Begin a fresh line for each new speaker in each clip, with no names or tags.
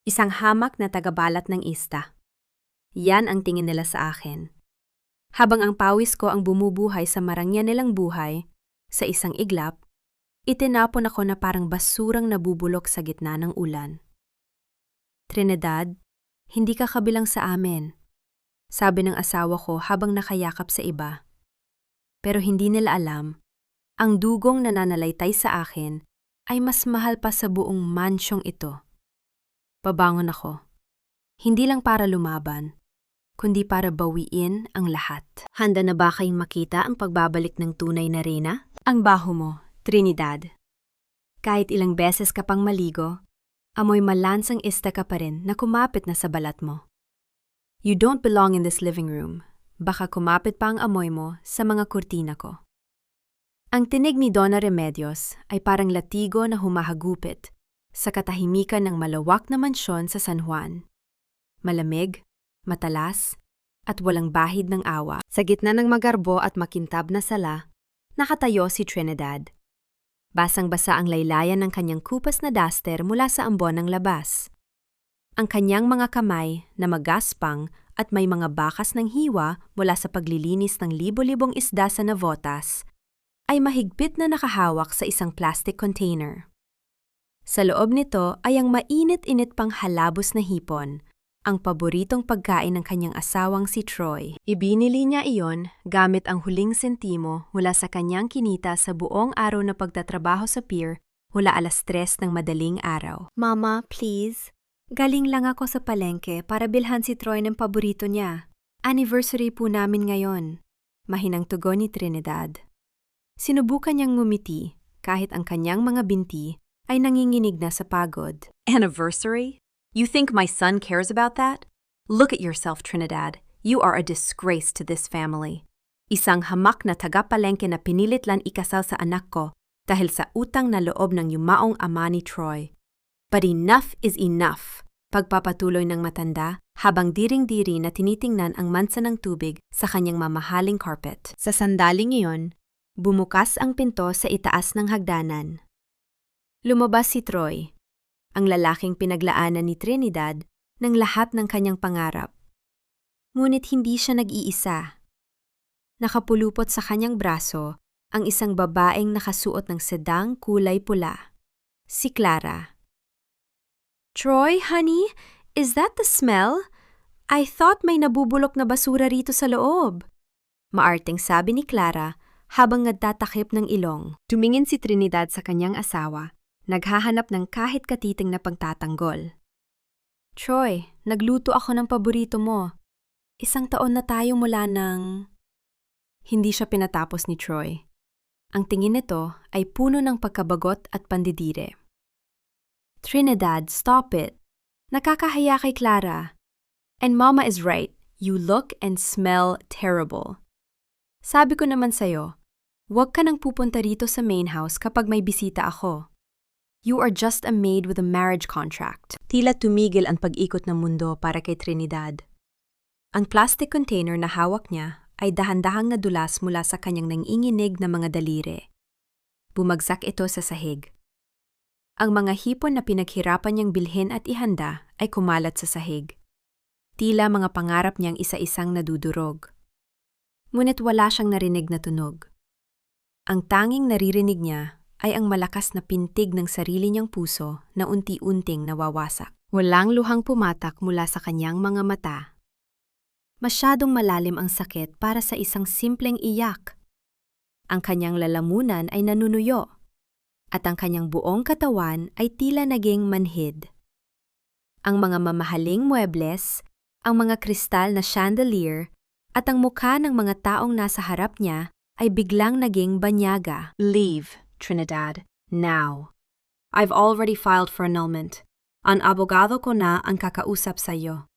Isang hamak na tagabalat ng ista. Yan ang tingin nila sa akin. Habang ang pawis ko ang bumubuhay sa marangya nilang buhay, sa isang iglap, itinapon ako na parang basurang nabubulok sa gitna ng ulan. Trinidad, hindi ka kabilang sa amin, sabi ng asawa ko habang nakayakap sa iba. Pero hindi nila alam, ang dugong nananalaytay sa akin ay mas mahal pa sa buong mansyong ito. Babangon ako, hindi lang para lumaban, kundi para bawiin ang lahat. Handa na ba kayong makita ang pagbabalik ng tunay na reyna? Ang baho mo, Trinidad. Kahit ilang beses ka pang maligo, amoy malansang ista ka pa rin na kumapit na sa balat mo. You don't belong in this living room. Baka kumapit pa ang amoy mo sa mga kurtina ko. Ang tinig ni Donna Remedios ay parang latigo na humahagupit sa katahimikan ng malawak na mansyon sa San Juan. Malamig, matalas, at walang bahid ng awa. Sa gitna ng magarbo at makintab na sala, nakatayo si Trinidad. Basang-basa ang laylayan ng kanyang kupas na duster mula sa ambon ng labas. Ang kanyang mga kamay na magaspang at may mga bakas ng hiwa mula sa paglilinis ng libo-libong isda sa navotas, ay mahigpit na nakahawak sa isang plastic container. Sa loob nito ay ang mainit-init pang halabos na hipon, ang paboritong pagkain ng kanyang asawang si Troy. Ibinili niya iyon gamit ang huling sentimo mula sa kanyang kinita sa buong araw na pagtatrabaho sa pier mula 3:00 ng madaling araw. Mama, please. Galing lang ako sa palengke para bilhan si Troy ng paborito niya. Anniversary po namin ngayon. Mahinang tugon ni Trinidad. Sinubukan niyang ngumiti kahit ang kanyang mga binti ay nanginginig na sa pagod. Anniversary? You think my son cares about that? Look at yourself, Trinidad. You are a disgrace to this family. Isang hamak na tagapalengke na pinilit lang ikasal sa anak ko dahil sa utang na loob ng yumaong ama ni Troy. But enough is enough. Pagpapatuloy ng matanda habang diring-diri na tinitingnan ang mansa ng tubig sa kanyang mamahaling carpet. Sa sandaling iyon, bumukas ang pinto sa itaas ng hagdanan. Lumabas si Troy, ang lalaking pinaglaanan ni Trinidad ng lahat ng kanyang pangarap. Ngunit hindi siya nag-iisa. Nakapulupot sa kanyang braso ang isang babaeng nakasuot ng sedang kulay pula, si Clara. Troy, honey, is that the smell? I thought may nabubulok na basura rito sa loob. Maarteng sabi ni Clara habang nagtatakip ng ilong. Tumingin si Trinidad sa kanyang asawa, naghahanap ng kahit katiting na pagtatanggol. Troy, nagluto ako ng paborito mo. 1 taon na tayo mula ng... Hindi siya pinatapos ni Troy. Ang tingin nito ay puno ng pagkabagot at pandidire. Trinidad, stop it. Nakakahiya kay Clara. And Mama is right. You look and smell terrible. Sabi ko naman sa'yo, huwag ka nang pupunta rito sa main house kapag may bisita ako. You are just a maid with a marriage contract. Tila tumigil ang pag-ikot ng mundo para kay Trinidad. Ang plastic container na hawak niya ay dahan-dahang nadulas mula sa kanyang nanginginig na mga daliri. Bumagsak ito sa sahig. Ang mga hipon na pinaghirapan niyang bilhin at ihanda ay kumalat sa sahig. Tila mga pangarap niyang isa-isang nadudurog. Ngunit wala siyang narinig na tunog. Ang tanging naririnig niya ay ang malakas na pintig ng sarili niyang puso na unti-unting nawawasak. Walang luhang pumatak mula sa kanyang mga mata. Masyadong malalim ang sakit para sa isang simpleng iyak. Ang kanyang lalamunan ay nanunuyo, at ang kanyang buong katawan ay tila naging manhid. Ang mga mamahaling muebles, ang mga kristal na chandelier, at ang mukha ng mga taong nasa harap niya ay biglang naging banyaga. Leave, Trinidad, now. I've already filed for annulment. Ang abogado ko na ang kakausap sa iyo.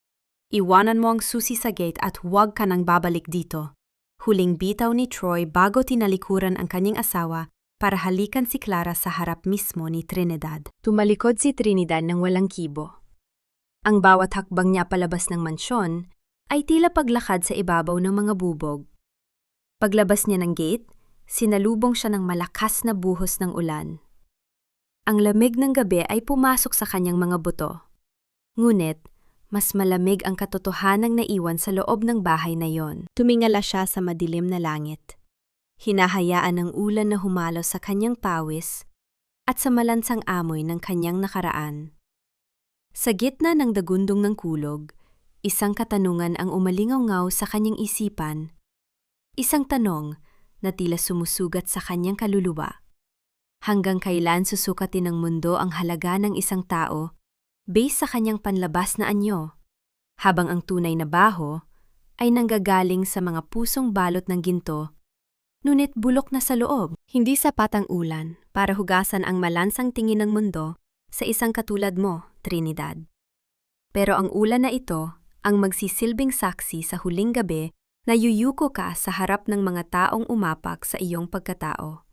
Iwanan mo ang susi sa gate at huwag ka nang babalik dito. Huling bitaw ni Troy bago tinalikuran ang kanyang asawa para halikan si Clara sa harap mismo ni Trinidad. Tumalikod si Trinidad ng walang kibo. Ang bawat hakbang niya palabas ng mansyon ay tila paglakad sa ibabaw ng mga bubog. Paglabas niya ng gate, sinalubong siya ng malakas na buhos ng ulan. Ang lamig ng gabi ay pumasok sa kanyang mga buto. Ngunit, mas malamig ang katotohanang naiwan sa loob ng bahay na yon. Tumingala siya sa madilim na langit. Hinahayaan ng ulan na humalo sa kanyang pawis at sa malansang amoy ng kanyang nakaraan. Sa gitna ng dagundong ng kulog, isang katanungan ang umalingaw-ngaw sa kanyang isipan. Isang tanong na tila sumusugat sa kanyang kaluluwa. Hanggang kailan susukatin ng mundo ang halaga ng isang tao based sa kanyang panlabas na anyo, habang ang tunay na baho ay nanggagaling sa mga pusong balot ng ginto, ngunit bulok na sa loob. Hindi sapat ang ulan para hugasan ang malansang tingin ng mundo sa isang katulad mo, Trinidad. Pero ang ulan na ito ang magsisilbing saksi sa huling gabi na yuyuko ka sa harap ng mga taong umapak sa iyong pagkatao.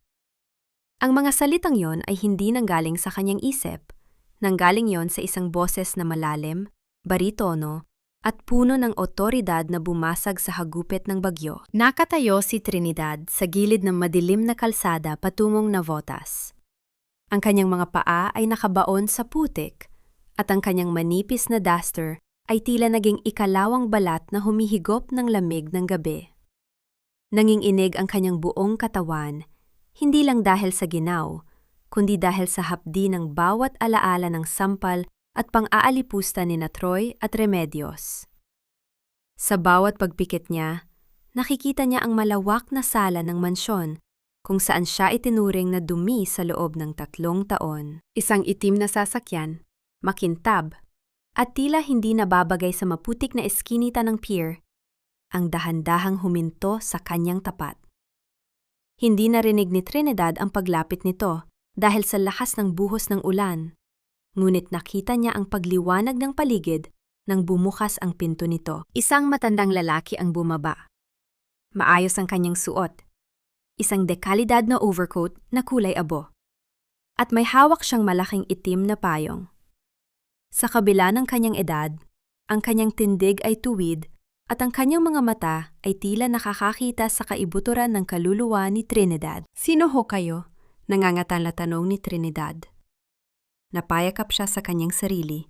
Ang mga salitang yon ay hindi nanggaling sa kanyang isip, nanggaling yon sa isang boses na malalim, baritono, at puno ng otoridad na bumasag sa hagupit ng bagyo. Nakatayo si Trinidad sa gilid ng madilim na kalsada patungong Navotas. Ang kanyang mga paa ay nakabaon sa putik, at ang kanyang manipis na duster ay tila naging ikalawang balat na humihigop ng lamig ng gabi. Nanginginig ang kanyang buong katawan, hindi lang dahil sa ginaw, kundi dahil sa hapdi ng bawat alaala ng sampal at pang-aalipusta ni Troy at Remedios. Sa bawat pagpikit niya, nakikita niya ang malawak na sala ng mansyon kung saan siya itinuring na dumi sa loob ng 3 taon. Isang itim na sasakyan, makintab, at tila hindi nababagay sa maputik na eskinita ng pier, ang dahan-dahang huminto sa kanyang tapat. Hindi narinig ni Trinidad ang paglapit nito dahil sa lakas ng buhos ng ulan, ngunit nakita niya ang pagliwanag ng paligid nang bumukas ang pinto nito. Isang matandang lalaki ang bumaba. Maayos ang kanyang suot, isang dekalidad na overcoat na kulay abo, at may hawak siyang malaking itim na payong. Sa kabila ng kanyang edad, ang kanyang tindig ay tuwid at ang kanyang mga mata ay tila nakakakita sa kaibuturan ng kaluluwa ni Trinidad. "Sino ho kayo?" nangangatan na tanong ni Trinidad. Napayakap siya sa kanyang sarili.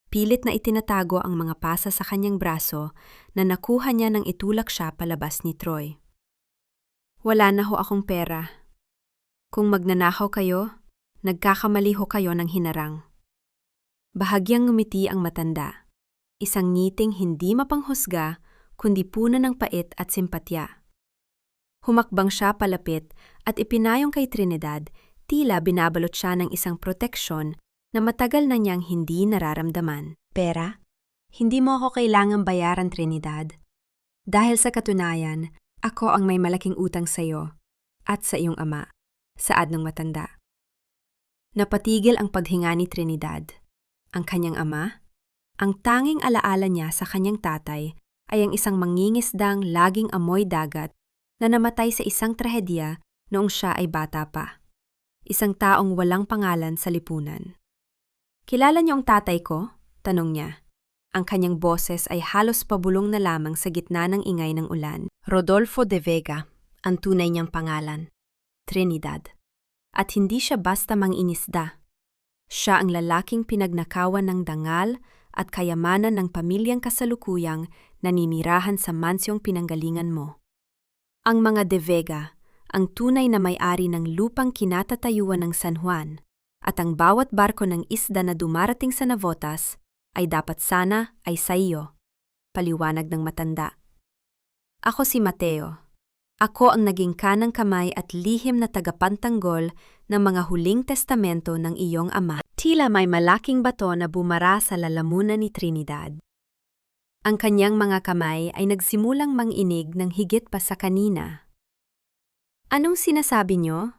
Pilit na itinatago ang mga pasa sa kanyang braso na nakuha niya nang itulak siya palabas ni Troy. "Wala na ho akong pera. Kung magnanakaw kayo, nagkakamali ho kayo ng hinarang." Bahagyang ngumiti ang matanda, isang ngiting hindi mapanghusga kundi puno ng pait at simpatya. Humakbang siya palapit at ipinayong kay Trinidad, tila binabalot siya ng isang proteksyon na matagal na niyang hindi nararamdaman. "Pera? Hindi mo ako kailangang bayaran, Trinidad. Dahil sa katunayan, ako ang may malaking utang sa iyo at sa iyong ama," saad ng matanda. Napatigil ang paghinga ni Trinidad. Ang kanyang ama, ang tanging alaala niya sa kanyang tatay ay ang isang mangingisdang laging amoy dagat na namatay sa isang trahedya noong siya ay bata pa. Isang taong walang pangalan sa lipunan. "Kilala niyo ang tatay ko?" tanong niya. Ang kanyang boses ay halos pabulong na lamang sa gitna ng ingay ng ulan. Rodolfo de Vega, ang tunay niyang pangalan. Trinidad. At hindi siya basta mangingisda. Siya ang lalaking pinagnakawan ng dangal at kayamanan ng pamilyang kasalukuyang naninirahan sa mansyong pinanggalingan mo. Ang mga De Vega, ang tunay na may-ari ng lupang kinatatayuan ng San Juan, at ang bawat barko ng isda na dumarating sa Navotas ay dapat sana ay sa iyo, paliwanag ng matanda. "Ako si Mateo. Ako ang naging kanang kamay at lihim na tagapantanggol ng mga huling testamento ng iyong ama." Tila may malaking bato na bumara sa lalamunan ni Trinidad. Ang kanyang mga kamay ay nagsimulang manginig ng higit pa sa kanina. "Anong sinasabi niyo?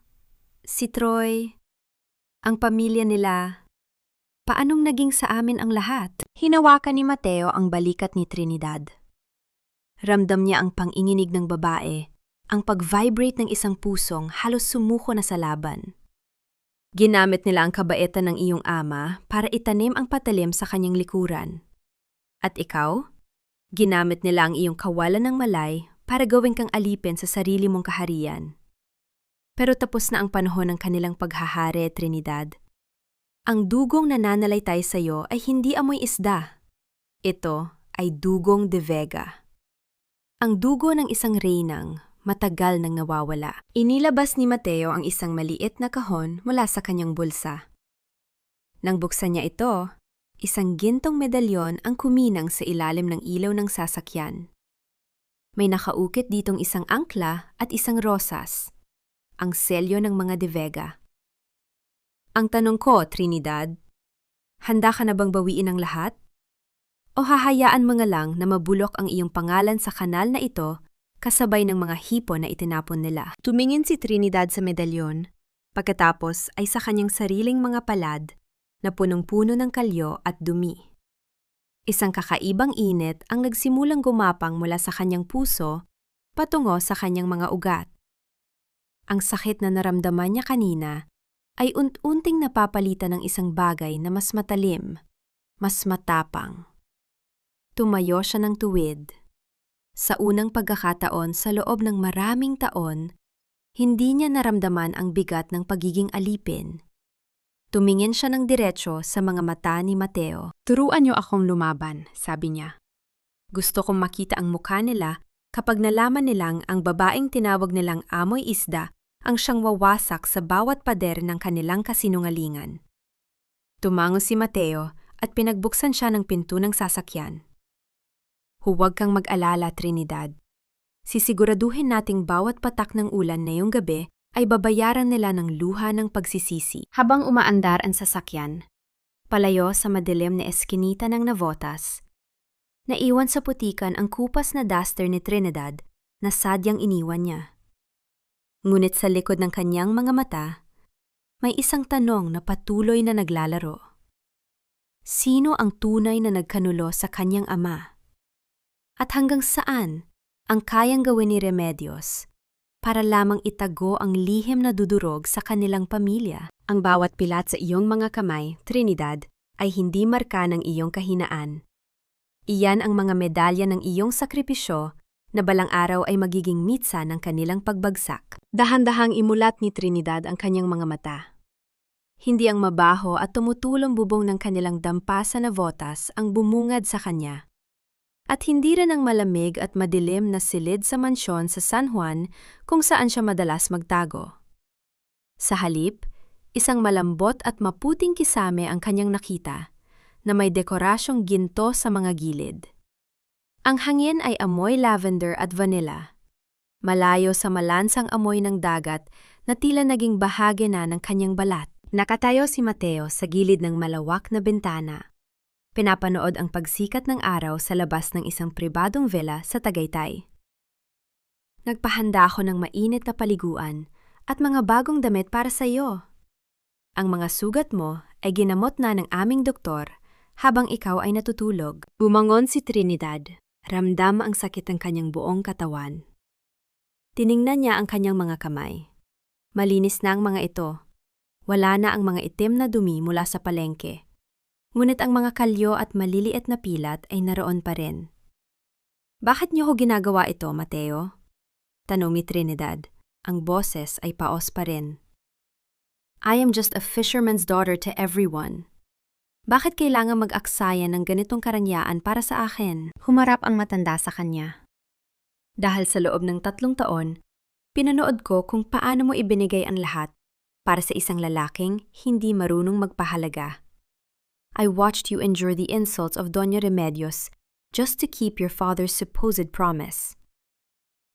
Si Troy, ang pamilya nila, paanong naging sa amin ang lahat?" Hinawakan ni Mateo ang balikat ni Trinidad. Ramdam niya ang panginginig ng babae, ang pag-vibrate ng isang pusong halos sumuko na sa laban. Ginamit nila ang kabaitan ng iyong ama para itanim ang patalim sa kanyang likuran. At ikaw? Ginamit nila ang iyong kawalan ng malay para gawin kang alipin sa sarili mong kaharian. Pero tapos na ang panahon ng kanilang paghahari, Trinidad. Ang dugong nananalaytay sa iyo ay hindi amoy isda. Ito ay dugong de Vega. Ang dugo ng isang reynang matagal nang nawawala. Inilabas ni Mateo ang isang maliit na kahon mula sa kanyang bulsa. Nang buksan niya ito, isang gintong medalyon ang kuminang sa ilalim ng ilaw ng sasakyan. May nakaukit ditong isang angkla at isang rosas, ang selyo ng mga de Vega. Ang tanong ko, Trinidad, handa ka na bang bawiin ang lahat? O hahayaan mo nga lang na mabulok ang iyong pangalan sa kanal na ito kasabay ng mga hipon na itinapon nila? Tumingin si Trinidad sa medalyon, pagkatapos ay sa kanyang sariling mga palad na punong-puno ng kalyo at dumi. Isang kakaibang init ang nagsimulang gumapang mula sa kanyang puso patungo sa kanyang mga ugat. Ang sakit na naramdaman niya kanina ay unti-unting napapalitan ng isang bagay na mas matalim, mas matapang. Tumayo siya ng tuwid. Sa unang pagkakataon sa loob ng maraming taon, hindi niya naramdaman ang bigat ng pagiging alipin. Tumingin siya ng diretso sa mga mata ni Mateo. Turuan niyo akong lumaban, sabi niya. Gusto kong makita ang mukha nila kapag nalaman nilang ang babaeng tinawag nilang amoy isda ang siyang wawasak sa bawat pader ng kanilang kasinungalingan. Tumango si Mateo at pinagbuksan siya ng pinto ng sasakyan. Huwag kang mag-alala, Trinidad. Sisiguraduhin nating bawat patak ng ulan ngayong gabi ay babayaran nila ng luha ng pagsisisi. Habang umaandar ang sasakyan, palayo sa madilim na eskinita ng Navotas, naiwan sa putikan ang kupas na duster ni Trinidad na sadyang iniwan niya. Ngunit sa likod ng kanyang mga mata, may isang tanong na patuloy na naglalaro. Sino ang tunay na nagkanulo sa kanyang ama? At hanggang saan ang kayang gawin ni Remedios para lamang itago ang lihim na dudurog sa kanilang pamilya? Ang bawat pilat sa iyong mga kamay, Trinidad, ay hindi marka ng iyong kahinaan. Iyan ang mga medalya ng iyong sakripisyo na balang araw ay magiging mitsa ng kanilang pagbagsak. Dahan-dahang imulat ni Trinidad ang kanyang mga mata. Hindi ang mabaho at tumutulong bubong ng kanilang dampa sa Navotas ang bumungad sa kanya. At hindi rin ang malamig at madilim na silid sa mansyon sa San Juan kung saan siya madalas magtago. Sa halip, isang malambot at maputing kisame ang kanyang nakita na may dekorasyong ginto sa mga gilid. Ang hangin ay amoy lavender at vanilla. Malayo sa malansang amoy ng dagat na tila naging bahagi na ng kanyang balat. Nakatayo si Mateo sa gilid ng malawak na bintana. Pinapanood ang pagsikat ng araw sa labas ng isang pribadong villa sa Tagaytay. Nagpahanda ako ng mainit na paliguan at mga bagong damit para sa iyo. Ang mga sugat mo ay ginamot na ng aming doktor habang ikaw ay natutulog. Bumangon si Trinidad. Ramdam ang sakit ng kanyang buong katawan. Tiningnan niya ang kanyang mga kamay. Malinis na ang mga ito. Wala na ang mga itim na dumi mula sa palengke. Ngunit ang mga kalyo at maliliit na pilat ay naroon pa rin. Bakit niyo ko ginagawa ito, Mateo? Tanong ni Trinidad. Ang boses ay paos pa rin. I am just a fisherman's daughter to everyone. Bakit kailangan mag-aksaya ng ganitong karangyaan para sa akin? Humarap ang matanda sa kanya. Dahil sa loob ng 3 taon, pinanood ko kung paano mo ibinigay ang lahat para sa isang lalaking hindi marunong magpahalaga. I watched you endure the insults of Doña Remedios just to keep your father's supposed promise.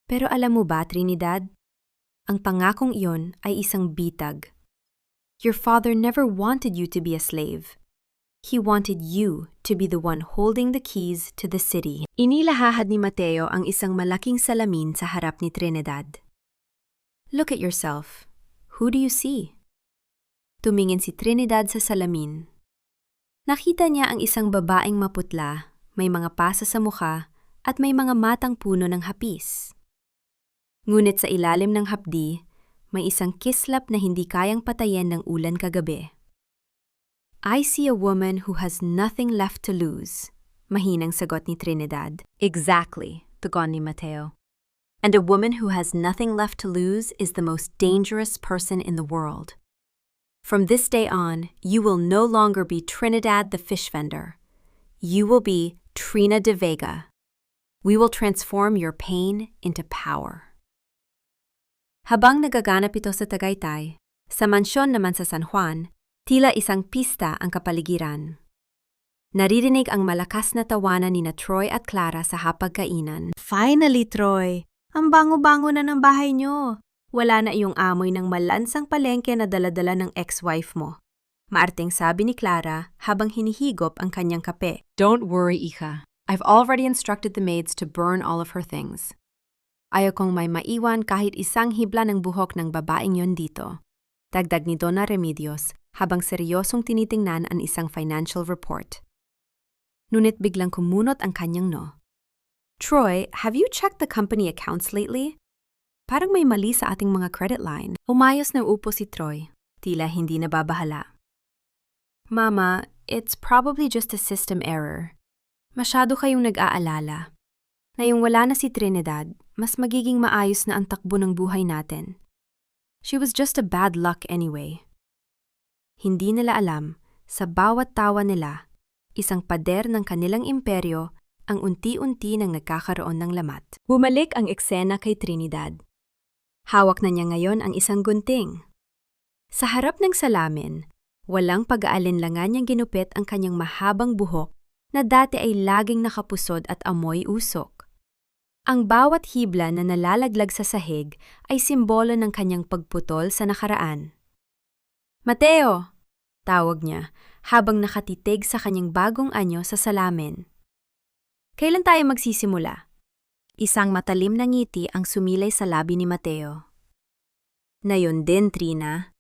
Pero alam mo ba, Trinidad? Ang pangakong iyon ay isang bitag. Your father never wanted you to be a slave. He wanted you to be the one holding the keys to the city. Inilahad ni Mateo ang isang malaking salamin sa harap ni Trinidad. Look at yourself. Who do you see? Tumingin si Trinidad sa salamin. Nakita niya ang isang babaeng maputla, may mga pasa sa mukha at may mga matang puno ng hapis. Ngunit sa ilalim ng hapdi, may isang kislap na hindi kayang patayin ng ulan kagabi. I see a woman who has nothing left to lose, mahinang sagot ni Trinidad. Exactly, tugon ni Mateo. And a woman who has nothing left to lose is the most dangerous person in the world. From this day on, you will no longer be Trinidad the fish vendor. You will be Trina de Vega. We will transform your pain into power. Habang nagaganap ito sa Tagaytay, sa mansyon naman sa San Juan, tila isang pista ang kapaligiran. Naririnig ang malakas na tawanan ni Troy at Clara sa hapagkainan.
Finally, Troy! Ang bango-bango na ng bahay niyo. Wala na iyong amoy ng malansang palengke na daladala ng ex-wife mo. Maarteng sabi ni Clara habang hinihigop ang kanyang kape.
Don't worry, Ika. I've already instructed the maids to burn all of her things. Ayaw kong may maiwan kahit isang hibla ng buhok ng babaeng yon dito. Dagdag ni Donna Remedios habang seryosong tinitingnan ang isang financial report. Ngunit biglang kumunot ang kanyang no. Troy, have you checked the company accounts lately? Parang may mali sa ating mga credit line. Umayos na upo si Troy, tila hindi nababahala. Mama, it's probably just a system error. Masyado kayong nag-aalala. Ngayong wala na si Trinidad, mas magiging maayos na ang takbo ng buhay natin. She was just a bad luck anyway. Hindi nila alam, sa bawat tawa nila, isang pader ng kanilang imperyo ang unti-unti nang nagkakaroon ng lamat. Bumalik ang eksena kay Trinidad. Hawak na niya ngayon ang isang gunting. Sa harap ng salamin, walang pag-aalinlangan niyang ginupit ang kanyang mahabang buhok na dati ay laging nakapusod at amoy usok. Ang bawat hibla na nalalaglag sa sahig ay simbolo ng kanyang pagputol sa nakaraan. Mateo! Tawag niya habang nakatitig sa kanyang bagong anyo sa salamin. Kailan tayo magsisimula? Isang matalim na ngiti ang sumilay sa labi ni Mateo. Na yun din, Trina.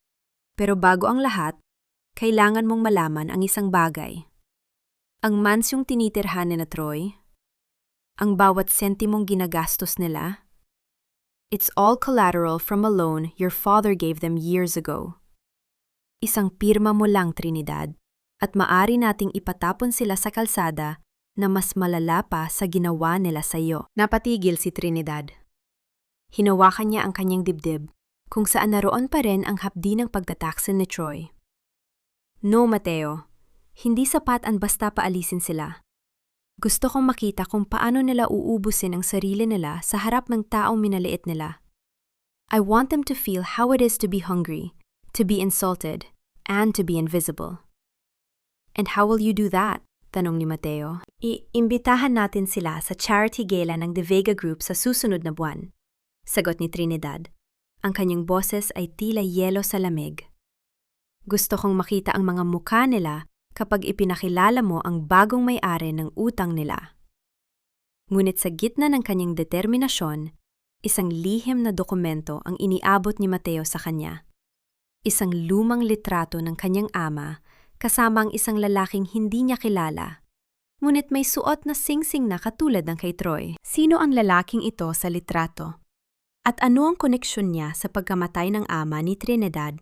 Pero bago ang lahat, kailangan mong malaman ang isang bagay. Ang mansyong tinitirhan ni Troy, ang bawat sentimong ginagastos nila, it's all collateral from a loan your father gave them years ago. Isang pirma mo lang, Trinidad, at maari nating ipatapon sila sa kalsada na mas malala pa sa ginawa nila sa iyo. Napatigil si Trinidad. Hinawakan niya ang kanyang dibdib, kung saan naroon pa rin ang hapdi ng pagtataksin ni Troy. No, Mateo. Hindi sapat ang basta paalisin sila. Gusto kong makita kung paano nila uubusin ang sarili nila sa harap ng taong minaliit nila. I want them to feel how it is to be hungry, to be insulted, and to be invisible. And how will you do that? Tanong ni Mateo. Iimbitahan natin sila sa charity gala ng The Vega Group sa susunod na buwan. Sagot ni Trinidad. Ang kanyang boses ay tila yelo sa lamig. Gusto kong makita ang mga mukha nila kapag ipinakilala mo ang bagong may-ari ng utang nila. Ngunit sa gitna ng kanyang determinasyon, isang lihim na dokumento ang iniabot ni Mateo sa kanya. Isang lumang litrato ng kanyang ama kasama ang isang lalaking hindi niya kilala. Ngunit may suot na singsing na katulad ng kay Troy. Sino ang lalaking ito sa litrato? At ano ang koneksyon niya sa pagkamatay ng ama ni Trinidad?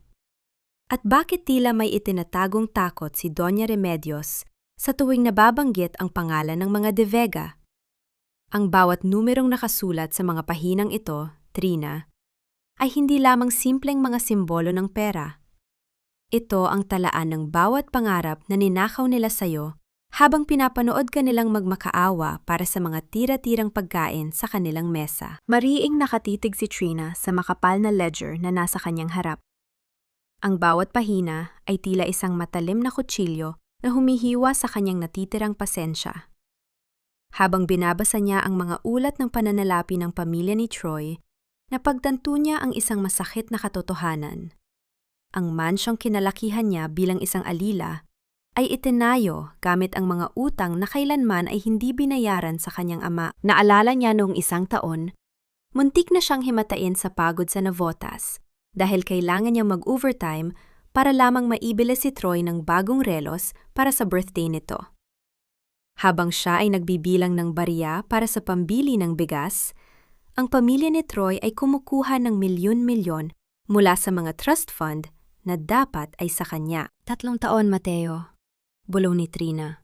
At bakit tila may itinatagong takot si Doña Remedios sa tuwing nababanggit ang pangalan ng mga De Vega? Ang bawat numerong nakasulat sa mga pahinang ito, Trina, ay hindi lamang simpleng mga simbolo ng pera. Ito ang talaan ng bawat pangarap na ninakaw nila sa'yo habang pinapanood ka nilang magmakaawa para sa mga tira-tirang pagkain sa kanilang mesa. Mariing nakatitig si Trina sa makapal na ledger na nasa kanyang harap. Ang bawat pahina ay tila isang matalim na kutsilyo na humihiwa sa kanyang natitirang pasensya. Habang binabasa niya ang mga ulat ng pananalapi ng pamilya ni Troy, napagtanto niya ang isang masakit na katotohanan. Ang mansyong kinalakihan niya bilang isang alila ay itinayo gamit ang mga utang na kailanman ay hindi binayaran sa kanyang ama. Naalala niya noong isang taon, muntik na siyang himatain sa pagod sa Navotas dahil kailangan niya mag-overtime para lamang maibili si Troy ng bagong relos para sa birthday nito. Habang siya ay nagbibilang ng barya para sa pambili ng bigas, ang pamilya ni Troy ay kumukuha ng milyon-milyon mula sa mga trust fund na dapat ay sa kanya. 3 taon, Mateo, bulong ni Trina.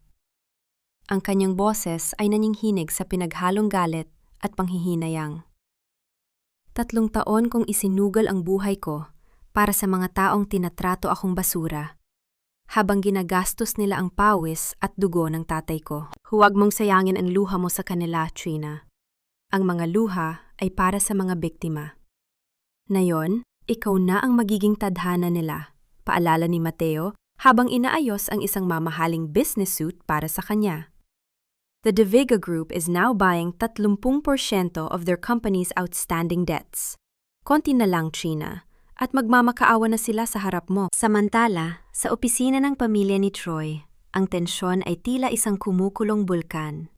Ang kanyang boses ay naninghinig sa pinaghalong galit at panghihinayang. 3 taon kong isinugal ang buhay ko para sa mga taong tinatrato akong basura, habang ginagastos nila ang pawis at dugo ng tatay ko. Huwag mong sayangin ang luha mo sa kanila, Trina. Ang mga luha ay para sa mga biktima. Ngayon, ikaw na ang magiging tadhana nila, paalala ni Mateo habang inaayos ang isang mamahaling business suit para sa kanya. The De Vega Group is now buying 30% of their company's outstanding debts. Konti na lang, Trina, at magmamakaawa na sila sa harap mo. Samantala, sa opisina ng pamilya ni Troy, ang tensyon ay tila isang kumukulong bulkan.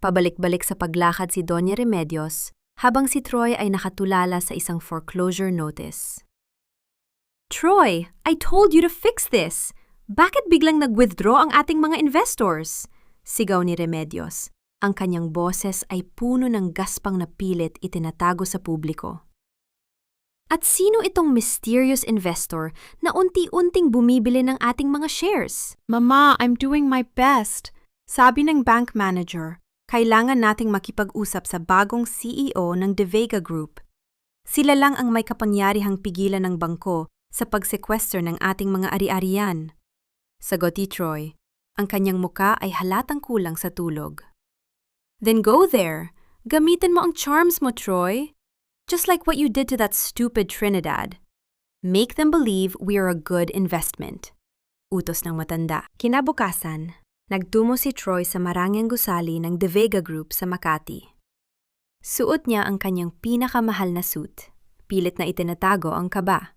Pabalik-balik sa paglakad si Doña Remedios habang si Troy ay nakatulala sa isang foreclosure notice. Troy, I told you to fix this! Bakit biglang nag-withdraw ang ating mga investors? Sigaw ni Remedios. Ang kanyang boses ay puno ng gaspang na pilit itinatago sa publiko. At sino itong mysterious investor na unti-unting bumibili ng ating mga shares?
Mama, I'm doing my best. Sabi ng bank manager, kailangan nating makipag-usap sa bagong CEO ng De Vega Group. Sila lang ang may kapangyarihang pigilan ng bangko sa pagsekwester ng ating mga ari-arian. Sagot ni Troy. Ang kanyang muka ay halatang kulang sa tulog. Then go there. Gamitin mo ang charms mo, Troy. Just like what you did to that stupid Trinidad. Make them believe we are a good investment. Utos ng matanda. Kinabukasan, nagtungo si Troy sa marangyang gusali ng De Vega Group sa Makati. Suot niya ang kanyang pinakamahal na suit. Pilit na itinatago ang kaba.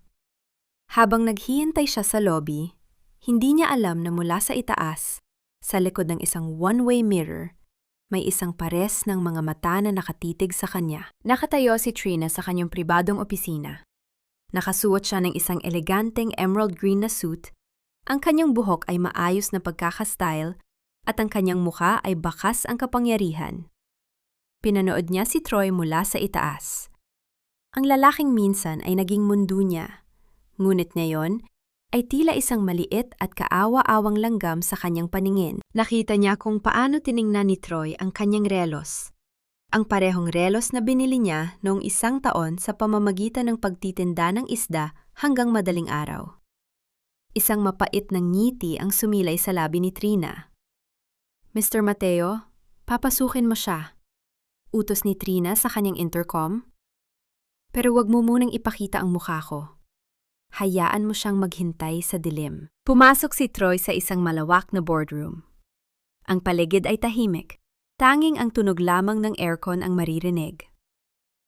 Habang naghihintay siya sa lobby, hindi niya alam na mula sa itaas, sa likod ng isang one-way mirror, may isang pares ng mga mata na nakatitig sa kanya. Nakatayo si Trina sa kanyang pribadong opisina. Nakasuot siya ng isang eleganteng emerald green na suit, ang kanyang buhok ay maayos na pagkakastyle, at ang kanyang mukha ay bakas ang kapangyarihan. Pinanood niya si Troy mula sa itaas. Ang lalaking minsan ay naging mundo niya, ngunit ngayon, ay tila isang maliit at kaawa-awang langgam sa kanyang paningin. Nakita niya kung paano tiningnan ni Troy ang kanyang relos. Ang parehong relos na binili niya noong 1 taon sa pamamagitan ng pagtitinda ng isda hanggang madaling araw. Isang mapait na ngiti ang sumilay sa labi ni Trina. Mr. Mateo, papasukin mo siya. Utos ni Trina sa kanyang intercom. Pero wag mo munang ipakita ang mukha ko. Hayaan mo siyang maghintay sa dilim. Pumasok si Troy sa isang malawak na boardroom. Ang paligid ay tahimik. Tanging ang tunog lamang ng aircon ang maririnig.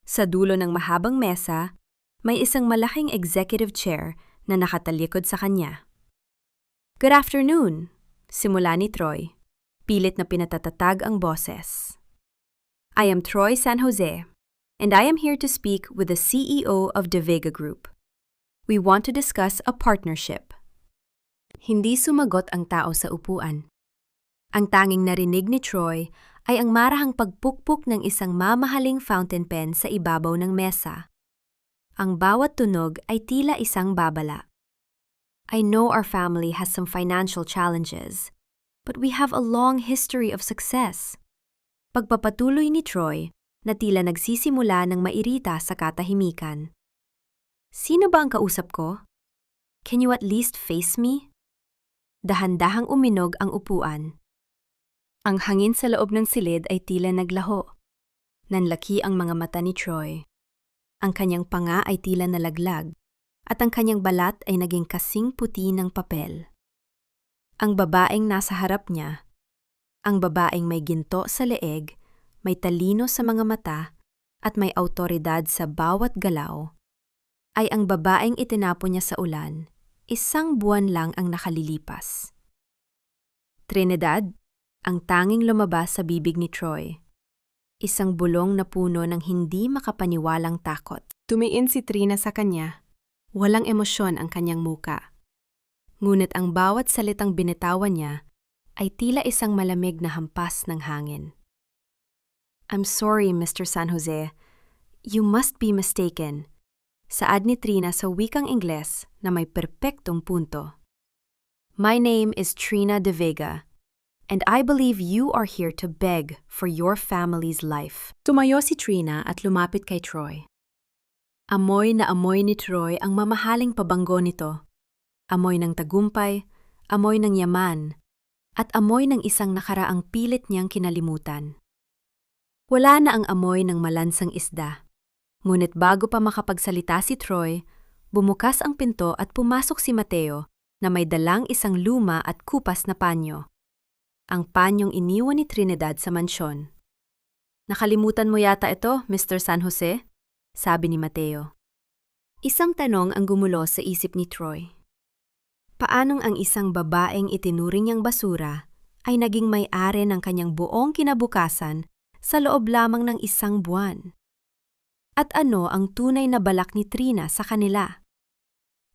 Sa dulo ng mahabang mesa, may isang malaking executive chair na nakatalikod sa kanya. Good afternoon, simula ni Troy. Pilit na pinatatatag ang boses. I am Troy San Jose, and I am here to speak with the CEO of De Vega Group. We want to discuss a partnership. Hindi sumagot ang tao sa upuan. Ang tanging narinig ni Troy ay ang marahang pagpukpok ng isang mamahaling fountain pen sa ibabaw ng mesa. Ang bawat tunog ay tila isang babala. I know our family has some financial challenges, but we have a long history of success. Pagpapatuloy ni Troy na tila nagsisimula ng mairita sa katahimikan. Sino ba ang kausap ko? Can you at least face me? Dahan-dahang uminog ang upuan. Ang hangin sa loob ng silid ay tila naglaho. Nanlaki ang mga mata ni Troy. Ang kanyang panga ay tila nalaglag, at ang kanyang balat ay naging kasing puti ng papel. Ang babaeng nasa harap niya, ang babaeng may ginto sa leeg, may talino sa mga mata, at may awtoridad sa bawat galaw, ay ang babaeng itinapon niya sa ulan, 1 buwan lang ang nakalilipas. Trinidad, ang tanging lumabas sa bibig ni Troy. Isang bulong na puno ng hindi makapaniwalang takot. Tumiin si Trina sa kanya. Walang emosyon ang kanyang muka. Ngunit ang bawat salitang binitawan niya ay tila isang malamig na hampas ng hangin. I'm sorry, Mr. San Jose. You must be mistaken. Saad ni Trina sa wikang Ingles na may perpektong punto. My name is Trina De Vega, and I believe you are here to beg for your family's life. Tumayo si Trina at lumapit kay Troy.
Amoy na amoy ni Troy ang mamahaling pabango nito. Amoy ng tagumpay, amoy ng yaman, at amoy ng isang nakaraang pilit niyang kinalimutan. Wala na ang amoy ng malansang isda. Ngunit bago pa makapagsalita si Troy, bumukas ang pinto at pumasok si Mateo na may dalang isang luma at kupas na panyo. Ang panyong iniwan ni Trinidad sa mansyon. "Nakalimutan mo yata ito, Mr. San Jose?" sabi ni Mateo. Isang tanong ang gumulo sa isip ni Troy. Paanong ang isang babaeng itinuring niyang basura ay naging may-ari ng kanyang buong kinabukasan sa loob lamang ng isang buwan? At ano ang tunay na balak ni Trina sa kanila?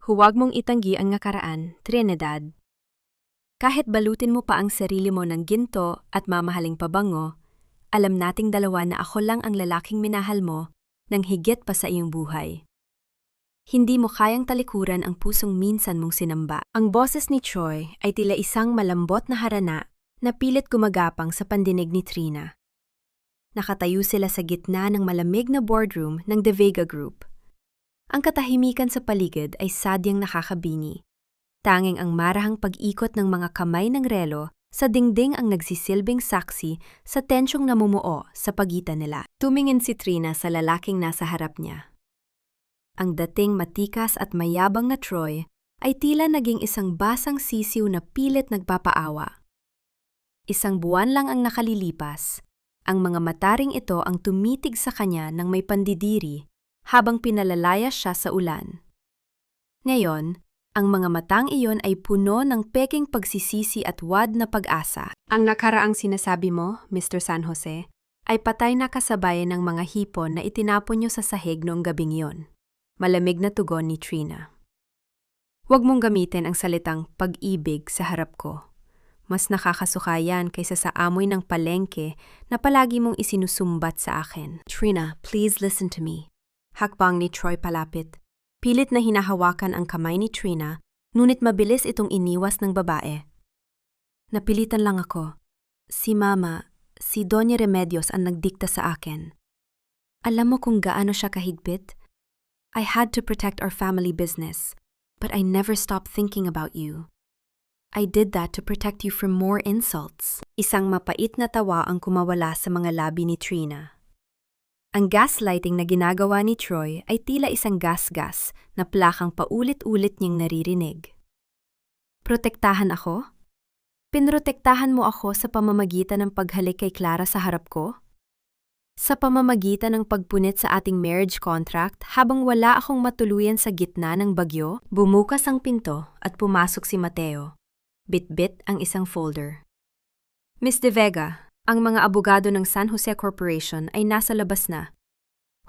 Huwag mong itanggi ang nakaraan, Trinidad. Kahit balutin mo pa ang sarili mo ng ginto at mamahaling pabango, alam nating dalawa na ako lang ang lalaking minahal mo nang higit pa sa iyong buhay. Hindi mo kayang talikuran ang pusong minsan mong sinamba. Ang boses ni Troy ay tila isang malambot na harana na pilit gumagapang sa pandinig ni Trina. Nakatayo sila sa gitna ng malamig na boardroom ng De Vega Group. Ang katahimikan sa paligid ay sadyang nakakabini. Tanging ang marahang pag-ikot ng mga kamay ng relo sa dingding ang nagsisilbing saksi sa tensyong namumuo sa pagitan nila. Tumingin si Trina sa lalaking nasa harap niya. Ang dating matikas at mayabang na Troy ay tila naging isang basang sisiw na pilit nagpapaawa. Isang buwan lang ang nakalilipas, ang mga mataring ito ang tumitig sa kanya ng may pandidiri habang pinalalaya siya sa ulan. Ngayon, ang mga matang iyon ay puno ng peking pagsisisi at wad na pag-asa. Ang nakaraang sinasabi mo, Mr. San Jose, ay patay na kasabay ng mga hipon na itinapon niyo sa sahig noong gabing iyon. Malamig na tugon ni Trina. Huwag mong gamitin ang salitang pag-ibig sa harap ko. Mas nakakasuka yan kaysa sa amoy ng palengke na palagi mong isinusumbat sa akin. Trina, please listen to me. Hakbang ni Troy palapit. Pilit na hinahawakan ang kamay ni Trina, ngunit mabilis itong iniwas ng babae. Napilitan lang ako. Si Mama, si Doña Remedios ang nagdikta sa akin. Alam mo kung gaano siya kahigpit? I had to protect our family business, but I never stopped thinking about you. I did that to protect you from more insults. Isang mapait na tawa ang kumawala sa mga labi ni Trina. Ang gaslighting na ginagawa ni Troy ay tila isang gas-gas na plakang paulit-ulit niyang naririnig. Protektahan ako? Pinrotektahan mo ako sa pamamagitan ng paghalik kay Clara sa harap ko? Sa pamamagitan ng pagpunit sa ating marriage contract habang wala akong matuluyan sa gitna ng bagyo? Bumukas ang pinto at pumasok si Mateo. Bit-bit ang isang folder. Miss De Vega, ang mga abogado ng San Jose Corporation ay nasa labas na.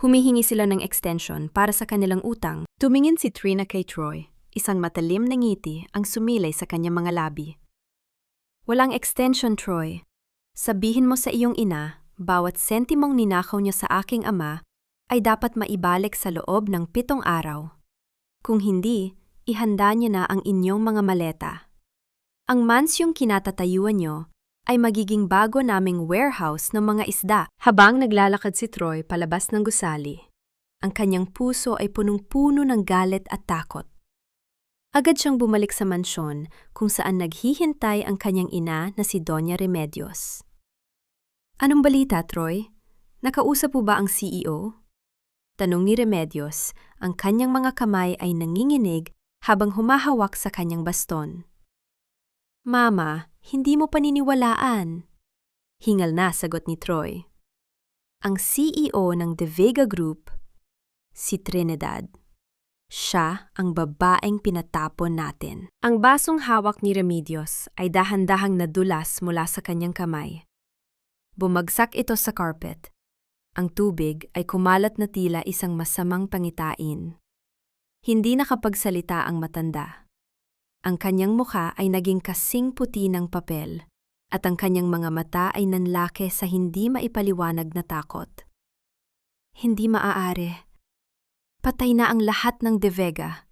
Humihingi sila ng extension para sa kanilang utang. Tumingin si Trina kay Troy, isang matalim na ngiti ang sumilay sa kanyang mga labi. Walang extension, Troy. Sabihin mo sa iyong ina, bawat sentimong ninakaw niya sa aking ama ay dapat maibalik sa loob ng 7 araw. Kung hindi, ihanda niya na ang inyong mga maleta. Ang mansyong kinatatayuan niyo ay magiging bago naming warehouse ng mga isda. Habang naglalakad si Troy palabas ng gusali, ang kanyang puso ay punong-puno ng galit at takot. Agad siyang bumalik sa mansyon kung saan naghihintay ang kanyang ina na si Doña Remedios. Anong balita, Troy? Nakausap po ba ang CEO? Tanong ni Remedios, ang kanyang mga kamay ay nanginginig habang humahawak sa kanyang baston. Mama, hindi mo paniniwalaan. Hingal na sagot ni Troy. Ang CEO ng De Vega Group, si Trinidad. Siya ang babaeng pinatapon natin. Ang basong hawak ni Remedios ay dahan-dahang nadulas mula sa kanyang kamay. Bumagsak ito sa carpet. Ang tubig ay kumalat na tila isang masamang pangitain. Hindi nakapagsalita ang matanda. Ang kanyang mukha ay naging kasing puti ng papel, at ang kanyang mga mata ay nanlaki sa hindi maipaliwanag na takot. Hindi maaari. Patay na ang lahat ng De Vega.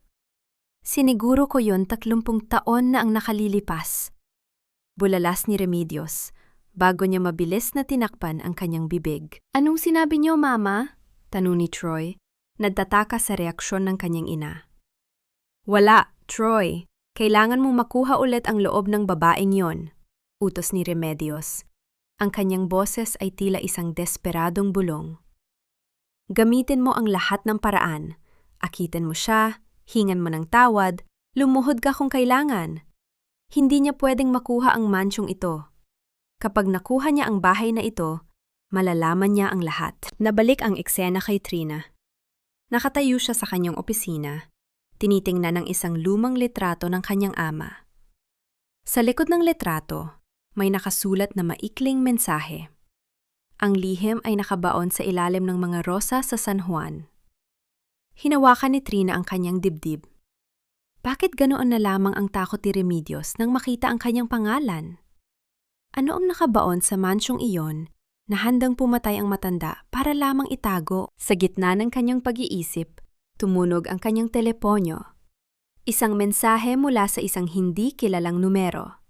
Siniguro ko yon 30 taon na ang nakalilipas. Bulalas ni Remedios, bago niya mabilis na tinakpan ang kanyang bibig. Anong sinabi niyo, Mama? Tanong ni Troy, Nagtataka sa reaksyon ng kanyang ina. Wala, Troy. Kailangan mong makuha ulit ang loob ng babaeng yon, utos ni Remedios. Ang kanyang boses ay tila isang desperadong bulong. Gamitin mo ang lahat ng paraan. Akitin mo siya, hingan mo ng tawad, lumuhod ka kung kailangan. Hindi niya pwedeng makuha ang mansyong ito. Kapag nakuha niya ang bahay na ito, malalaman niya ang lahat. Nabalik ang eksena kay Trina. Nakatayo siya sa kanyang opisina. Tinitingnan ng isang lumang litrato ng kanyang ama. Sa likod ng litrato, may nakasulat na maikling mensahe. Ang lihim ay nakabaon sa ilalim ng mga rosa sa San Juan. Hinawakan ni Trina ang kanyang dibdib. Bakit ganoon na lamang ang takot ni Remedios nang makita ang kanyang pangalan? Ano ang nakabaon sa mansyong iyon na handang pumatay ang matanda para lamang itago? Sa gitna ng kanyang pag-iisip, tumunog ang kanyang teleponyo. Isang mensahe mula sa isang hindi kilalang numero.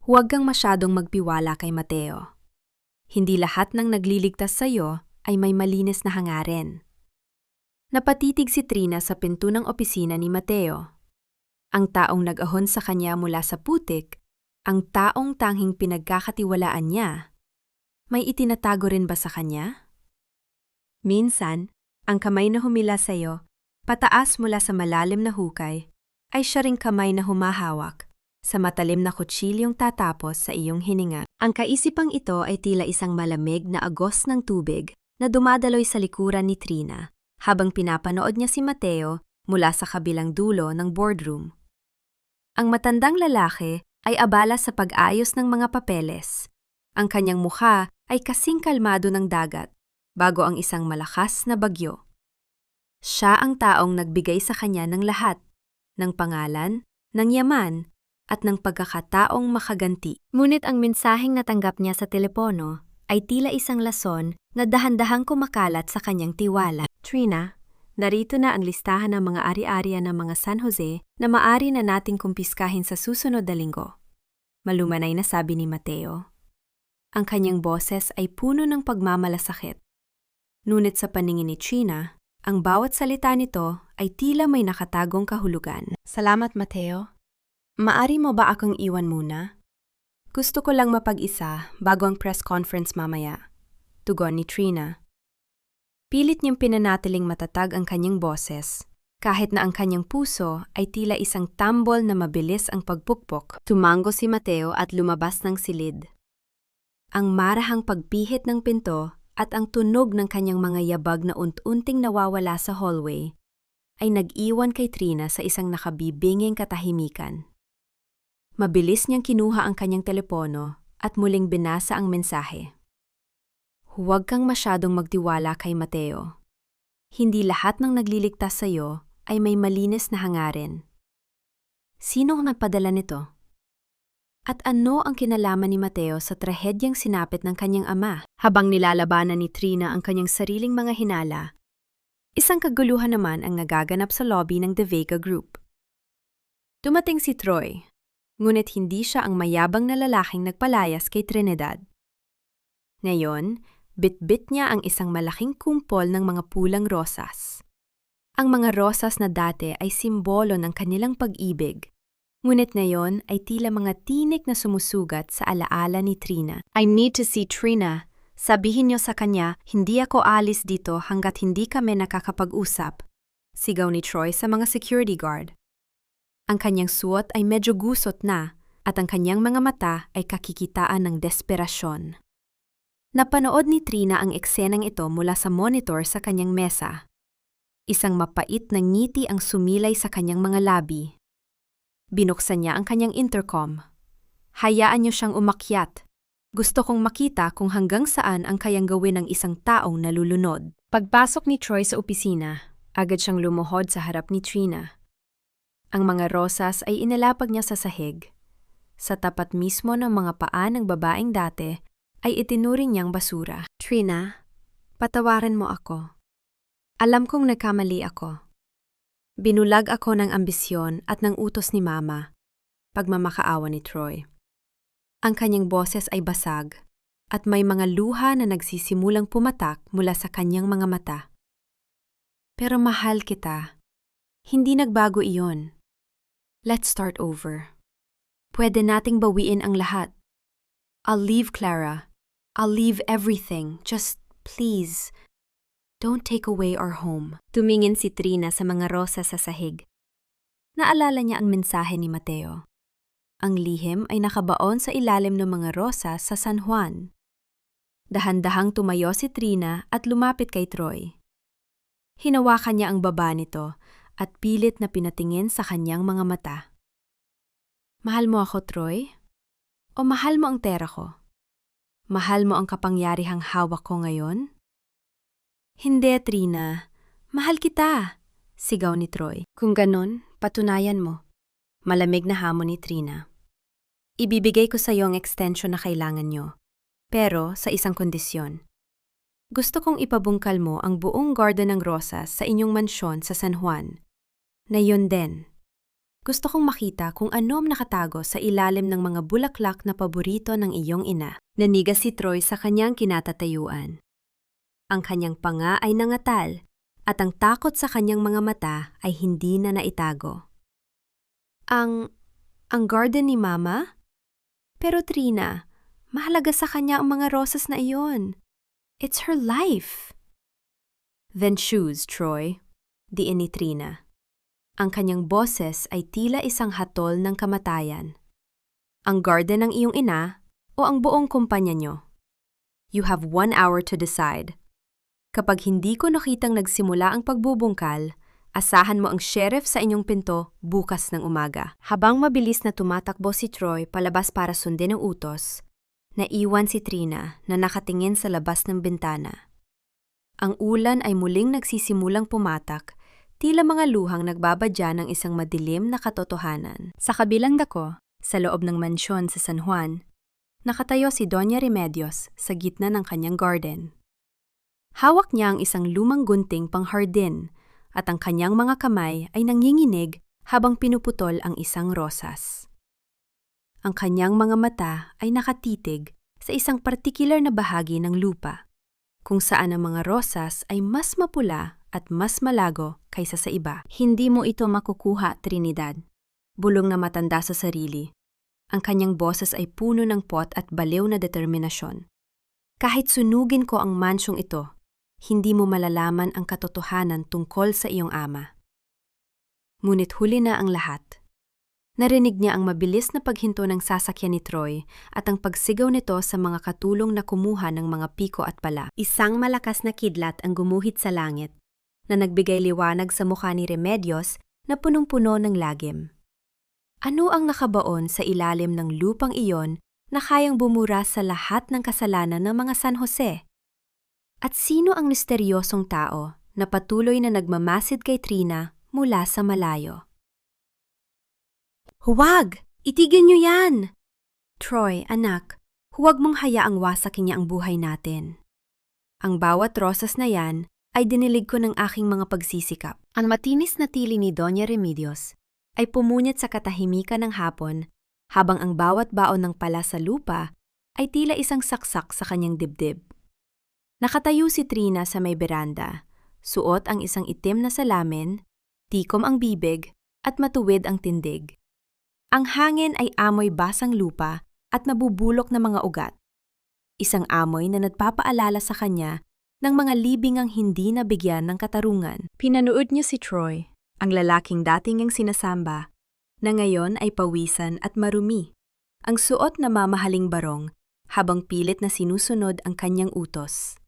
Huwag kang masyadong magpiwala kay Mateo. Hindi lahat ng nagliligtas sa iyo ay may malinis na hangarin. Napatitig si Trina sa pinto ng opisina ni Mateo. Ang taong nag-ahon sa kanya mula sa putik, ang taong tanging pinagkakatiwalaan niya, may itinatago rin ba sa kanya? Minsan, ang kamay na humila sa iyo, pataas mula sa malalim na hukay, ay siya ring kamay na humahawak sa matalim na kutsilyong tatapos sa iyong hininga. Ang kaisipang ito ay tila isang malamig na agos ng tubig na dumadaloy sa likuran ni Trina habang pinapanood niya si Mateo mula sa kabilang dulo ng boardroom. Ang matandang lalaki ay abala sa pag-ayos ng mga papeles. Ang kanyang mukha ay kasing kalmado ng dagat bago ang isang malakas na bagyo. Siya ang taong nagbigay sa kanya ng lahat, ng pangalan, ng yaman, at ng pagkakataong makaganti. Ngunit ang mensaheng natanggap niya sa telepono ay tila isang lason na dahan-dahang kumakalat sa kanyang tiwala. Trina, narito na ang listahan ng mga ari-arian ng mga San Jose na maari na nating kumpiskahin sa susunod na linggo. Malumanay na sabi ni Mateo. Ang kanyang boses ay puno ng pagmamalasakit. Ngunit sa paningin ni Trina, ang bawat salita nito ay tila may nakatagong kahulugan. Salamat, Mateo. Maari mo ba akong iwan muna? Gusto ko lang mapag-isa bago ang press conference mamaya. Tugon ni Trina. Pilit niyang pinanatiling matatag ang kanyang boses, kahit na ang kanyang puso ay tila isang tambol na mabilis ang pagpukpok. Tumango si Mateo at lumabas ng silid. Ang marahang pagpihit ng pinto at ang tunog ng kanyang mga yabag na unti-unting nawawala sa hallway ay nag-iwan kay Trina sa isang nakabibinging katahimikan. Mabilis niyang kinuha ang kanyang telepono at muling binasa ang mensahe. Huwag kang masyadong magtiwala kay Mateo. Hindi lahat ng nagliligtas sa iyo ay may malinis na hangarin. Sino ang nagpadala nito? At ano ang kinalaman ni Mateo sa trahedyang sinapit ng kanyang ama? Habang nilalabanan ni Trina ang kanyang sariling mga hinala, isang kaguluhan naman ang nagaganap sa lobby ng The Vega Group. Dumating si Troy, ngunit hindi siya ang mayabang na lalaking nagpalayas kay Trinidad. Ngayon, bitbit niya ang isang malaking kumpol ng mga pulang rosas. Ang mga rosas na dati ay simbolo ng kanilang pag-ibig, ngunit ngayon ay tila mga tinik na sumusugat sa alaala ni Trina. I need to see Trina. Sabihin niyo sa kanya, hindi ako alis dito hanggat hindi kami nakakapag-usap. Sigaw ni Troy sa mga security guard. Ang kanyang suot ay medyo gusot na at ang kanyang mga mata ay kakikitaan ng desperasyon. Napanood ni Trina ang eksenang ito mula sa monitor sa kanyang mesa. Isang mapait na ngiti ang sumilay sa kanyang mga labi. Binuksan niya ang kanyang intercom. Hayaan niyo siyang umakyat. Gusto kong makita kung hanggang saan ang kayang gawin ng isang taong nalulunod. Pagpasok ni Troy sa opisina, agad siyang lumuhod sa harap ni Trina. Ang mga rosas ay inilapag niya sa sahig. Sa tapat mismo ng mga paa ng babaeng dati, ay itinuring niyang basura. Trina, patawarin mo ako. Alam kong nagkamali ako. Binulag ako ng ambisyon at ng utos ni Mama, pagmamakaawa ni Troy. Ang kanyang boses ay basag at may mga luha na nagsisimulang pumatak mula sa kanyang mga mata. Pero mahal kita. Hindi nagbago iyon. Let's start over. Pwede nating bawiin ang lahat. I'll leave, Clara. I'll leave everything. Just please, don't take away our home.
Tumingin si Trina sa mga rosas sa sahig. Naalala niya ang mensahe ni Mateo. Ang lihim ay nakabaon sa ilalim ng mga rosas sa San Juan. Dahan-dahang tumayo si Trina at lumapit kay Troy. Hinawakan niya ang baba nito at pilit na pinatingin sa kanyang mga mata. Mahal mo ako, Troy? O mahal mo ang tera ko? Mahal mo ang kapangyarihang hawak ko ngayon? Hindi, Trina. Mahal kita, sigaw ni Troy. Kung ganon, patunayan mo. Malamig na hamon ni Trina. Ibibigay ko sa iyo ang extension na kailangan nyo, pero sa isang kondisyon. Gusto kong ipabungkal mo ang buong garden ng rosas sa inyong mansyon sa San Juan, na yun din. Gusto kong makita kung anom nakatago sa ilalim ng mga bulaklak na paborito ng iyong ina. Nanigas si Troy sa kanyang kinatatayuan. Ang kanyang panga ay nangatal at ang takot sa kanyang mga mata ay hindi na naitago. Ang garden ni Mama? Pero Trina, mahalaga sa kanya ang mga rosas na iyon. It's her life. Then choose, Troy. Diin ni Trina. Ang kanyang boses ay tila isang hatol ng kamatayan. Ang garden ng iyong ina o ang buong kumpanya nyo? You have 1 hour to decide. Kapag hindi ko nakitang nagsimula ang pagbubungkal, asahan mo ang sheriff sa inyong pinto bukas ng umaga. Habang mabilis na tumatakbo si Troy palabas para sundin ang utos, naiwan si Trina na nakatingin sa labas ng bintana. Ang ulan ay muling nagsisimulang pumatak, tila mga luhang nagbabadya ng isang madilim na katotohanan. Sa kabilang dako, sa loob ng mansyon sa San Juan, nakatayo si Doña Remedios sa gitna ng kanyang garden. Hawak niya ang isang lumang gunting panghardin at ang kanyang mga kamay ay nanginginig habang pinuputol ang isang rosas. Ang kanyang mga mata ay nakatitig sa isang partikular na bahagi ng lupa, kung saan ang mga rosas ay mas mapula at mas malago kaysa sa iba. Hindi mo ito makukuha, Trinidad. Bulong na matanda sa sarili. Ang kanyang boses ay puno ng pot at baliw na determinasyon. Kahit sunugin ko ang mansyong ito, hindi mo malalaman ang katotohanan tungkol sa iyong ama. Ngunit huli na ang lahat. Narinig niya ang mabilis na paghinto ng sasakyan ni Troy at ang pagsigaw nito sa mga katulong na kumuha ng mga piko at pala. Isang malakas na kidlat ang gumuhit sa langit, na nagbigay liwanag sa mukha ni Remedios na punong-puno ng lagim. Ano ang nakabaon sa ilalim ng lupang iyon na kayang bumura sa lahat ng kasalanan ng mga San Jose? At sino ang misteryosong tao na patuloy na nagmamasid kay Trina mula sa malayo? Huwag! Itigil niyo yan! Troy, anak, huwag mong hayaang wasakin niya ang buhay natin. Ang bawat rosas na yan ay dinilig ko ng aking mga pagsisikap. Ang matinis na tili ni Doña Remedios ay pumunit sa katahimikan ng hapon habang ang bawat baon ng pala sa lupa ay tila isang saksak sa kanyang dibdib. Nakatayo si Trina sa may beranda, suot ang isang itim na salamin, tikom ang bibig at matuwid ang tindig. Ang hangin ay amoy basang lupa at nabubulok na mga ugat. Isang amoy na nagpapaalala sa kanya ng mga libingang hindi nabigyan ng katarungan. Pinanood niya si Troy, ang lalaking dating niyang sinasamba, na ngayon ay pawisan at marumi, ang suot na mamahaling barong habang pilit na sinusunod ang kanyang utos.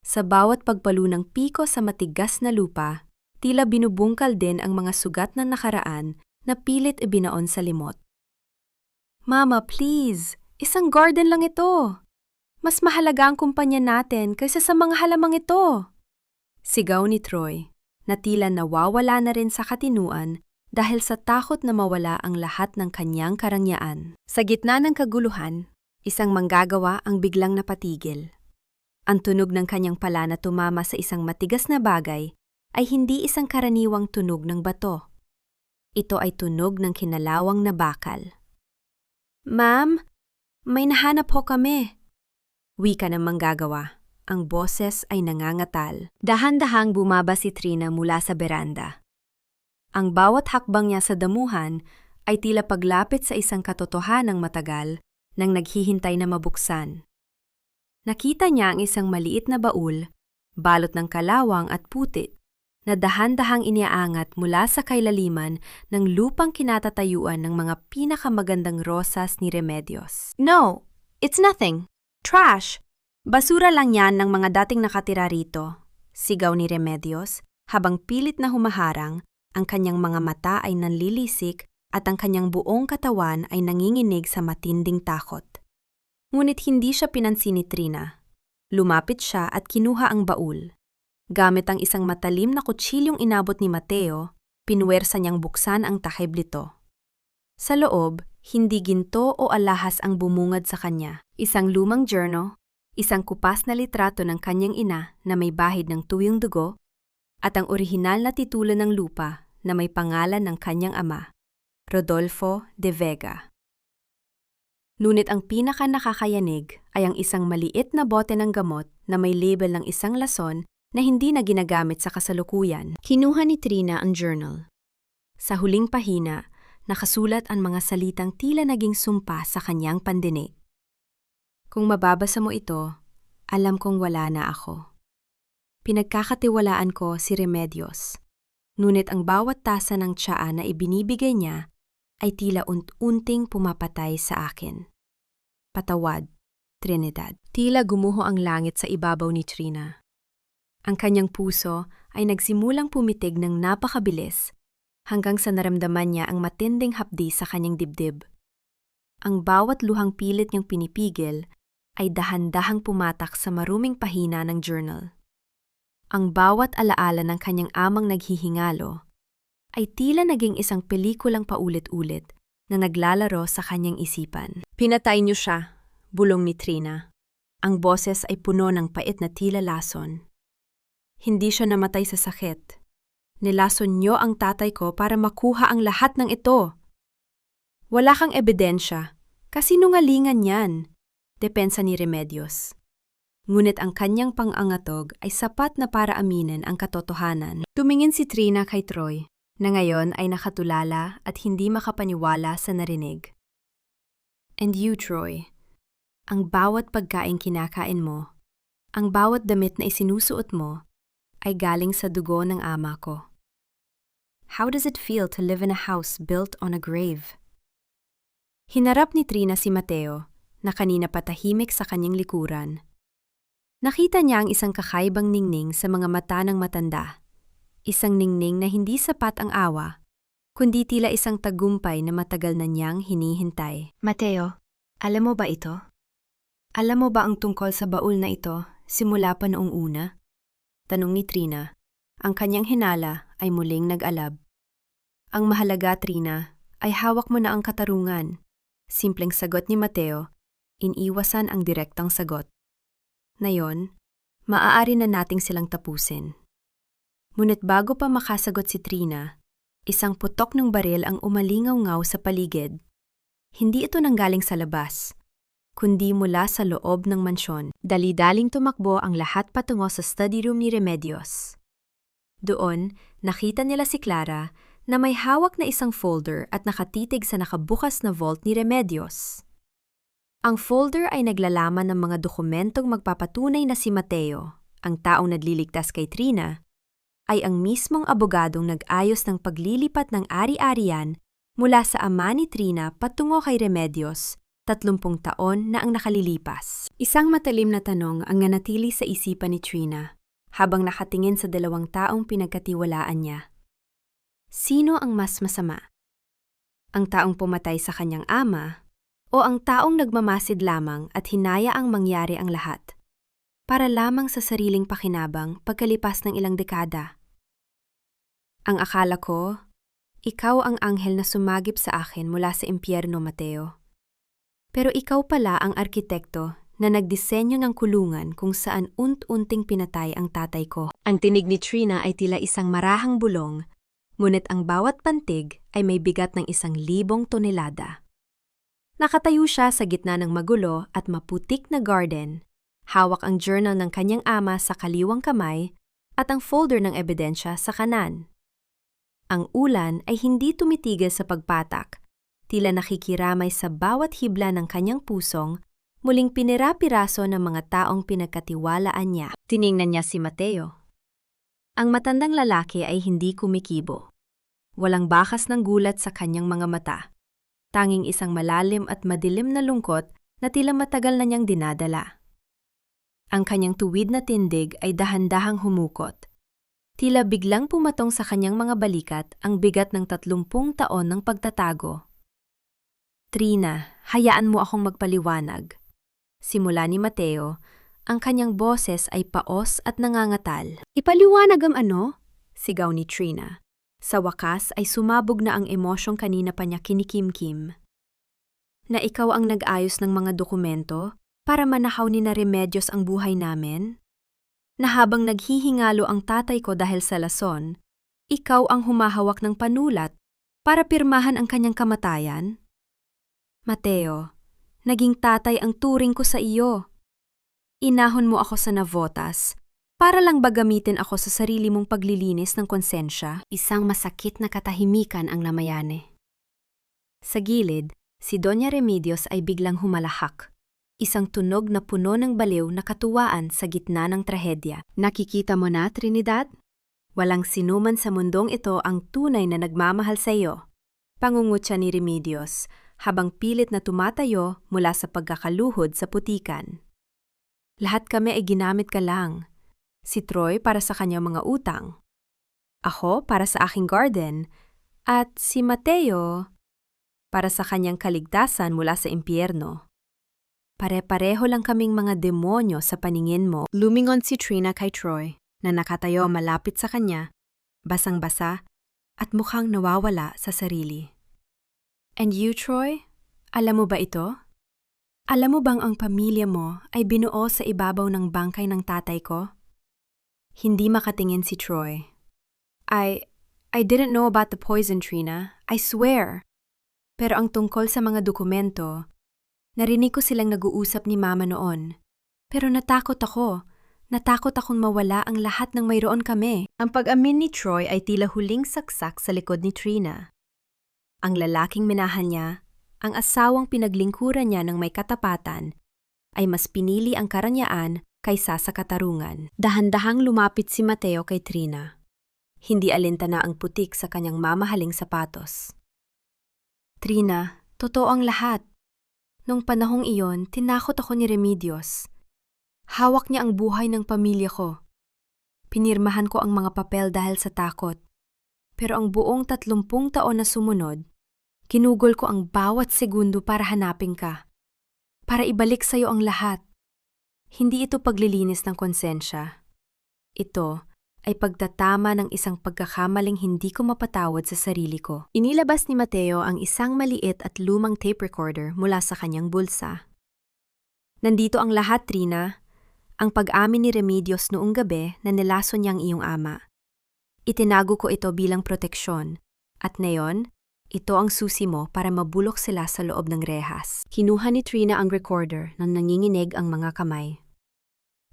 Sa bawat pagpalo ng piko sa matigas na lupa, tila binubungkal din ang mga sugat na nakaraan na pilit ibinaon sa limot. Mama, please! Isang garden lang ito! Mas mahalaga ang kumpanya natin kaysa sa mga halamang ito. Sigaw ni Troy, na tila nawawala na rin sa katinuan dahil sa takot na mawala ang lahat ng kanyang karangyaan. Sa gitna ng kaguluhan, isang manggagawa ang biglang napatigil. Ang tunog ng kanyang pala na tumama sa isang matigas na bagay ay hindi isang karaniwang tunog ng bato. Ito ay tunog ng kinalawang na bakal. Ma'am, may nahanap ho kami. Wika ng manggagawa.
ang boses ay nangangatal. Dahan-dahang bumaba si Trina mula sa beranda. Ang bawat hakbang niya sa damuhan ay tila paglapit sa isang katotohanang matagal nang naghihintay na mabuksan. Nakita niya ang isang maliit na baul, balot ng kalawang at putit, na dahan-dahang iniaangat mula sa kailaliman ng lupang kinatatayuan ng mga pinakamagandang rosas ni Remedios.
No, it's nothing. Trash.
Basura lang yan ng mga dating nakatira rito, sigaw ni Remedios habang pilit na humaharang, ang kanyang mga mata ay nanlilisik at ang kanyang buong katawan ay nanginginig sa matinding takot. Ngunit hindi siya pinansin ni Trina. Lumapit siya at kinuha ang baul. Gamit ang isang matalim na kutsilyong inabot ni Mateo, pinuwersa niyang buksan ang takip nito. Sa loob, hindi ginto o alahas ang bumungad sa kanya. Isang lumang journal, isang kupas na litrato ng kanyang ina na may bahid ng tuyong dugo, at ang orihinal na titulo ng lupa na may pangalan ng kanyang ama, Rodolfo de Vega. Ngunit ang pinaka-nakakayanig ay ang isang maliit na bote ng gamot na may label ng isang lason na hindi na ginagamit sa kasalukuyan.
Kinuha ni Trina ang journal.
Sa huling pahina, nakasulat ang mga salitang tila naging sumpa sa kanyang pandinig. Kung mababasa mo ito, alam kong wala na ako. Pinagkakatiwalaan ko si Remedios, ngunit ang bawat tasa ng tsaa na ibinibigay niya ay tila unting pumapatay sa akin. Patawad, Trinidad. Tila gumuho ang langit sa ibabaw ni Trina. Ang kanyang puso ay nagsimulang pumitig ng napakabilis hanggang sa naramdaman niya ang matinding hapdi sa kanyang dibdib. Ang bawat luhang pilit niyang pinipigil ay dahan-dahang pumatak sa maruming pahina ng journal. Ang bawat alaala ng kanyang amang naghihingalo ay tila naging isang pelikulang paulit-ulit na naglalaro sa kanyang isipan. Pinatay niyo siya, bulong ni Trina. Ang boses ay puno ng pait na tila lason. Hindi siya namatay sa sakit. Nilason niyo ang tatay ko para makuha ang lahat ng ito. Wala kang ebidensya. Kasinungalingan yan, depensa ni Remedios. Ngunit ang kanyang pangangatog ay sapat na para aminin ang katotohanan. Tumingin si Trina kay Troy, na ngayon ay nakatulala at hindi makapaniwala sa narinig. And you, Troy, ang bawat pagkain kinakain mo, ang bawat damit na isinusuot mo, ay galing sa dugo ng ama ko. How does it feel to live in a house built on a grave? Hinarap ni Trina si Mateo, na kanina patahimik sa kanyang likuran. Nakita niya ang isang kakaibang ningning sa mga mata ng matanda. Isang ningning na hindi sapat ang awa, kundi tila isang tagumpay na matagal na niyang hinihintay.
Mateo, alam mo ba ito?
Alam mo ba ang tungkol sa baul na ito simula pa noong una? Tanong ni Trina. Ang kanyang hinala ay muling nag-alab. Ang mahalaga, Trina, ay hawak mo na ang katarungan. Simpleng sagot ni Mateo, iniwasan ang direktang sagot. Ngayon, maaari na nating silang tapusin. Ngunit bago pa makasagot si Trina, isang putok ng baril ang umalingaw-ngaw sa paligid. Hindi ito nanggaling sa labas, kundi mula sa loob ng mansyon. Dali-daling tumakbo ang lahat patungo sa study room ni Remedios. Doon, nakita nila si Clara na may hawak na isang folder at nakatitig sa nakabukas na vault ni Remedios. Ang folder ay naglalaman ng mga dokumentong magpapatunay na si Mateo, ang taong nagliligtas kay Trina, ay ang mismong abogadong nag-ayos ng paglilipat ng ari-arian mula sa ama ni Trina patungo kay Remedios, 30 taon na ang nakalilipas. Isang matalim na tanong ang nanatili sa isipan ni Trina habang nakatingin sa dalawang taong pinagkatiwalaan niya. Sino ang mas masama? Ang taong pumatay sa kanyang ama o ang taong nagmamasid lamang at hinayaang mangyari ang lahat para lamang sa sariling pakinabang pagkalipas ng ilang dekada? Ang akala ko, ikaw ang anghel na sumagip sa akin mula sa impyerno, Mateo. Pero ikaw pala ang arkitekto na nagdisenyo ng kulungan kung saan unti-unting pinatay ang tatay ko. Ang tinig ni Trina ay tila isang marahang bulong, ngunit ang bawat pantig ay may bigat ng 1,000 tonelada. Nakatayo siya sa gitna ng magulo at maputik na garden, Hawak ang journal ng kanyang ama sa kaliwang kamay at ang folder ng ebidensya sa kanan. Ang ulan ay hindi tumitigil sa pagpatak, tila nakikiramay sa bawat hibla ng kanyang pusong, muling pinira-piraso ng mga taong pinagkatiwalaan niya. Tiningnan niya si Mateo. Ang matandang lalaki ay hindi kumikibo. Walang bakas ng gulat sa kanyang mga mata. Tanging isang malalim at madilim na lungkot na tila matagal na niyang dinadala. Ang kanyang tuwid na tindig ay dahan-dahang humukot. Tila biglang pumatong sa kanyang mga balikat ang bigat ng 30 taon ng pagtatago. Trina, hayaan mo akong magpaliwanag. Simula ni Mateo, ang kanyang boses ay paos at nangangatal.
Ipaliwanag ang ano?
Sigaw ni Trina. Sa wakas ay sumabog na ang emosyong kanina pa niya kinikimkim. Na ikaw ang nag-ayos ng mga dokumento para manakaw ni na Remedios ang buhay namin? Na habang naghihingalo ang tatay ko dahil sa lason, ikaw ang humahawak ng panulat para pirmahan ang kanyang kamatayan? Mateo, naging tatay ang turing ko sa iyo. Inahon mo ako sa Navotas para lang ba gamitin ako sa sarili mong paglilinis ng konsensya? Isang masakit na katahimikan ang namayane. Sa gilid, si Doña Remedios ay biglang humalahak. Isang tunog na puno ng baliw na katuwaan sa gitna ng trahedya. Nakikita mo na, Trinidad? Walang sinuman sa mundong ito ang tunay na nagmamahal sa iyo. Pangungutya ni Remedios habang pilit na tumatayo mula sa pagkakaluhod sa putikan. Lahat kami ay ginamit ka lang. Si Troy para sa kanyang mga utang. Ako para sa aking garden. At si Mateo para sa kanyang kaligtasan mula sa impyerno. Pare-pareho lang kaming mga demonyo sa paningin mo. Lumingon si Trina kay Troy na nakatayo malapit sa kanya, basang-basa at mukhang nawawala sa sarili. And you, Troy? Alam mo ba ito? Alam mo bang ang pamilya mo ay binuo sa ibabaw ng bangkay ng tatay ko? Hindi makatingin si Troy. I didn't know about the poison, Trina. I swear. Pero ang tungkol sa mga dokumento, narinig ko silang nag-uusap ni Mama noon. Pero natakot ako. Natakot akong mawala ang lahat ng mayroon kami. Ang pag-amin ni Troy ay tila huling saksak sa likod ni Trina. Ang lalaking minahan niya, ang asawang pinaglingkuran niya ng may katapatan, ay mas pinili ang karanyaan kaysa sa katarungan. Dahan-dahang lumapit si Mateo kay Trina. Hindi alintana ang putik sa kanyang mamahaling sapatos. Trina, totoo ang lahat. Nung panahong iyon, tinakot ako ni Remedios. Hawak niya ang buhay ng pamilya ko. Pinirmahan ko ang mga papel dahil sa takot. Pero ang buong 30 taon na sumunod, kinugol ko ang bawat segundo para hanapin ka. Para ibalik sa'yo ang lahat. Hindi ito paglilinis ng konsensya. Ito ay pagtatama ng isang pagkakamaling hindi ko mapatawad sa sarili ko. Inilabas ni Mateo ang isang maliit at lumang tape recorder mula sa kanyang bulsa. Nandito ang lahat, Trina. Ang pag-amin ni Remedios noong gabi na nilason niyang iyong ama. Itinago ko ito bilang proteksyon. At ngayon, ito ang susi mo para mabulok sila sa loob ng rehas. Kinuha ni Trina ang recorder nang nanginginig ang mga kamay.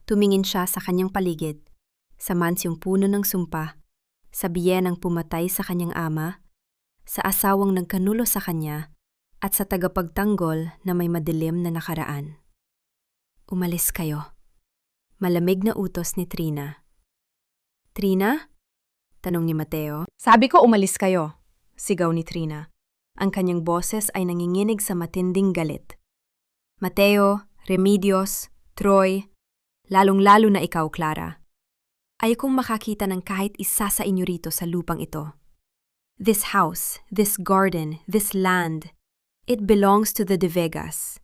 Tumingin siya sa kanyang paligid. Sa mansyong puno ng sumpa, sa biyenang pumatay sa kanyang ama, sa asawang nagkanulo sa kanya, at sa tagapagtanggol na may madilim na nakaraan. Umalis kayo. Malamig na utos ni Trina. Trina? Tanong ni Mateo. Sabi ko umalis kayo, sigaw ni Trina. Ang kanyang boses ay nanginginig sa matinding galit. Mateo, Remedios, Troy, lalong-lalo na ikaw, Clara. Ayokong makakita ng kahit isa sa inyo rito sa lupang ito. This house, this garden, this land, it belongs to the De Vegas.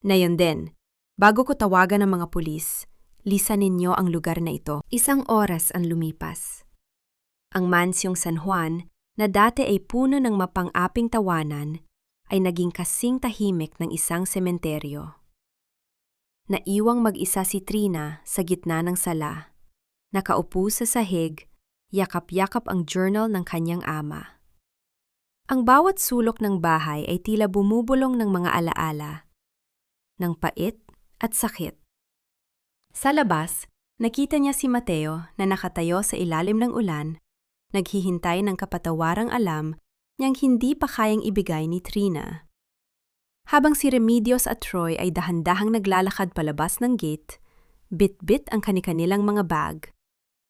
Ngayon din, bago ko tawagan ng mga pulis, lisanin niyo ang lugar na ito. Isang oras ang lumipas. Ang mansyong San Juan, na dati ay puno ng mapang-aping tawanan, ay naging kasing tahimik ng isang sementeryo. Naiwang mag-isa si Trina sa gitna ng sala. Nakaupo sa sahig, yakap-yakap ang journal ng kanyang ama. Ang bawat sulok ng bahay ay tila bumubulong ng mga alaala, ng pait at sakit. Sa labas, nakita niya si Mateo na nakatayo sa ilalim ng ulan, naghihintay ng kapatawarang alam niyang hindi pa kayang ibigay ni Trina. Habang si Remedios at Troy ay dahan-dahang naglalakad palabas ng gate, bit-bit ang kani-kanilang mga bag,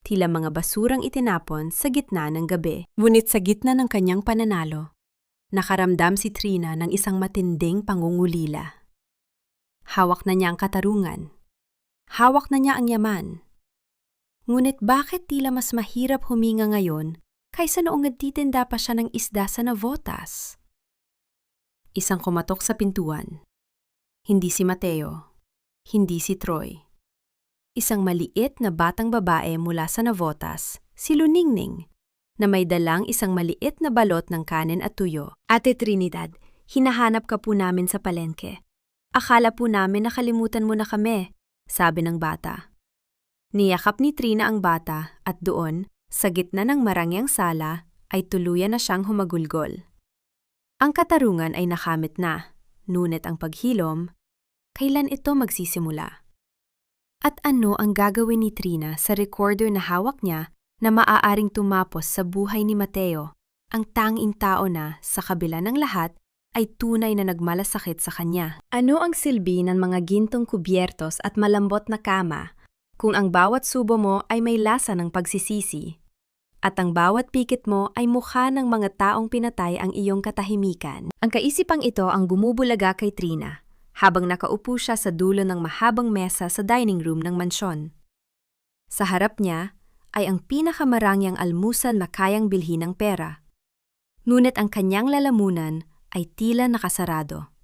tila mga basurang itinapon sa gitna ng gabi. Ngunit sa gitna ng kanyang pananalo, nakaramdam si Trina ng isang matinding pangungulila. Hawak na niya ang katarungan. Hawak na niya ang yaman. Ngunit bakit tila mas mahirap huminga ngayon kaysa noong nagtitinda pa siya ng isda sa Navotas? Isang kumatok sa pintuan. Hindi si Mateo. Hindi si Troy. Isang maliit na batang babae mula sa Navotas, si Luningning, na may dalang isang maliit na balot ng kanin at tuyo.
Ate Trinidad, hinahanap ka po namin sa palengke. Akala po namin nakalimutan mo na kami, sabi ng bata.
Niyakap ni Trina ang bata at doon, sa gitna ng marangyang sala, ay tuluyan na siyang humagulgol. Ang katarungan ay nakamit na, ngunit ang paghilom, kailan ito magsisimula? At ano ang gagawin ni Trina sa recorder na hawak niya na maaaring tumapos sa buhay ni Mateo, ang tanging tao na, sa kabila ng lahat, ay tunay na nagmalasakit sa kanya?
Ano ang silbi ng mga gintong kubyertos at malambot na kama kung ang bawat subo mo ay may lasa ng pagsisisi? At ang bawat pikit mo ay mukha ng mga taong pinatay ang iyong katahimikan.
Ang kaisipang ito ang bumubulaga kay Trina habang nakaupo siya sa dulo ng mahabang mesa sa dining room ng mansyon. Sa harap niya ay ang pinakamarangyang almusal na kayang bilhin ng pera. Ngunit ang kanyang lalamunan ay tila nakasarado.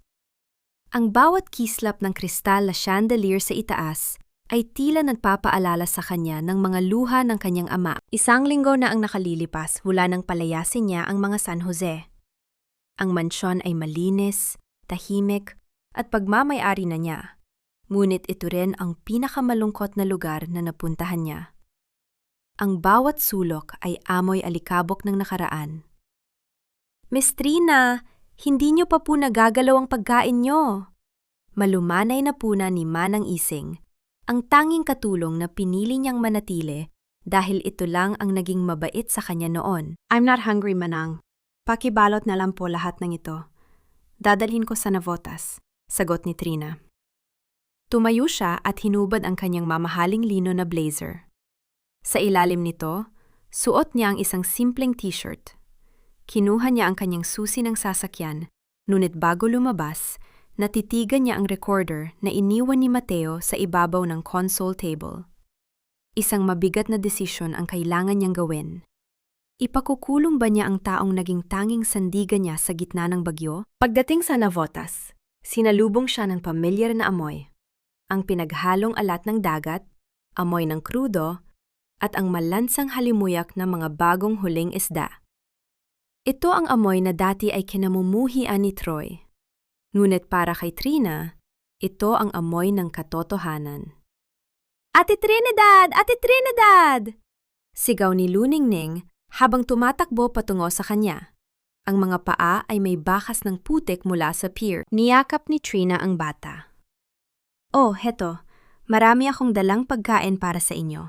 Ang bawat kislap ng kristal na chandelier sa itaas ay tila nagpapaalala sa kanya ng mga luha ng kanyang ama. Isang linggo na ang nakalilipas mula nang palayasin niya ang mga San Jose. Ang mansyon ay malinis, tahimik, at pagmamay-ari na niya. Ngunit ito rin ang pinakamalungkot na lugar na napuntahan niya. Ang bawat sulok ay amoy alikabok ng nakaraan. Miss Trina, hindi niyo pa po nagagalaw ang pagkain niyo. Malumanay na puna ni Manang Ising, ang tanging katulong na pinili niyang manatili dahil ito lang ang naging mabait sa kanya noon.
I'm not hungry, Manang. Pakibalot na lang po lahat ng ito. Dadalhin ko sa Navotas,
sagot ni Trina. Tumayo siya at hinubad ang kanyang mamahaling lino na blazer. Sa ilalim nito, suot niya ang isang simpleng t-shirt. Kinuha niya ang kanyang susi ng sasakyan, ngunit bago lumabas, natitigan niya ang recorder na iniwan ni Mateo sa ibabaw ng console table. Isang mabigat na desisyon ang kailangan niyang gawin. Ipakukulong ba niya ang taong naging tanging sandigan niya sa gitna ng bagyo? Pagdating sa Navotas, sinalubong siya ng pamilyar na amoy. Ang pinaghalong alat ng dagat, amoy ng krudo, at ang malansang halimuyak ng mga bagong huling isda. Ito ang amoy na dati ay kinamumuhian ni Troy. Ngunit para kay Trina, ito ang amoy ng katotohanan. Ate Trinidad! Ate Trinidad! Sigaw ni Luningning habang tumatakbo patungo sa kanya. Ang mga paa ay may bakas ng putik mula sa pier. Niyakap ni Trina ang bata. Oh, heto. Marami akong dalang pagkain para sa inyo.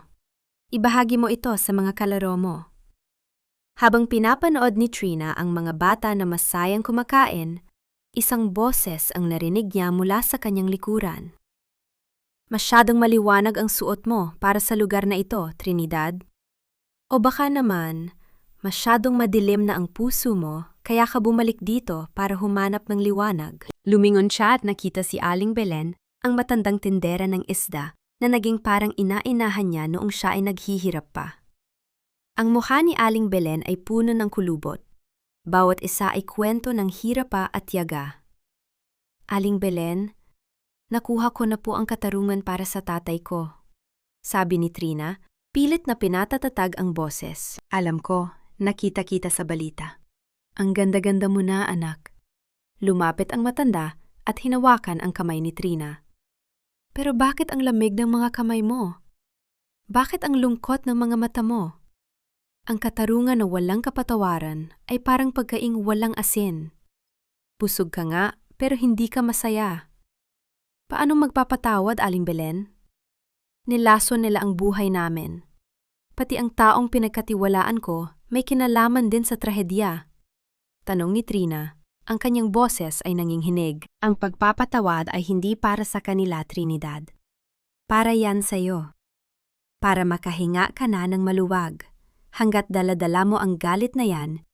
Ibahagi mo ito sa mga kalaro mo. Habang pinapanood ni Trina ang mga bata na masayang kumakain, isang boses ang narinig niya mula sa kanyang likuran. Masyadong maliwanag ang suot mo para sa lugar na ito, Trinidad. O baka naman, masyadong madilim na ang puso mo kaya ka bumalik dito para humanap ng liwanag. Lumingon siya at nakita si Aling Belen, ang matandang tindera ng isda, na naging parang ina-inahan niya noong siya ay naghihirap pa. Ang mukha ni Aling Belen ay puno ng kulubot. Bawat isa ay kwento ng hirap pa at tiyaga. Aling Belen, nakuha ko na po ang katarungan para sa tatay ko. Sabi ni Trina, pilit na pinatatatag ang boses. Alam ko, nakita-kita sa balita. Ang ganda-ganda mo na, anak. Lumapit ang matanda at hinawakan ang kamay ni Trina. Pero bakit ang lamig ng mga kamay mo? Bakit ang lungkot ng mga mata mo? Ang katarungan na walang kapatawaran ay parang pagkaing walang asin. Busog ka nga, pero hindi ka masaya. Paano magpapatawad, Aling Belen? Nilason nila ang buhay namin. Pati ang taong pinagkatiwalaan ko may kinalaman din sa trahedya. Tanong ni Trina, ang kanyang boses ay nanginghinig. Ang pagpapatawad ay hindi para sa kanila, Trinidad. Para yan sa'yo. Para makahinga ka na ng maluwag. Hanggat dala-dala mo ang galit na yan,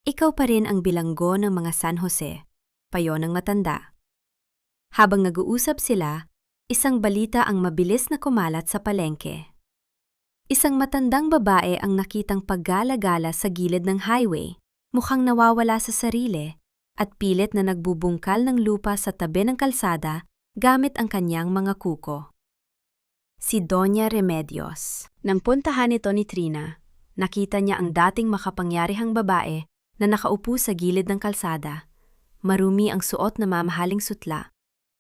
ikaw pa rin ang bilanggo ng mga San Jose, payo ng matanda. Habang nag-uusap sila, isang balita ang mabilis na kumalat sa palengke. Isang matandang babae ang nakitang paggala-gala sa gilid ng highway, mukhang nawawala sa sarili, at pilit na nagbubungkal ng lupa sa tabi ng kalsada gamit ang kanyang mga kuko. Si Doña Remedios. Nang puntahan ito ni Trina, nakita niya ang dating makapangyarihang babae na nakaupo sa gilid ng kalsada. Marumi ang suot na mamahaling sutla,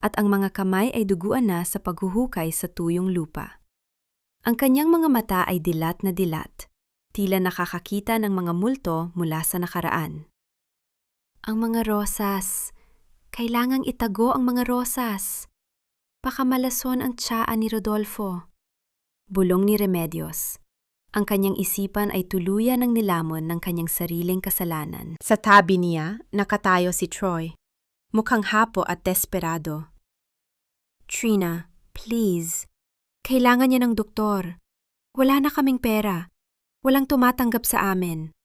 at ang mga kamay ay duguan na sa paghuhukay sa tuyong lupa. Ang kanyang mga mata ay dilat na dilat, tila nakakakita ng mga multo mula sa nakaraan. Ang mga rosas. Kailangang itago ang mga rosas. Baka malason ang tiyaan ni Rodolfo. Bulong ni Remedios. Ang kanyang isipan ay tuluyan ng nilamon ng kanyang sariling kasalanan. Sa tabi niya, nakatayo si Troy. Mukhang hapo at desperado. Trina, please. Kailangan niya ng doktor. Wala na kaming pera. Walang tumatanggap sa amin.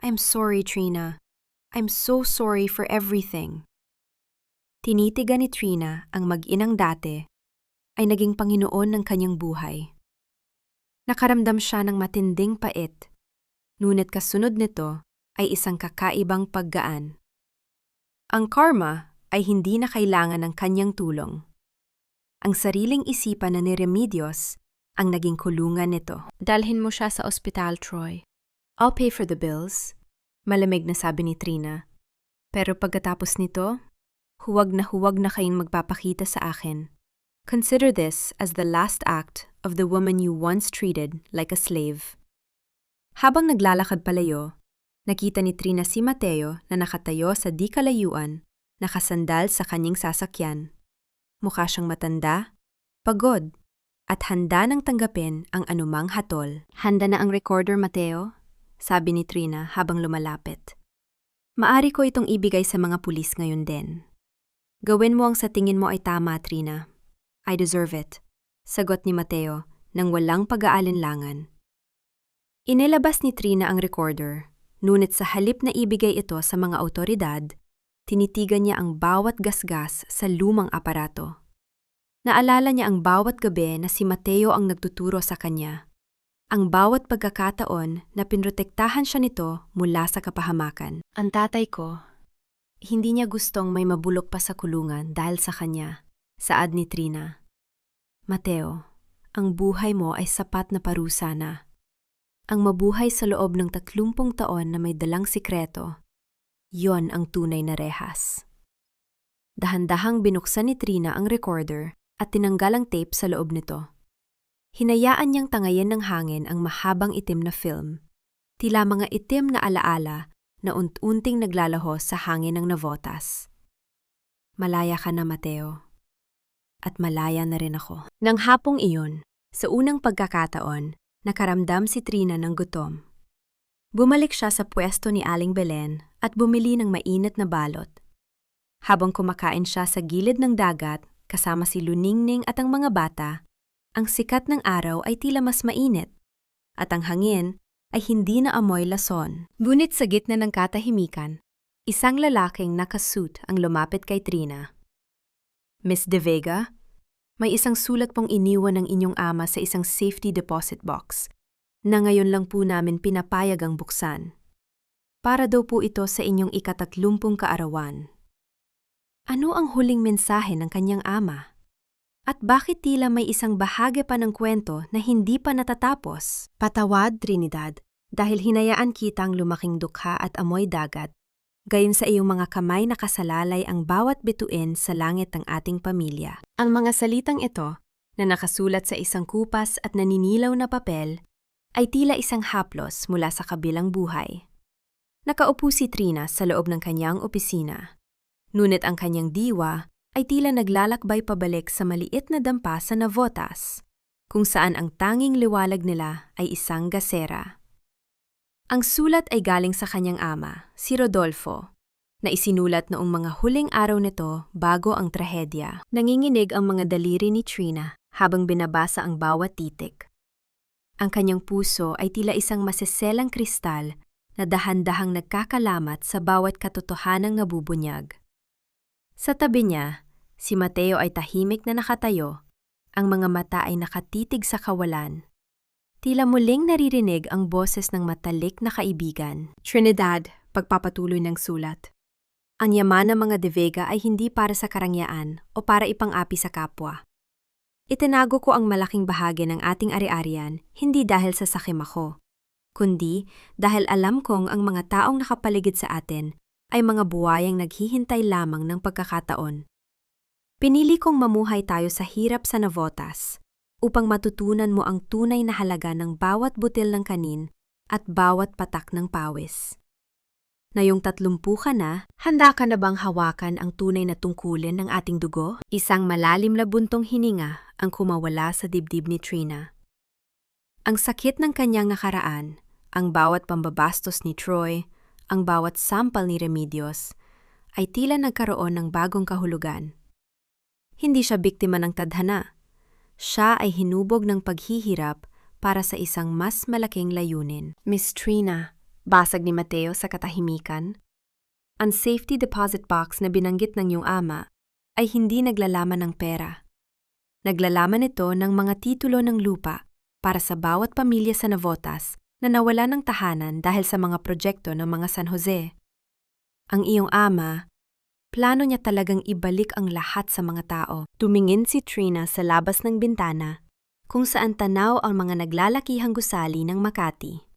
I'm sorry, Trina. I'm so sorry for everything. Tinitigan ni Trina ang mag-inang dati ay naging Panginoon ng kanyang buhay. Nakaramdam siya ng matinding pait, ngunit kasunod nito ay isang kakaibang paggaan. Ang karma ay hindi na kailangan ng kanyang tulong. Ang sariling isipan na ni Remedios ang naging kulungan nito. Dalhin mo siya sa ospital, Troy. I'll pay for the bills, malamig na sabi ni Trina. Pero pagkatapos nito, huwag na kayong magpapakita sa akin. Consider this as the last act of the woman you once treated like a slave. Habang naglalakad palayo, nakita ni Trina si Mateo na nakatayo sa di kalayuan, nakasandal sa kanyang sasakyan. Mukha siyang matanda, pagod, at handa nang tanggapin ang anumang hatol. Handa na ang recorder, Mateo? Sabi ni Trina habang lumalapit. Maari ko itong ibigay sa mga pulis ngayon din. Gawin mo ang sa tingin mo ay tama, Trina. I deserve it, sagot ni Mateo nang walang pag-aalinlangan. Inilabas ni Trina ang recorder, ngunit sa halip na ibigay ito sa mga awtoridad, tinitigan niya ang bawat gasgas sa lumang aparato. Naalala niya ang bawat gabi na si Mateo ang nagtuturo sa kanya. Ang bawat pagkakataon na pinrotektahan siya nito mula sa kapahamakan. Ang tatay ko, hindi niya gustong may mabulok pa sa kulungan dahil sa kanya, saad ni Trina. Mateo, ang buhay mo ay sapat na parusa na. Ang mabuhay sa loob ng 30 taon na may dalang sikreto, yon ang tunay na rehas. Dahan-dahang binuksan ni Trina ang recorder at tinanggal ang tape sa loob nito. Hinayaan niyang tangayin ng hangin ang mahabang itim na film, tila mga itim na alaala na unti-unting naglalaho sa hangin ng navotas. Malaya ka na, Mateo. At malaya na rin ako. Nang hapong iyon, sa unang pagkakataon, nakaramdam si Trina ng gutom. Bumalik siya sa pwesto ni Aling Belen at bumili ng mainit na balot. Habang kumakain siya sa gilid ng dagat kasama si Luningning at ang mga bata, ang sikat ng araw ay tila mas mainit at ang hangin ay hindi na amoy lason. Ngunit sa gitna ng katahimikan, isang lalaking nakasuit ang lumapit kay Trina. Miss De Vega, may isang sulat pong iniwan ng inyong ama sa isang safety deposit box na ngayon lang po namin pinapayag ang buksan. Para daw po ito sa inyong ika-30 kaarawan. Ano ang huling mensahe ng kanyang ama? At bakit tila may isang bahagi pa ng kwento na hindi pa natatapos? Patawad, Trinidad, dahil hinayaan kitang lumaking dukha at amoy dagat. Gayon sa iyong mga kamay nakasalalay ang bawat bituin sa langit ng ating pamilya. Ang mga salitang ito, na nakasulat sa isang kupas at naninilaw na papel, ay tila isang haplos mula sa kabilang buhay. Nakaupo si Trina sa loob ng kanyang opisina. Ngunit ang kanyang diwa ay tila naglalakbay pabalik sa maliit na dampa sa Navotas. kung saan ang tanging liwalag nila ay isang gasera. Ang sulat ay galing sa kanyang ama, si Rodolfo, na isinulat noong mga huling araw nito bago ang trahedya. Nanginginig ang mga daliri ni Trina habang binabasa ang bawat titik. Ang kanyang puso ay tila isang maseselang kristal na dahan-dahang nagkakalamat sa bawat katotohanang nabubunyag. Sa tabi niya, si Mateo ay tahimik na nakatayo, ang mga mata ay nakatitig sa kawalan. Tila muling naririnig ang boses ng matalik na kaibigan. Trinidad, pagpapatuloy ng sulat. Ang yaman ng mga De Vega ay hindi para sa karangyaan o para ipang-api sa kapwa. Itinago ko ang malaking bahagi ng ating ari-arian hindi dahil sa sakim ako, kundi dahil alam kong ang mga taong nakapaligid sa atin ay mga buwayang naghihintay lamang ng pagkakataon. Pinili kong mamuhay tayo sa hirap sa Navotas upang matutunan mo ang tunay na halaga ng bawat butil ng kanin at bawat patak ng pawis. Ngayong 30 ka na, handa ka na bang hawakan ang tunay na tungkulin ng ating dugo? Isang malalim na buntong hininga ang kumawala sa dibdib ni Trina. Ang sakit ng kanyang nakaraan, ang bawat pambabastos ni Troy, ang bawat sampal ni Remedios, ay tila nagkaroon ng bagong kahulugan. Hindi siya biktima ng tadhana. Siya ay hinubog ng paghihirap para sa isang mas malaking layunin. Miss Trina, basag ni Mateo sa katahimikan. Ang safety deposit box na binanggit ng iyong ama ay hindi naglalaman ng pera. Naglalaman ito ng mga titulo ng lupa para sa bawat pamilya sa Navotas na nawala ng tahanan dahil sa mga proyekto ng mga San Jose. Ang iyong ama, plano niya talagang ibalik ang lahat sa mga tao. Tumingin si Trina sa labas ng bintana kung saan tanaw ang mga naglalakihang gusali ng Makati.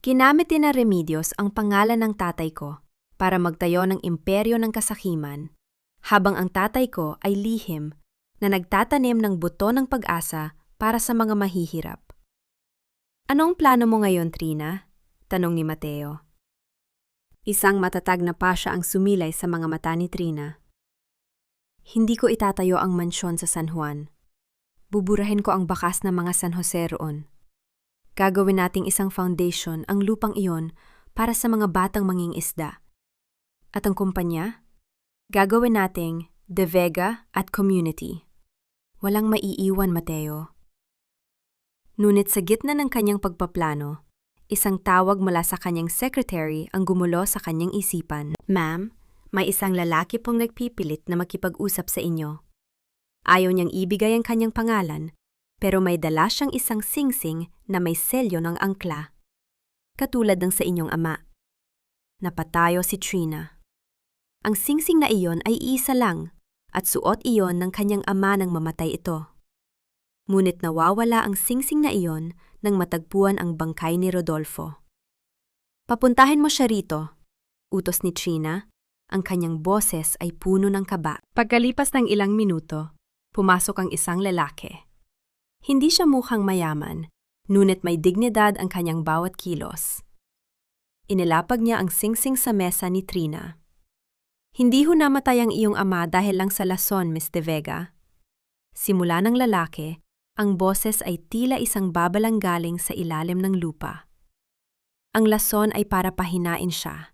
Ginamit din na Remedios ang pangalan ng tatay ko para magtayo ng imperyo ng kasakiman, habang ang tatay ko ay lihim na nagtatanim ng buto ng pag-asa para sa mga mahihirap. Anong plano mo ngayon, Trina? Tanong ni Mateo. Isang matatag na pasya ang sumilay sa mga mata ni Trina. Hindi ko itatayo ang mansyon sa San Juan. Buburahin ko ang bakas ng mga San Jose roon. Gagawin nating isang foundation ang lupang iyon para sa mga batang mangingisda. At ang kumpanya? Gagawin nating De Vega at Community. Walang maiiwan, Mateo. Ngunit sa gitna ng kanyang pagpaplano, isang tawag mula sa kanyang secretary ang gumulo sa kanyang isipan. Ma'am, may isang lalaki pong nagpipilit na makipag-usap sa inyo. Ayaw niyang ibigay ang kanyang pangalan, pero may dala siyang isang singsing na may selyo ng angkla. Katulad ng sa inyong ama. Napatayo si Trina. Ang singsing na iyon ay isa lang at suot iyon ng kanyang ama nang mamatay ito. Ngunit nawawala ang singsing na iyon nang matagpuan ang bangkay ni Rodolfo. Papuntahin mo siya rito, utos ni Trina. Ang kanyang boses ay puno ng kaba. Pagkalipas ng ilang minuto, pumasok ang isang lalaki. Hindi siya mukhang mayaman, ngunit may dignidad ang kanyang bawat kilos. Inilapag niya ang singsing sa mesa ni Trina. Hindi ho namatay ang iyong ama dahil lang sa lason, Miss De Vega. Simula ng lalaki, ang boses ay tila isang babalang galing sa ilalim ng lupa. Ang lason ay para pahinain siya,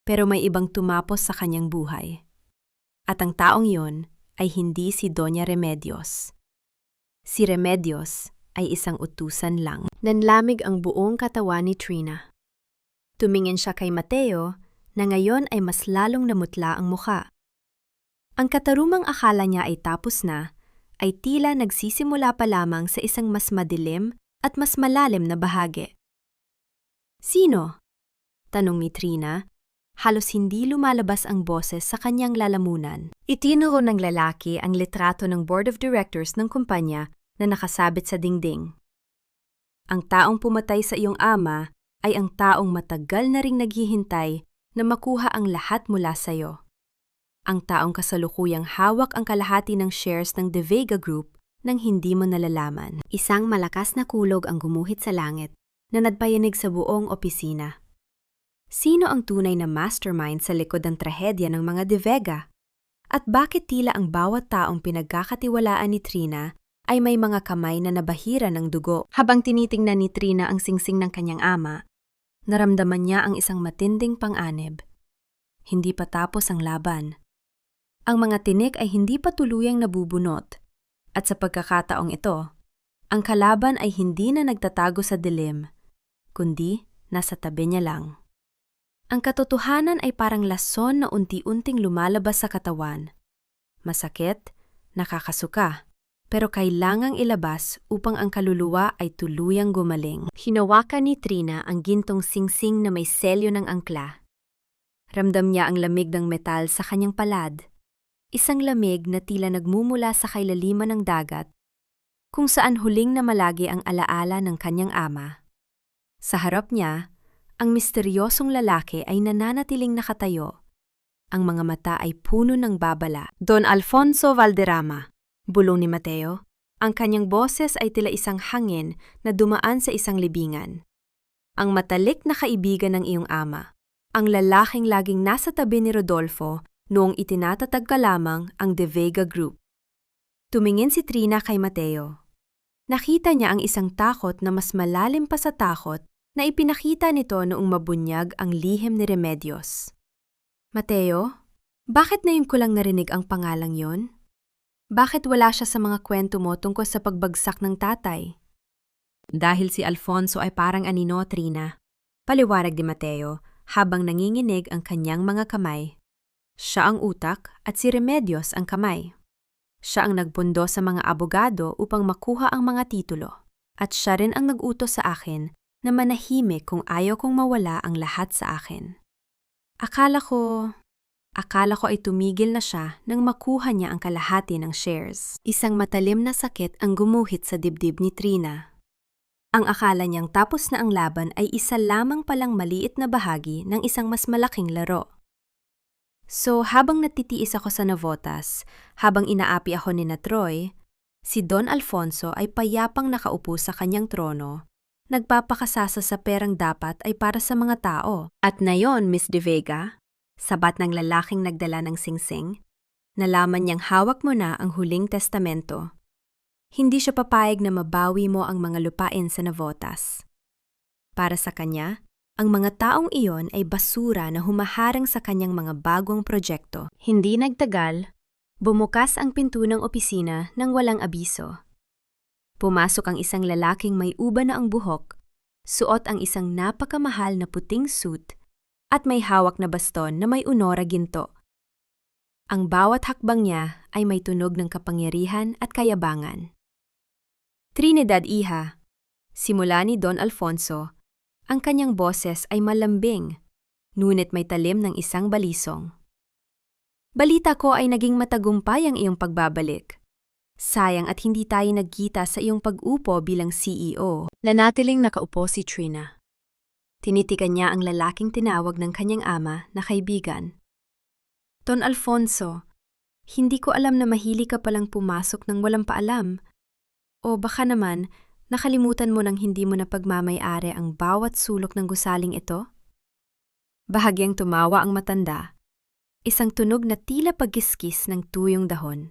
pero may ibang tumapos sa kanyang buhay. At ang taong yon ay hindi si Doña Remedios. Si Remedios ay isang utusan lang. Nanlamig ang buong katawan ni Trina. Tumingin siya kay Mateo na ngayon ay mas lalong namutla ang muka. Ang katarumang akala niya ay tapos na, ay tila nagsisimula pa lamang sa isang mas madilim at mas malalim na bahagi. Sino? Tanong ni Trina, halos hindi lumalabas ang boses sa kanyang lalamunan. Itinuro ng lalaki ang litrato ng board of directors ng kumpanya na nakasabit sa dingding. Ang taong pumatay sa iyong ama ay ang taong matagal na ring naghihintay na makuha ang lahat mula sa iyo. Ang taong kasalukuyang hawak ang kalahati ng shares ng De Vega Group nang hindi mo nalalaman. Isang malakas na kulog ang gumuhit sa langit na nagpayanig sa buong opisina. Sino ang tunay na mastermind sa likod ng trahedya ng mga De Vega? At bakit tila ang bawat taong pinagkakatiwalaan ni Trina ay may mga kamay na nabahira ng dugo.
Habang tinitingnan ni Trina ang singsing ng kanyang ama,
Naramdaman niya ang isang matinding pang-anib. Hindi pa tapos ang laban. Ang mga tinik ay hindi pa tuluyang nabubunot, at sa pagkakataong ito, ang kalaban ay hindi na nagtatago sa dilim, kundi nasa tabi niya lang. Ang katotohanan ay parang lason na unti-unting lumalabas sa katawan. Masakit, nakakasuka, pero kailangang ilabas upang ang kaluluwa ay tuluyang gumaling.
hinawakan ni Trina ang gintong singsing na may selyo ng angkla.
Ramdam niya ang lamig ng metal sa kanyang palad. Isang lamig na tila nagmumula sa kailaliman ng dagat, kung saan huling na malagi ang alaala ng kanyang ama. Sa harap niya, ang misteryosong lalaki ay nananatiling nakatayo. Ang mga mata ay puno ng babala.
Don Alfonso Valderrama, bulong ni Mateo. Ang kanyang boses ay tila isang hangin na dumaan sa isang libingan. Ang matalik na kaibigan ng iyong ama. Ang lalaking laging nasa tabi ni Rodolfo noong itinatatag ka lamang ang De Vega Group. Tumingin si Trina kay Mateo. Nakita niya ang isang takot na mas malalim pa sa takot na ipinakita nito noong mabunyag ang lihim ni Remedios. Mateo, bakit ngayon ko lang narinig ang pangalang yon? Bakit wala siya sa mga kwento mo tungkol sa pagbagsak ng tatay?
Dahil si Alfonso ay parang anino, Trina. Paliwanag ni Mateo habang nanginginig ang kanyang mga kamay. Siya ang utak at si Remedios ang kamay. Siya ang nagpundo sa mga abogado upang makuha ang mga titulo. At siya rin ang nag-utos sa akin na manahimik kung ayaw kong mawala ang lahat sa akin. Akala ko ay tumigil na siya nang makuha niya ang kalahati ng shares. Isang matalim na sakit ang gumuhit sa dibdib ni Trina. Ang akala niyang tapos na ang laban ay isa lamang palang maliit na bahagi ng isang mas malaking laro. So habang natitiis ako sa Navotas, habang inaapi ako ni Troy, si Don Alfonso ay payapang nakaupo sa kanyang trono, nagpapakasasa sa perang dapat ay para sa mga tao. At nayon, Miss De Vega, sabat ng lalaking nagdala ng singsing, nalaman niyang hawak mo na ang huling testamento. Hindi siya papayag na mabawi mo ang mga lupain sa Navotas. Para sa kanya, ang mga taong iyon ay basura na humaharang sa kanyang mga bagong proyekto. Hindi nagtagal, bumukas ang pinto ng opisina nang walang abiso. Pumasok ang isang lalaking may uba na ang buhok, suot ang isang napakamahal na puting suit, at may hawak na baston na may unora ginto. Ang bawat hakbang niya ay may tunog ng kapangyarihan at kayabangan. Trinidad, iha, simula ni Don Alfonso, ang kanyang boses ay malambing, ngunit may talim ng isang balisong. Balita ko ay naging matagumpay ang iyong pagbabalik. Sayang at hindi tayo nagkita sa iyong pag-upo bilang CEO.
Nanatiling nakaupo si Trina.
Tinitikan niya ang lalaking tinawag ng kanyang ama na kaibigan. Don Alfonso, hindi ko alam na mahilig ka palang pumasok ng walang paalam. O baka naman, nakalimutan mo nang hindi mo na pagmamay-ari ang bawat sulok ng gusaling ito? Bahagyang tumawa ang matanda. Isang tunog na tila pagkiskis ng tuyong dahon.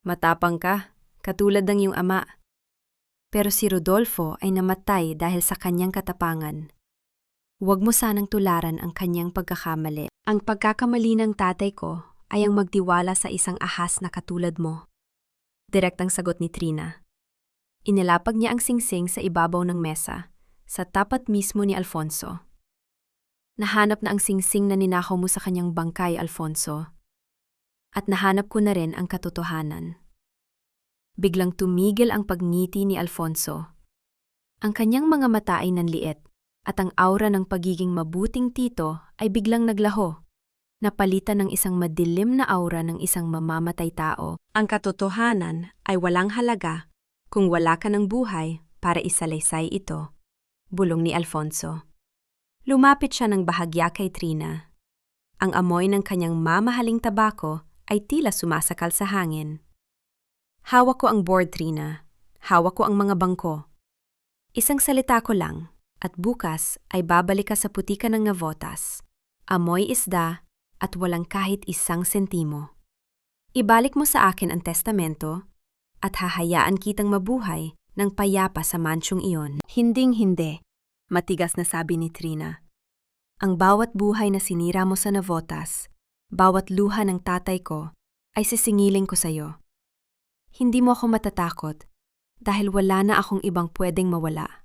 Matapang ka, katulad ng iyong ama. Pero si Rodolfo ay namatay dahil sa kanyang katapangan. Huwag mo sanang tularan ang kanyang pagkakamali. Ang pagkakamali ng tatay ko ay ang magtiwala sa isang ahas na katulad mo. Direktang sagot ni Trina. Inilapag niya ang singsing sa ibabaw ng mesa, sa tapat mismo ni Alfonso. Nahanap na ang singsing na ninakaw mo sa kanyang bangkay, Alfonso. At nahanap ko na rin ang katotohanan. Biglang tumigil ang pagngiti ni Alfonso. Ang kanyang mga mata ay nanliit, at ang aura ng pagiging mabuting tito ay biglang naglaho, napalitan ng isang madilim na aura ng isang mamamatay tao. Ang katotohanan ay walang halaga kung wala ka ng buhay para isalaysay ito, bulong ni Alfonso. Lumapit siya ng bahagya kay Trina. Ang amoy ng kanyang mamahaling tabako ay tila sumasakal sa hangin. Hawak ko ang board, Trina. Hawak ko ang mga bangko. Isang salita ko lang, at bukas ay babalik ka sa putika ng Navotas. Amoy isda at walang kahit isang sentimo. Ibalik mo sa akin ang testamento at hahayaan kitang mabuhay ng payapa sa mansyong iyon. Hinding-hindi, matigas na sabi ni Trina. Ang bawat buhay na sinira mo sa Navotas, bawat luha ng tatay ko, ay sisingilin ko sa'yo. Hindi mo ako matatakot dahil wala na akong ibang pwedeng mawala.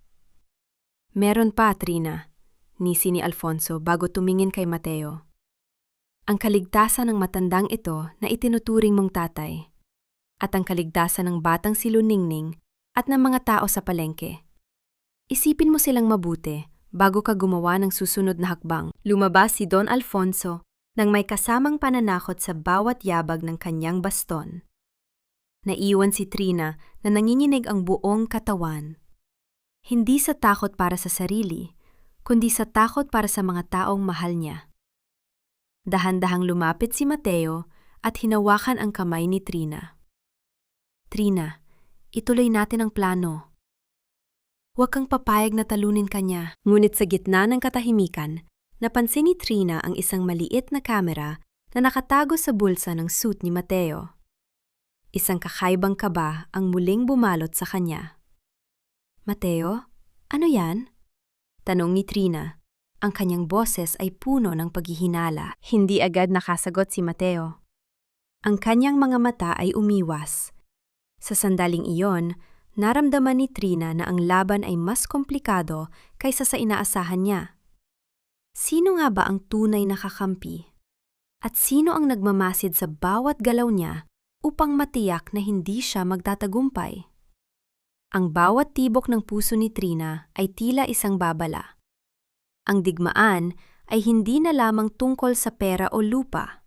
Meron pa, Trina, nisi ni Alfonso bago tumingin kay Mateo. Ang kaligtasan ng matandang ito na itinuturing mong tatay, at ang kaligtasan ng batang si Luningning at ng mga tao sa palengke. Isipin mo silang mabuti bago ka gumawa ng susunod na hakbang. Lumabas si Don Alfonso nang may kasamang pananakot sa bawat yabag ng kanyang baston. Naiwan si Trina na nanginginig ang buong katawan. Hindi sa takot para sa sarili, kundi sa takot para sa mga taong mahal niya. Dahan-dahang lumapit si Mateo at hinawakan ang kamay ni Trina. Trina, ituloy natin ang plano. Huwag kang papayag na talunin ka niya. Ngunit sa gitna ng katahimikan, napansin ni Trina ang isang maliit na kamera na nakatago sa bulsa ng suit ni Mateo. Isang kakaibang kaba ang muling bumalot sa kanya. Mateo, ano yan? Tanong ni Trina. Ang kanyang boses ay puno ng paghihinala. Hindi agad nakasagot si Mateo. Ang kanyang mga mata ay umiwas. Sa sandaling iyon, naramdaman ni Trina na ang laban ay mas komplikado kaysa sa inaasahan niya. Sino nga ba ang tunay na kakampi? At sino ang nagmamasid sa bawat galaw niya upang matiyak na hindi siya magtatagumpay? Ang bawat tibok ng puso ni Trina ay tila isang babala. Ang digmaan ay hindi na lamang tungkol sa pera o lupa.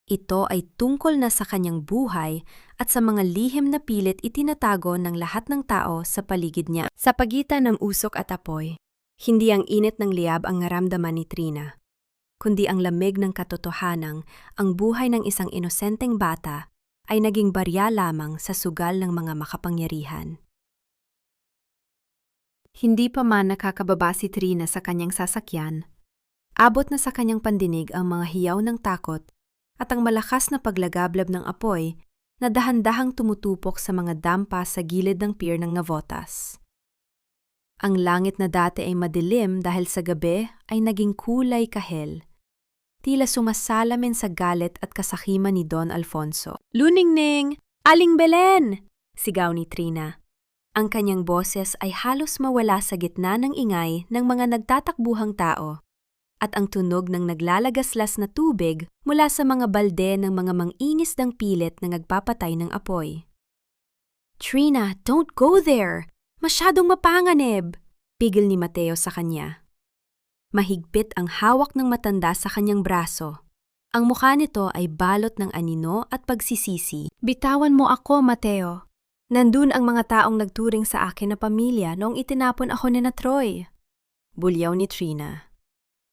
Ito ay tungkol na sa kanyang buhay at sa mga lihim na pilit itinatago ng lahat ng tao sa paligid niya. Sa pagitan ng usok at apoy, hindi ang init ng liab ang naramdaman ni Trina, kundi ang lamig ng katotohanang ang buhay ng isang inosenteng bata ay naging barya lamang sa sugal ng mga makapangyarihan. Hindi pa man nakakababa si Trina sa kanyang sasakyan, abot na sa kanyang pandinig ang mga hiyaw ng takot at ang malakas na paglagablab ng apoy na dahan-dahang tumutupok sa mga dampa sa gilid ng pier ng Navotas. Ang langit na dati ay madilim dahil sa gabi ay naging kulay kahel. Tila sumasalamin sa galit at kasakiman ni Don Alfonso. "Luningning! Aling Belen!" sigaw ni Trina. Ang kanyang boses ay halos mawala sa gitna ng ingay ng mga nagtatakbuhang tao at ang tunog ng naglalagaslas na tubig mula sa mga balde ng mga mangingisdang pilit na nagpapatay ng apoy. "Trina, don't go there! Masyadong mapanganib!" pigil ni Mateo sa kanya. Mahigpit ang hawak ng matanda sa kanyang braso. Ang mukha nito ay balot ng anino at pagsisisi. "Bitawan mo ako, Mateo. Nandun ang mga taong nagturing sa akin na pamilya noong itinapon ako ni na Troy." Bulyaw ni Trina.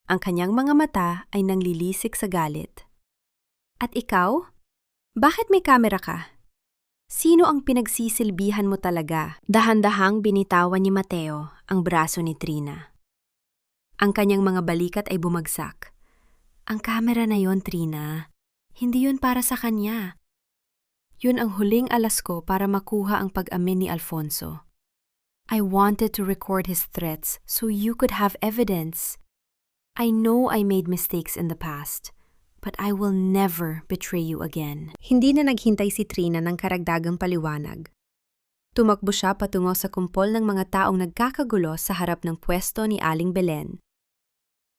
Ang kanyang mga mata ay nanglilisik sa galit. "At ikaw? Bakit may kamera ka? Sino ang pinagsisilbihan mo talaga?" Dahan-dahang binitawan ni Mateo ang braso ni Trina. Ang kanyang mga balikat ay bumagsak. "Ang kamera na yon, Trina. Hindi yun para sa kanya. Yun ang huling alas ko para makuha ang pag-amin ni Alfonso. I wanted to record his threats so you could have evidence. I know I made mistakes in the past, but I will never betray you again." Hindi na naghintay si Trina ng karagdagang paliwanag. Tumakbo siya patungo sa kumpol ng mga taong nagkakagulo sa harap ng pwesto ni Aling Belen.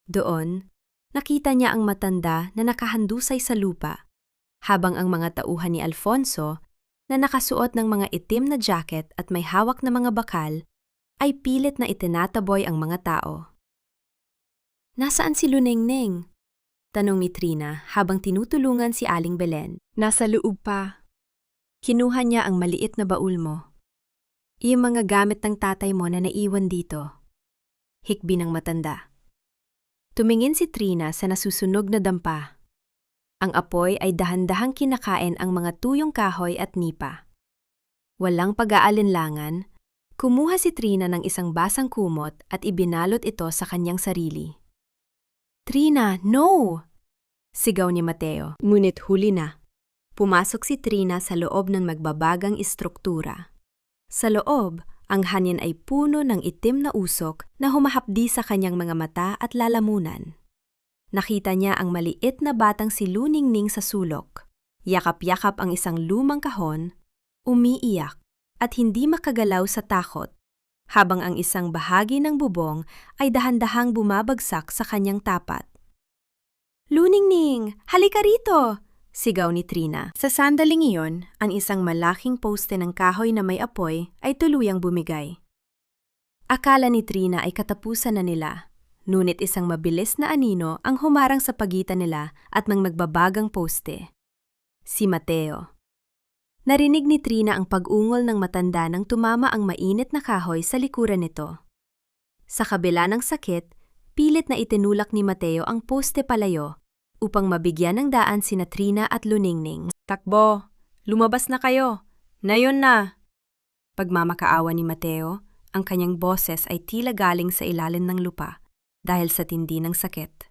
Doon, nakita niya ang matanda na nakahandusay sa lupa, habang ang mga tauhan ni Alfonso, na nakasuot ng mga itim na jacket at may hawak na mga bakal, ay pilit na itinataboy ang mga tao. "Nasaan si Luningning?" tanong ni Trina habang tinutulungan si Aling Belen. "Nasa loob pa. Kinuha niya ang maliit na baul mo. Iyong mga gamit ng tatay mo na naiwan dito." Hikbi ng matanda. Tumingin si Trina sa nasusunog na dampa. Ang apoy ay dahan-dahang kinakain ang mga tuyong kahoy at nipa. Walang pag-aalinlangan, kumuha si Trina ng isang basang kumot at ibinalot ito sa kanyang sarili. "Trina, no!" sigaw ni Mateo. Ngunit huli na. Pumasok si Trina sa loob ng magbabagang istruktura. Sa loob, ang hangin ay puno ng itim na usok na humahapdi sa kanyang mga mata at lalamunan. Nakita niya ang maliit na batang si Luningning sa sulok. Yakap-yakap ang isang lumang kahon, umiiyak at hindi makagalaw sa takot, habang ang isang bahagi ng bubong ay dahan-dahang bumabagsak sa kanyang tapat. "Luningning, halika rito!" sigaw ni Trina. Sa sandaling iyon, ang isang malaking poste ng kahoy na may apoy ay tuluyang bumigay. Akala ni Trina ay katapusan na nila, ngunit isang mabilis na anino ang humarang sa pagitan nila at ng magbabagang poste. Si Mateo. Narinig ni Trina ang pag-ungol ng matanda nang tumama ang mainit na kahoy sa likuran nito. Sa kabila ng sakit, pilit na itinulak ni Mateo ang poste palayo upang mabigyan ng daan sina Trina at Luningning. "Takbo! Lumabas na kayo! Nayon na!" Pagmamakaawa ni Mateo, ang kanyang boses ay tila galing sa ilalim ng lupa dahil sa tindi ng sakit.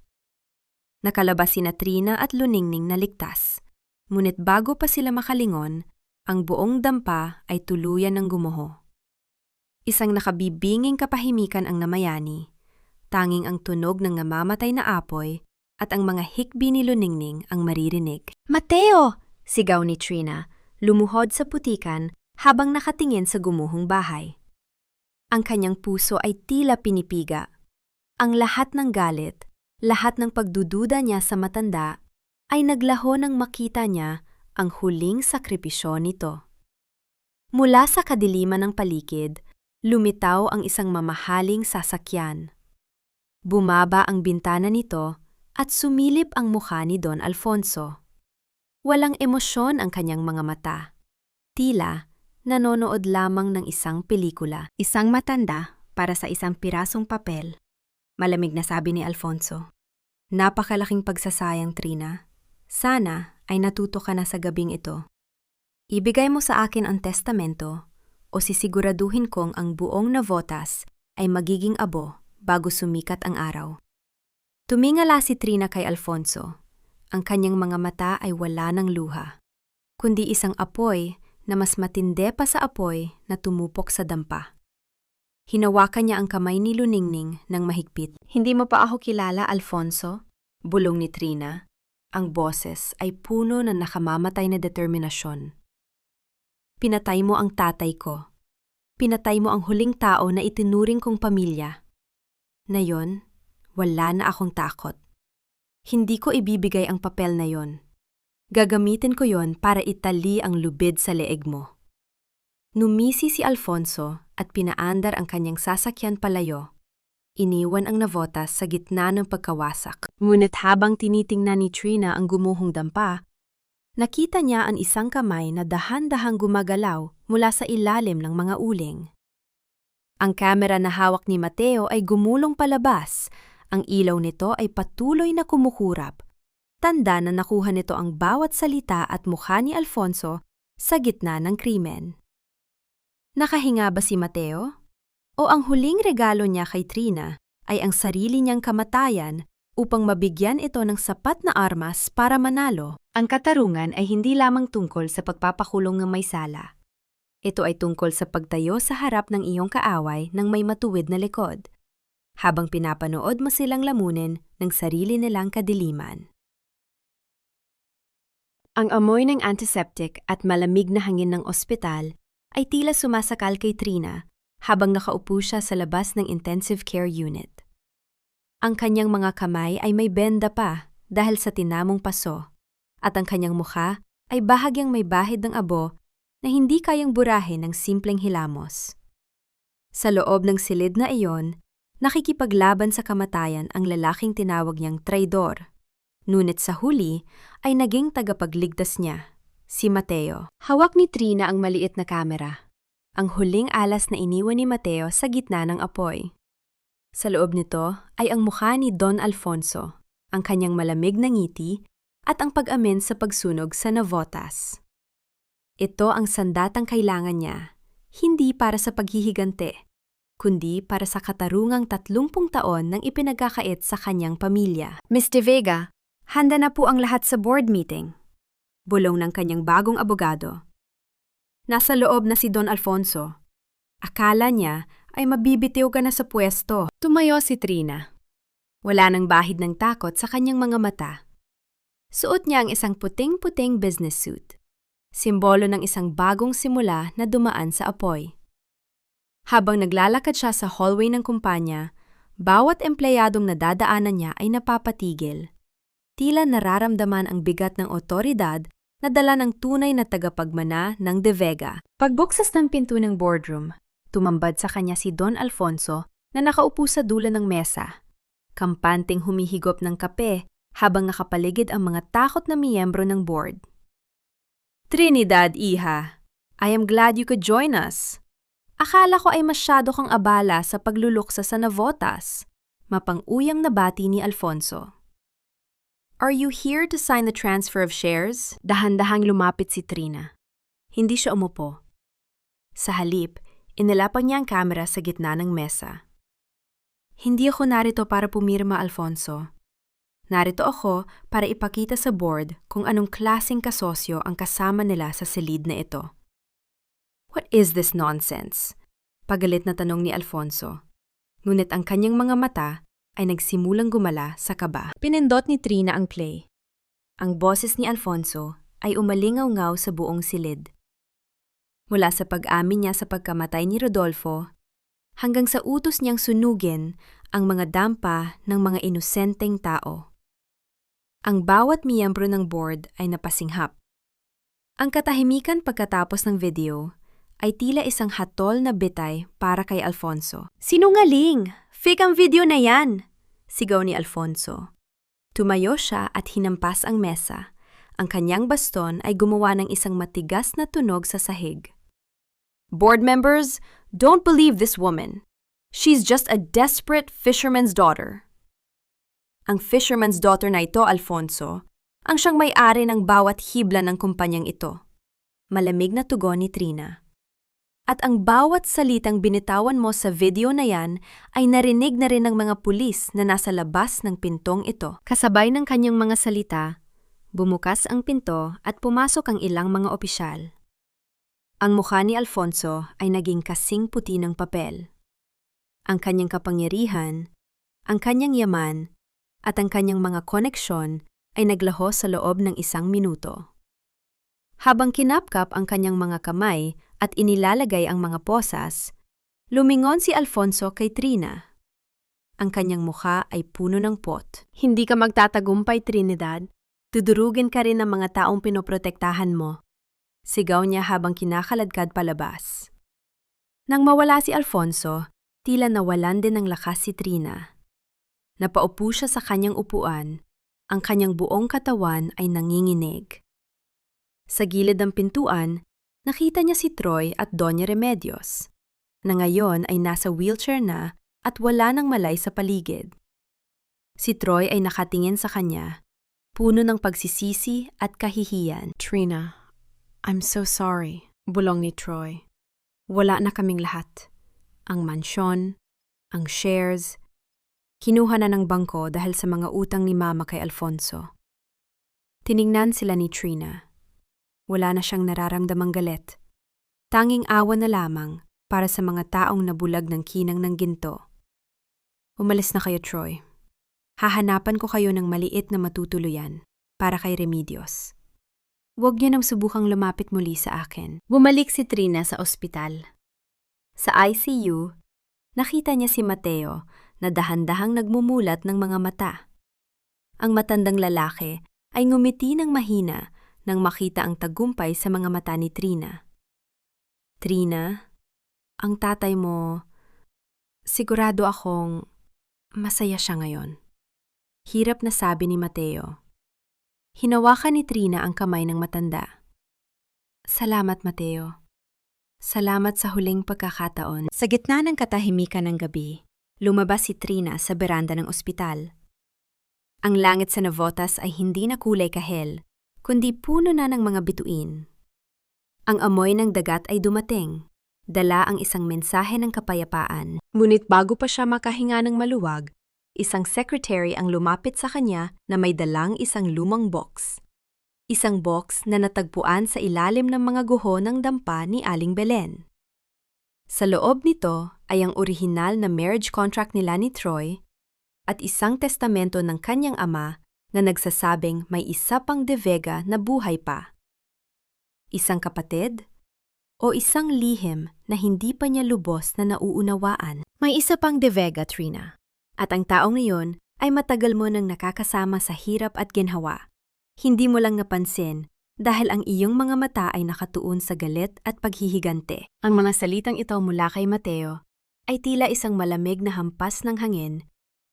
Nakalabas sina Trina at Luningning na ligtas, ngunit bago pa sila makalingon, ang buong dampa ay tuluyan ng gumuho. Isang nakabibinging kapahimikan ang namayani, tanging ang tunog ng namamatay na apoy at ang mga hikbi ni Luningning ang maririnig. "Mateo!" sigaw ni Trina, lumuhod sa putikan habang nakatingin sa gumuhong bahay. Ang kanyang puso ay tila pinipiga. Ang lahat ng galit, lahat ng pagdududa niya sa matanda, ay naglaho nang makita niya ang huling sakripisyo nito. Mula sa kadiliman ng paligid, lumitaw ang isang mamahaling sasakyan. Bumaba ang bintana nito at sumilip ang mukha ni Don Alfonso. Walang emosyon ang kanyang mga mata. Tila, nanonood lamang ng isang pelikula. "Isang matanda para sa isang pirasong papel," malamig na sabi ni Alfonso. "Napakalaking pagsasayang, Trina. Sana ay natuto ka na sa gabing ito. Ibigay mo sa akin ang testamento o sisiguraduhin kong ang buong Navotas ay magiging abo bago sumikat ang araw." Tumingala si Trina kay Alfonso. Ang kanyang mga mata ay wala ng luha, kundi isang apoy na mas matindi pa sa apoy na tumupok sa dampa. Hinawakan niya ang kamay ni Luningning ng mahigpit. "Hindi mo pa ako kilala, Alfonso?" bulong ni Trina. Ang boses ay puno ng nakamamatay na determinasyon. "Pinatay mo ang tatay ko. Pinatay mo ang huling tao na itinuring kong pamilya. Ngayon, wala na akong takot. Hindi ko ibibigay ang papel na yon. Gagamitin ko yon para itali ang lubid sa leeg mo." Numisi si Alfonso at pinaandar ang kanyang sasakyan palayo. Iniwan ang Navotas sa gitna ng pagkawasak. Ngunit habang tinitingnan ni Trina ang gumuhong dampa, nakita niya ang isang kamay na dahan-dahang gumagalaw mula sa ilalim ng mga uling. Ang kamera na hawak ni Mateo ay gumulong palabas. Ang ilaw nito ay patuloy na kumukurap. Tanda na nakuha nito ang bawat salita at mukha ni Alfonso sa gitna ng krimen. Nakahinga ba si Mateo? O ang huling regalo niya kay Trina ay ang sarili niyang kamatayan upang mabigyan ito ng sapat na armas para manalo? Ang katarungan ay hindi lamang tungkol sa pagpapakulong ng may sala. Ito ay tungkol sa pagtayo sa harap ng iyong kaaway ng may matuwid na likod, habang pinapanood mo silang lamunin ng sarili nilang kadiliman. Ang amoy ng antiseptic at malamig na hangin ng ospital ay tila sumasakal kay Trina habang nakaupo siya sa labas ng intensive care unit. Ang kanyang mga kamay ay may benda pa dahil sa tinamong paso, at ang kanyang mukha ay bahagyang may bahid ng abo na hindi kayang burahin ng simpleng hilamos. Sa loob ng silid na iyon, nakikipaglaban sa kamatayan ang lalaking tinawag niyang traidor. Ngunit sa huli ay naging tagapagligtas niya, si Mateo. Hawak ni Trina ang maliit na kamera, ang huling alas na iniwan ni Mateo sa gitna ng apoy. Sa loob nito ay ang mukha ni Don Alfonso, ang kanyang malamig na ngiti at ang pag-amin sa pagsunog sa Navotas. Ito ang sandatang kailangan niya, hindi para sa paghihigante, kundi para sa katarungang 30 taon nang ipinagkakait sa kanyang pamilya. "Miss De Vega, handa na po ang lahat sa board meeting." bulong ng kanyang bagong abogado. Nasa loob na si Don Alfonso. Akala niya ay mabibitiw ka na sa pwesto. Tumayo si Trina. Wala nang bahid ng takot sa kanyang mga mata. Suot niya ang isang puting-puting business suit. Simbolo ng isang bagong simula na dumaan sa apoy. Habang naglalakad siya sa hallway ng kumpanya, bawat empleyadong nadadaanan niya ay napapatigil. Tila nararamdaman ang bigat ng otoridad na dala ng tunay na tagapagmana ng De Vega. Pagbuksas ng pinto ng boardroom, tumambad sa kanya si Don Alfonso na nakaupo sa dulo ng mesa. Kampanteng humihigop ng kape habang nakapaligid ang mga takot na miyembro ng board. Trinidad, iha. I am glad you could join us. Akala ko ay masyado kang abala sa pagluluksa sa navotas. Mapang-uyang nabati ni Alfonso. Are you here to sign the transfer of shares? Dahan-dahang lumapit si Trina. Hindi siya umupo. Sa halip, inilapag niya ang kamera sa gitna ng mesa. Hindi ako narito para pumirma, Alfonso. Narito ako para ipakita sa board kung anong klaseng kasosyo ang kasama nila sa silid na ito. What is this nonsense? Pagalit na tanong ni Alfonso. Ngunit ang kanyang mga mata ay nagsimulang gumala sa kaba. Pinindot ni Trina ang play. Ang boses ni Alfonso ay umalingaw-ngaw sa buong silid. Mula sa pag-amin niya sa pagkamatay ni Rodolfo, hanggang sa utos niyang sunugin ang mga dampa ng mga inosenteng tao. Ang bawat miyembro ng board ay napasinghap. Ang katahimikan pagkatapos ng video ay tila isang hatol na bitay para kay Alfonso. Sinungaling! Fake ang video na yan! Sigaw ni Alfonso. Tumayo siya at hinampas ang mesa. Ang kanyang baston ay gumawa ng isang matigas na tunog sa sahig. Board members, don't believe this woman. She's just a desperate fisherman's daughter. Ang fisherman's daughter na ito, Alfonso, ang siyang may-ari ng bawat hibla ng kumpanyang ito. Malamig na tugon ni Trina. At ang bawat salitang binitawan mo sa video na yan ay narinig na rin ng mga pulis na nasa labas ng pintong ito. Kasabay ng kanyang mga salita, bumukas ang pinto at pumasok ang ilang mga opisyal. Ang mukha ni Alfonso ay naging kasing puti ng papel. Ang kanyang kapangyarihan, ang kanyang yaman, at ang kanyang mga koneksyon ay naglaho sa loob ng 1 minuto. Habang kinapkap ang kanyang mga kamay at inilalagay ang mga posas, lumingon si Alfonso kay Trina. Ang kanyang mukha ay puno ng pot. Hindi ka magtatagumpay, Trinidad. Tudurugin ka rin ng mga taong pinoprotektahan mo. Sigaw niya habang kinakaladkad palabas. Nang mawala si Alfonso, tila nawalan din ng lakas si Trina. Napaupo siya sa kanyang upuan, ang kanyang buong katawan ay nanginginig. Sa gilid ng pintuan, nakita niya si Troy at Doña Remedios, na ngayon ay nasa wheelchair na at wala nang malay sa paligid. Si Troy ay nakatingin sa kanya, puno ng pagsisisi at kahihiyan.
Trina, I'm so sorry, bulong ni Troy. Wala na kaming lahat. Ang mansyon, ang shares, kinuha na ng bangko dahil sa mga utang ni Mama kay Alfonso. Tiningnan sila ni Trina. Wala na siyang nararamdamang galit. Tanging awa na lamang para sa mga taong nabulag ng kinang ng ginto. Umalis na kayo, Troy. Hahanapan ko kayo ng maliit na matutuluyan para kay Remedios. Huwag niyo nang subukang lumapit muli sa akin.
Bumalik si Trina sa ospital. Sa ICU, nakita niya si Mateo na dahan-dahang nagmumulat ng mga mata. Ang matandang lalaki ay ngumiti ng mahina nang makita ang tagumpay sa mga mata ni Trina. Trina, ang tatay mo, sigurado akong masaya siya ngayon. Hirap na sabi ni Mateo. Hinawakan ni Trina ang kamay ng matanda. Salamat, Mateo. Salamat sa huling pagkakataon. Sa gitna ng katahimikan ng gabi, lumabas si Trina sa beranda ng ospital. Ang langit sa Navotas ay hindi na kulay kahel, kundi puno na ng mga bituin. Ang amoy ng dagat ay dumating, dala ang isang mensahe ng kapayapaan. Ngunit bago pa siya makahinga ng maluwag, isang secretary ang lumapit sa kanya na may dalang isang lumang box. isang box na natagpuan sa ilalim ng mga guho ng dampa ni Aling Belen. Sa loob nito ay ang orihinal na marriage contract nila ni Troy at isang testamento ng kanyang ama na nagsasabing may isa pang De Vega na buhay pa. Isang kapatid o isang lihim na hindi pa niya lubos na nauunawaan. May isa pang De Vega, Trina. At ang taong iyon ay matagal mo nang nakakasama sa hirap at ginhawa. Hindi mo lang napansin dahil ang iyong mga mata ay nakatuon sa galit at paghihigante. Ang mga salitang ito mula kay Mateo ay tila isang malamig na hampas ng hangin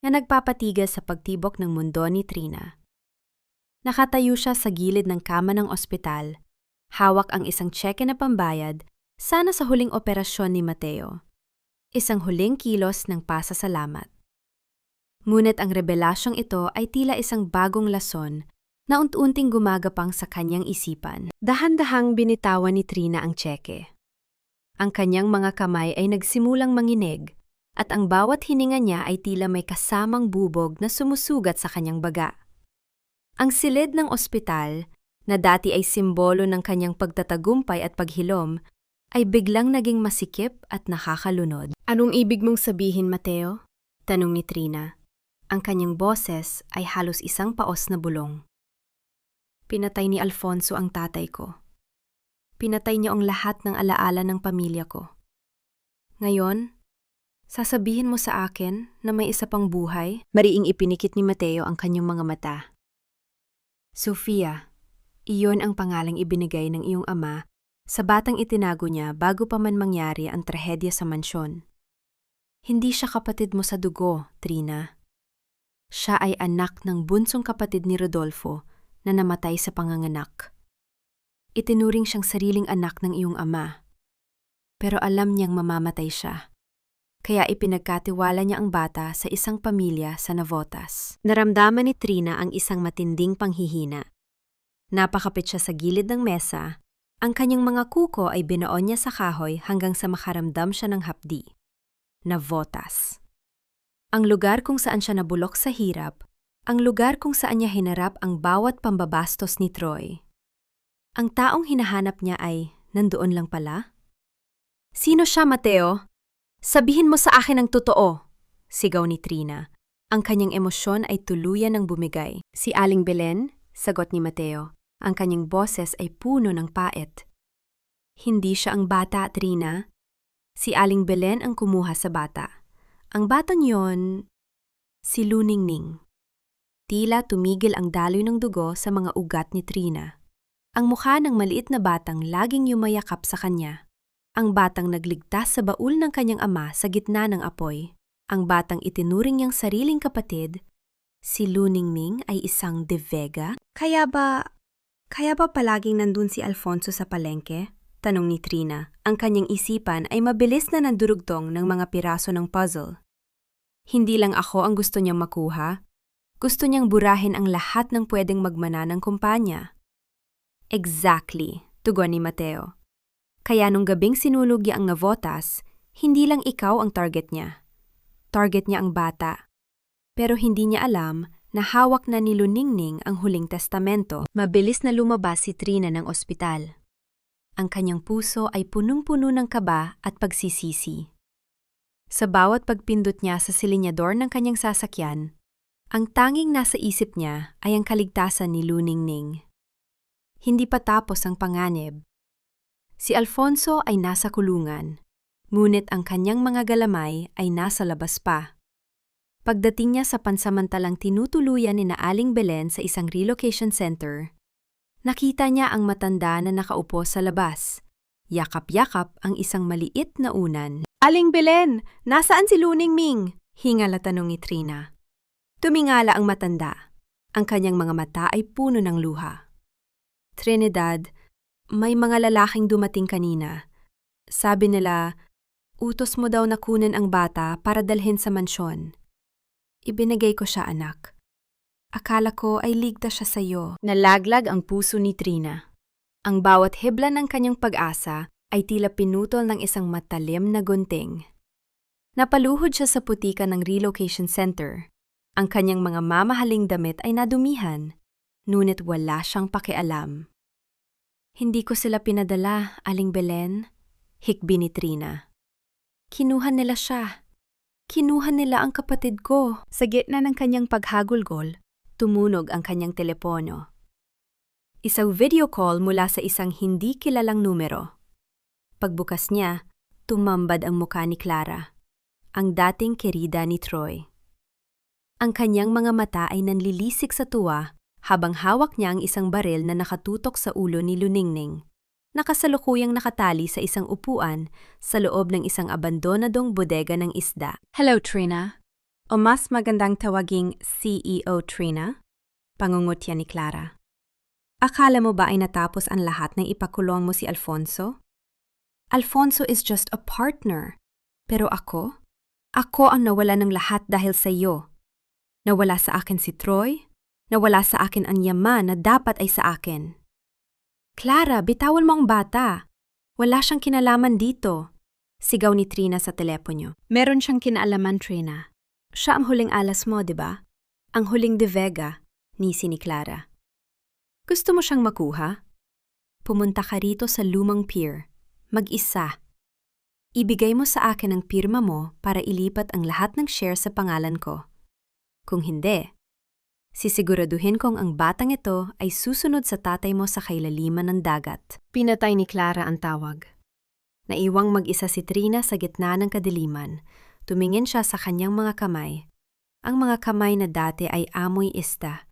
na nagpapatigas sa pagtibok ng mundo ni Trina. Nakatayo siya sa gilid ng kama ng ospital. Hawak ang isang tseke na pambayad sana sa huling operasyon ni Mateo. Isang huling kilos ng pasasalamat. Ngunit ang rebelasyong ito ay tila isang bagong lason na unti-unting gumagapang sa kanyang isipan. Dahan-dahang binitawan ni Trina ang tseke. Ang kanyang mga kamay ay nagsimulang manginig at ang bawat hininga niya ay tila may kasamang bubog na sumusugat sa kanyang baga. Ang silid ng ospital, na dati ay simbolo ng kanyang pagtatagumpay at paghilom, ay biglang naging masikip at nakakalunod. Anong ibig mong sabihin, Mateo? Tanong ni Trina. Ang kanyang boses ay halos isang paos na bulong. Pinatay ni Alfonso ang tatay ko. Pinatay niya ang lahat ng alaala ng pamilya ko. Ngayon, sasabihin mo sa akin na may isa pang buhay? Mariing ipinikit ni Mateo ang kanyang mga mata. Sofia, iyon ang pangalang ibinigay ng iyong ama sa batang itinago niya bago pa man mangyari ang trahedya sa mansyon. Hindi siya kapatid mo sa dugo, Trina. Siya ay anak ng bunsong kapatid ni Rodolfo na namatay sa panganganak. Itinuring siyang sariling anak ng iyong ama. Pero alam niyang mamamatay siya. Kaya ipinagkatiwala niya ang bata sa isang pamilya sa Navotas. Naramdaman ni Trina ang isang matinding panghihina. Napakapit siya sa gilid ng mesa. Ang kanyang mga kuko ay binoon niya sa kahoy hanggang sa makaramdam siya ng hapdi. Navotas. Ang lugar kung saan siya nabulok sa hirap, ang lugar kung saan niya hinarap ang bawat pambabastos ni Troy. Ang taong hinahanap niya ay nandoon lang pala? Sino siya, Mateo? Sabihin mo sa akin ang totoo, sigaw ni Trina. Ang kanyang emosyon ay tuluyan ng bumigay. Si Aling Belen, sagot ni Mateo. Ang kanyang boses ay puno ng pait. Hindi siya ang bata, Trina. Si Aling Belen ang kumuha sa bata. Ang batang yon, si Luningning. Tila tumigil ang daloy ng dugo sa mga ugat ni Trina. Ang mukha ng maliit na batang laging yumayakap sa kanya. Ang batang nagligtas sa baul ng kanyang ama sa gitna ng apoy. Ang batang itinuring niyang sariling kapatid. Si Luningning ay isang De Vega? Kaya ba palaging nandun si Alfonso sa palengke? Tanong ni Trina. Ang kanyang isipan ay mabilis na nandurugtong ng mga piraso ng puzzle. Hindi lang ako ang gusto niyang makuha. Gusto niyang burahin ang lahat ng pwedeng magmana ng kumpanya. Exactly, tugon ni Mateo. Kaya nung gabing sinulog niya ang Navotas, hindi lang ikaw ang target niya. Target niya ang bata. Pero hindi niya alam na hawak na ni Luningning ang huling testamento. Mabilis na lumabas si Trina ng ospital. Ang kanyang puso ay punong-puno ng kaba at pagsisisi. Sa bawat pagpindot niya sa silinyador ng kanyang sasakyan, ang tanging nasa isip niya ay ang kaligtasan ni Luningning. Hindi pa tapos ang panganib. Si Alfonso ay nasa kulungan, ngunit ang kanyang mga galamay ay nasa labas pa. Pagdating niya sa pansamantalang tinutuluyan ni Aling Belen sa isang relocation center, nakita niya ang matanda na nakaupo sa labas. Yakap-yakap ang isang maliit na unan. Aling Belen, nasaan si Luningning? Hingal na tanong ni Trina. Tumingala ang matanda. Ang kanyang mga mata ay puno ng luha. Trinidad, may mga lalaking dumating kanina. Sabi nila, utos mo daw na kunin ang bata para dalhin sa mansyon. Ibinigay ko siya, anak. Akala ko ay ligtas siya sa iyo. Nalaglag ang puso ni Trina. Ang bawat hibla ng kanyang pag-asa ay tila pinutol ng isang matalim na gunting. Napaluhod siya sa putika ng relocation center. Ang kanyang mga mamahaling damit ay nadumihan. Ngunit wala siyang pakialam. Hindi ko sila pinadala, Aling Belen, hikbi ni Trina. Kinuha nila siya. Kinuha nila ang kapatid ko. Sa gitna ng kanyang paghagulgol, tumunog ang kanyang telepono. Isang video call mula sa isang hindi kilalang numero. Pagbukas niya, tumambad ang mukha ni Clara, ang dating kerida ni Troy. Ang kanyang mga mata ay nanlilisik sa tuwa habang hawak niya ang isang baril na nakatutok sa ulo ni Luningning, nakasalukuyang nakatali sa isang upuan sa loob ng isang abandonadong bodega ng isda.
Hello, Trina. O mas magandang tawaging CEO Trina? Pangungutya ni Clara. Akala mo ba ay natapos ang lahat ng ipakulong mo si Alfonso? Alfonso is just a partner. Pero ako? Ako ang nawala ng lahat dahil sa iyo. Nawala sa akin si Troy. Nawala sa akin ang yaman na dapat ay sa akin. Clara, bitawan mo ang bata. Wala siyang kinalaman dito. Sigaw ni Trina sa telepono. Meron siyang kinalaman, Trina. Siya ang huling alas mo, di ba? Ang huling de Vega, nisi ni Clara. Gusto mo siyang makuha? Pumunta ka rito sa lumang pier. Mag-isa. Ibigay mo sa akin ang pirma mo para ilipat ang lahat ng shares sa pangalan ko. Kung hindi, sisiguraduhin kong ang batang ito ay susunod sa tatay mo sa kailaliman ng dagat. Pinatay ni Clara ang tawag. Naiwang mag-isa si Trina sa gitna ng kadiliman. Tumingin siya sa kanyang mga kamay. Ang mga kamay na dati ay amoy ista.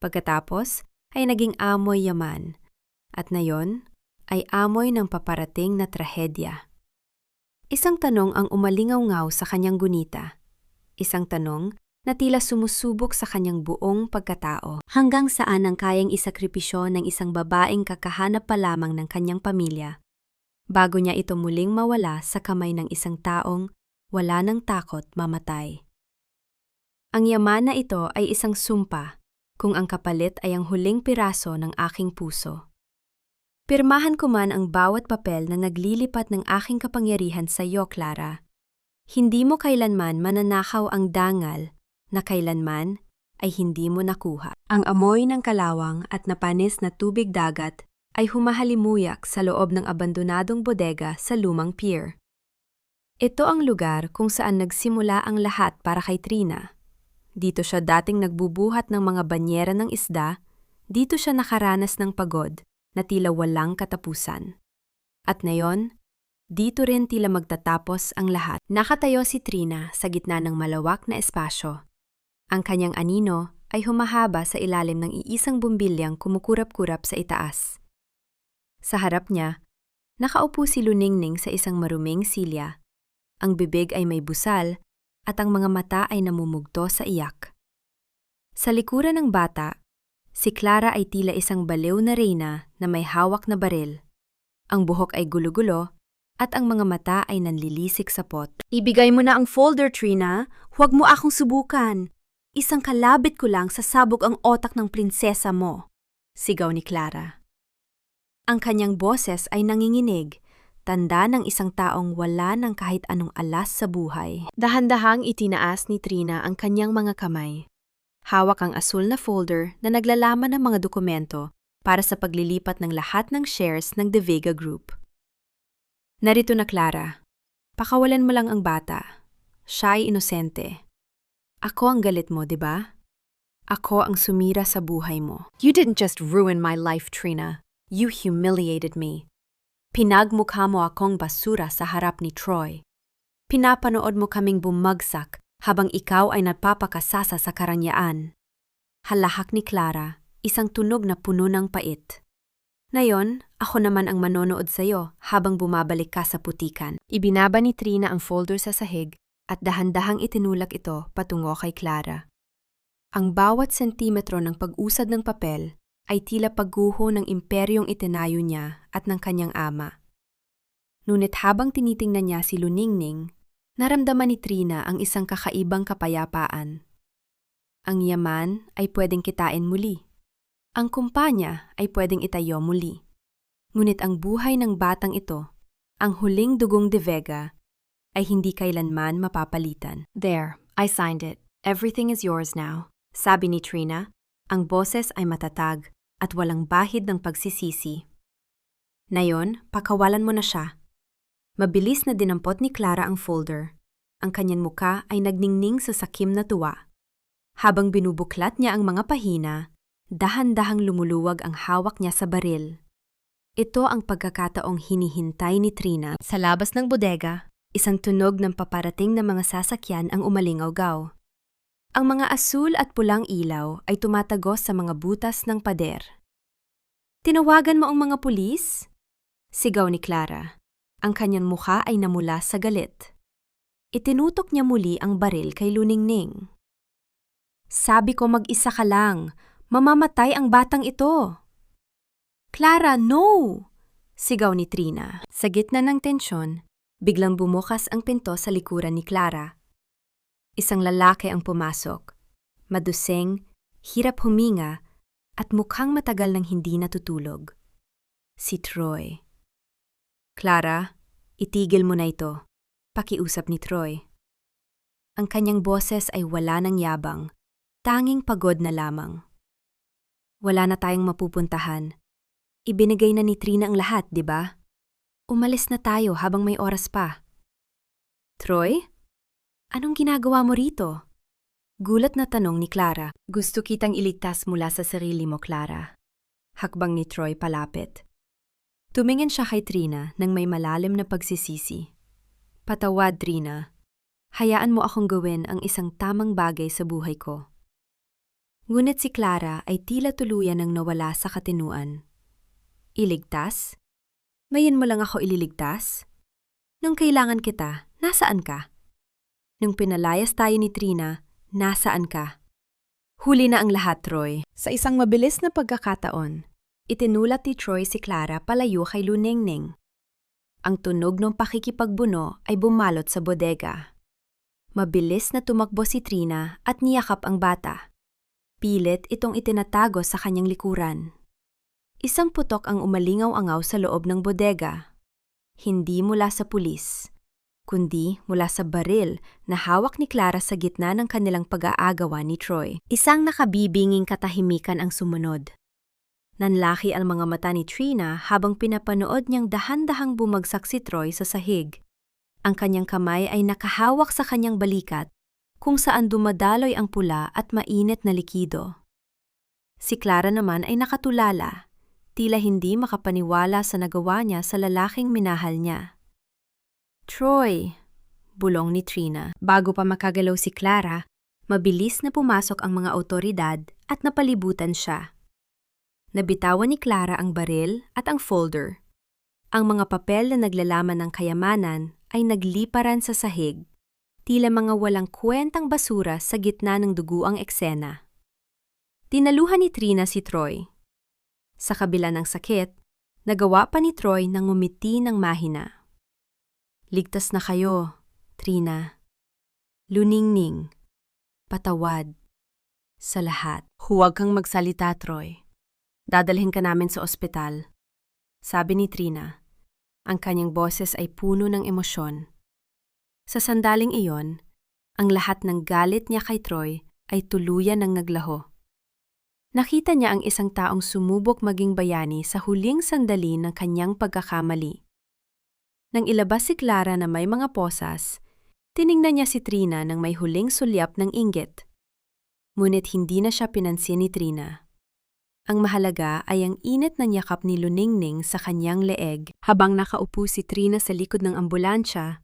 Pagkatapos ay naging amoy yaman. At ngayon ay amoy ng paparating na trahedya. Isang tanong ang umalingaw-ngaw sa kanyang gunita. Isang tanong na tila sumusubok sa kanyang buong pagkatao. Hanggang saan ang kayang isakripisyo ng isang babaeng kakahanap pa lamang ng kanyang pamilya, bago niya ito muling mawala sa kamay ng isang taong wala ng takot mamatay. Ang yaman na ito ay isang sumpa, kung ang kapalit ay ang huling piraso ng aking puso. Pirmahan ko man ang bawat papel na naglilipat ng aking kapangyarihan sa iyo, Clara. Hindi mo kailanman mananakaw ang dangal na kailanman ay hindi mo nakuha. Ang amoy ng kalawang at napanis na tubig dagat ay humahalimuyak sa loob ng abandonadong bodega sa lumang pier. Ito ang lugar kung saan nagsimula ang lahat para kay Trina. Dito siya dating nagbubuhat ng mga banyera ng isda, dito siya nakaranas ng pagod na tila walang katapusan. At ngayon, dito rin tila magtatapos ang lahat. Nakatayo si Trina sa gitna ng malawak na espasyo. Ang kanyang anino ay humahaba sa ilalim ng iisang bumbilyang kumukurap-kurap sa itaas. Sa harap niya, nakaupo si Luningning sa isang maruming silya. Ang bibig ay may busal at ang mga mata ay namumugto sa iyak. Sa likuran ng bata, si Clara ay tila isang baliw na reyna na may hawak na baril. Ang buhok ay gulo-gulo at ang mga mata ay nanlilisik sa pot. Ibigay mo na ang folder, Trina. Huwag mo akong subukan. Isang kalabit ko lang sasabog ang otak ng prinsesa mo, sigaw ni Clara. Ang kanyang boses ay nanginginig, tanda ng isang taong wala ng kahit anong alas sa buhay. Dahan-dahang itinaas ni Trina ang kanyang mga kamay. Hawak ang asul na folder na naglalaman ng mga dokumento para sa paglilipat ng lahat ng shares ng De Vega Group. Narito na, Clara. Pakawalan mo lang ang bata. Siya ay inosente. Ako ang galit mo, di ba? Ako ang sumira sa buhay mo. You didn't just ruin my life, Trina. You humiliated me. Pinagmukha mo akong basura sa harap ni Troy. Pinapanood mo kaming bumagsak habang ikaw ay nagpapakasasa sa karangyaan. Halahak ni Clara, isang tunog na puno ng pait. Ngayon, ako naman ang manonood sa'yo habang bumabalik ka sa putikan. Ibinaba ni Trina ang folder sa sahig at dahan-dahang itinulak ito patungo kay Clara. Ang bawat sentimetro ng pag-usad ng papel ay tila pagguho ng imperyong itinayo niya at ng kanyang ama. Ngunit habang tinitingnan niya si Luningning, naramdaman ni Trina ang isang kakaibang kapayapaan. Ang yaman ay pwedeng kitain muli. Ang kumpanya ay pwedeng itayo muli. Ngunit ang buhay ng batang ito, ang huling dugong de Vega, ay hindi kailanman mapapalitan. There, I signed it. Everything is yours now, sabi ni Trina.
Ang boses ay matatag at walang bahid ng pagsisisi. Nayon, pakawalan mo na siya. Mabilis na dinampot ni Clara ang folder. Ang kanyang muka ay nagningning sa sakim na tuwa. Habang binubuklat niya ang mga pahina, dahan-dahang lumuluwag ang hawak niya sa baril. Ito ang pagkakataong hinihintay ni Trina. Sa labas ng bodega, isang tunog ng paparating na mga sasakyan ang umalingaw-gaw. Ang mga asul at pulang ilaw ay tumatagos sa mga butas ng pader. "Tinawagan mo ang mga pulis?" Sigaw ni Clara. Ang kanyang mukha ay namula sa galit. Itinutok niya muli ang baril kay Luningning. "Sabi ko mag-isa ka lang. Mamamatay ang batang ito." "Clara, no!" Sigaw ni Trina. Sa gitna ng tensyon, biglang bumukas ang pinto sa likuran ni Clara. Isang lalaki ang pumasok. Maduseng, hirap huminga, at mukhang matagal nang hindi natutulog. Si Troy. "Clara, itigil mo na ito," pakiusap ni Troy. Ang kanyang boses ay wala ng yabang, tanging pagod na lamang. "Wala na tayong mapupuntahan. Ibinigay na ni Trina ang lahat, di ba? Umalis na tayo habang may oras pa." "Troy? Anong ginagawa mo rito?" Gulat na tanong ni Clara. "Gusto kitang iligtas mula sa sarili mo, Clara." Hakbang ni Troy palapit. Tumingin siya kay Trina nang may malalim na pagsisisi. "Patawad, Trina. Hayaan mo akong gawin ang isang tamang bagay sa buhay ko." Ngunit si Clara ay tila tuluyan nang nawala sa katinuan. "Iligtas? Ngayon mo lang ako ililigtas? Nung kailangan kita, nasaan ka? Nung pinalayas tayo ni Trina, nasaan ka? Huli na ang lahat, Troy." Sa isang mabilis na pagkakataon, itinulat ni Troy si Clara palayo kay Luningning. Ang tunog ng pakikipagbuno ay bumalot sa bodega. Mabilis na tumakbo si Trina at niyakap ang bata. Pilit itong itinatago sa kanyang likuran. Isang putok ang umalingaw-angaw sa loob ng bodega. Hindi mula sa pulis, kundi mula sa baril na hawak ni Clara sa gitna ng kanilang pag-aagawan ni Troy. Isang nakabibinging katahimikan ang sumunod. Nanlaki ang mga mata ni Trina habang pinapanood niyang dahan-dahang bumagsak si Troy sa sahig. Ang kanyang kamay ay nakahawak sa kanyang balikat, kung saan dumadaloy ang pula at mainit na likido. Si Clara naman ay nakatulala, tila hindi makapaniwala sa nagawa niya sa lalaking minahal niya. "Troy," bulong ni Trina. Bago pa makagalaw si Clara, mabilis na pumasok ang mga awtoridad at napalibutan siya. Nabitawan ni Clara ang baril at ang folder. Ang mga papel na naglalaman ng kayamanan ay nagliparan sa sahig, tila mga walang kwentang basura sa gitna ng duguang eksena. Tinaluhan ni Trina si Troy. Sa kabila ng sakit, nagawa pa ni Troy na ngumiti ng mahina. "Ligtas na kayo, Trina. Luningning. Patawad. Sa lahat." "Huwag kang magsalita, Troy. Dadalhin ka namin sa ospital," sabi ni Trina. Ang kanyang boses ay puno ng emosyon. Sa sandaling iyon, ang lahat ng galit niya kay Troy ay tuluyan ng naglaho. Nakita niya ang isang taong sumubok maging bayani sa huling sandali ng kanyang pagkakamali. Nang ilabas si Clara na may mga posas, tiningnan niya si Trina nang may huling sulyap ng inggit. Ngunit hindi na siya pinansin ni Trina. Ang mahalaga ay ang init ng yakap ni Luningning sa kanyang leeg. Habang nakaupo si Trina sa likod ng ambulansya,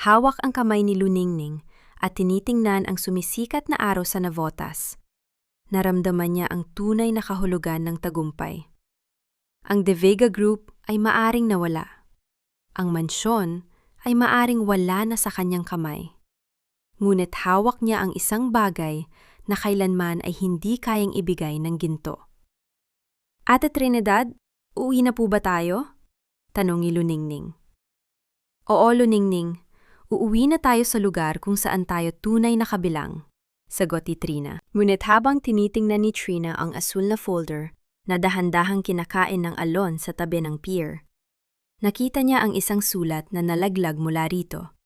hawak ang kamay ni Luningning at tinitingnan ang sumisikat na araw sa Navotas. Naramdaman niya ang tunay na kahulugan ng tagumpay. Ang De Vega Group ay maaring nawala. Ang mansyon ay maaring wala na sa kanyang kamay. Ngunit hawak niya ang isang bagay na kailanman ay hindi kayang ibigay ng ginto. "Ate Trinidad, uuwi na po ba tayo?" tanong ni Luningning. "Oo, Luningning. Uuwi na tayo sa lugar kung saan tayo tunay na kabilang," sagot ni Trina. Ngunit habang tinitingnan ni Trina ang asul na folder na dahan-dahang kinakain ng alon sa tabi ng pier, nakita niya ang isang sulat na nalaglag mula rito.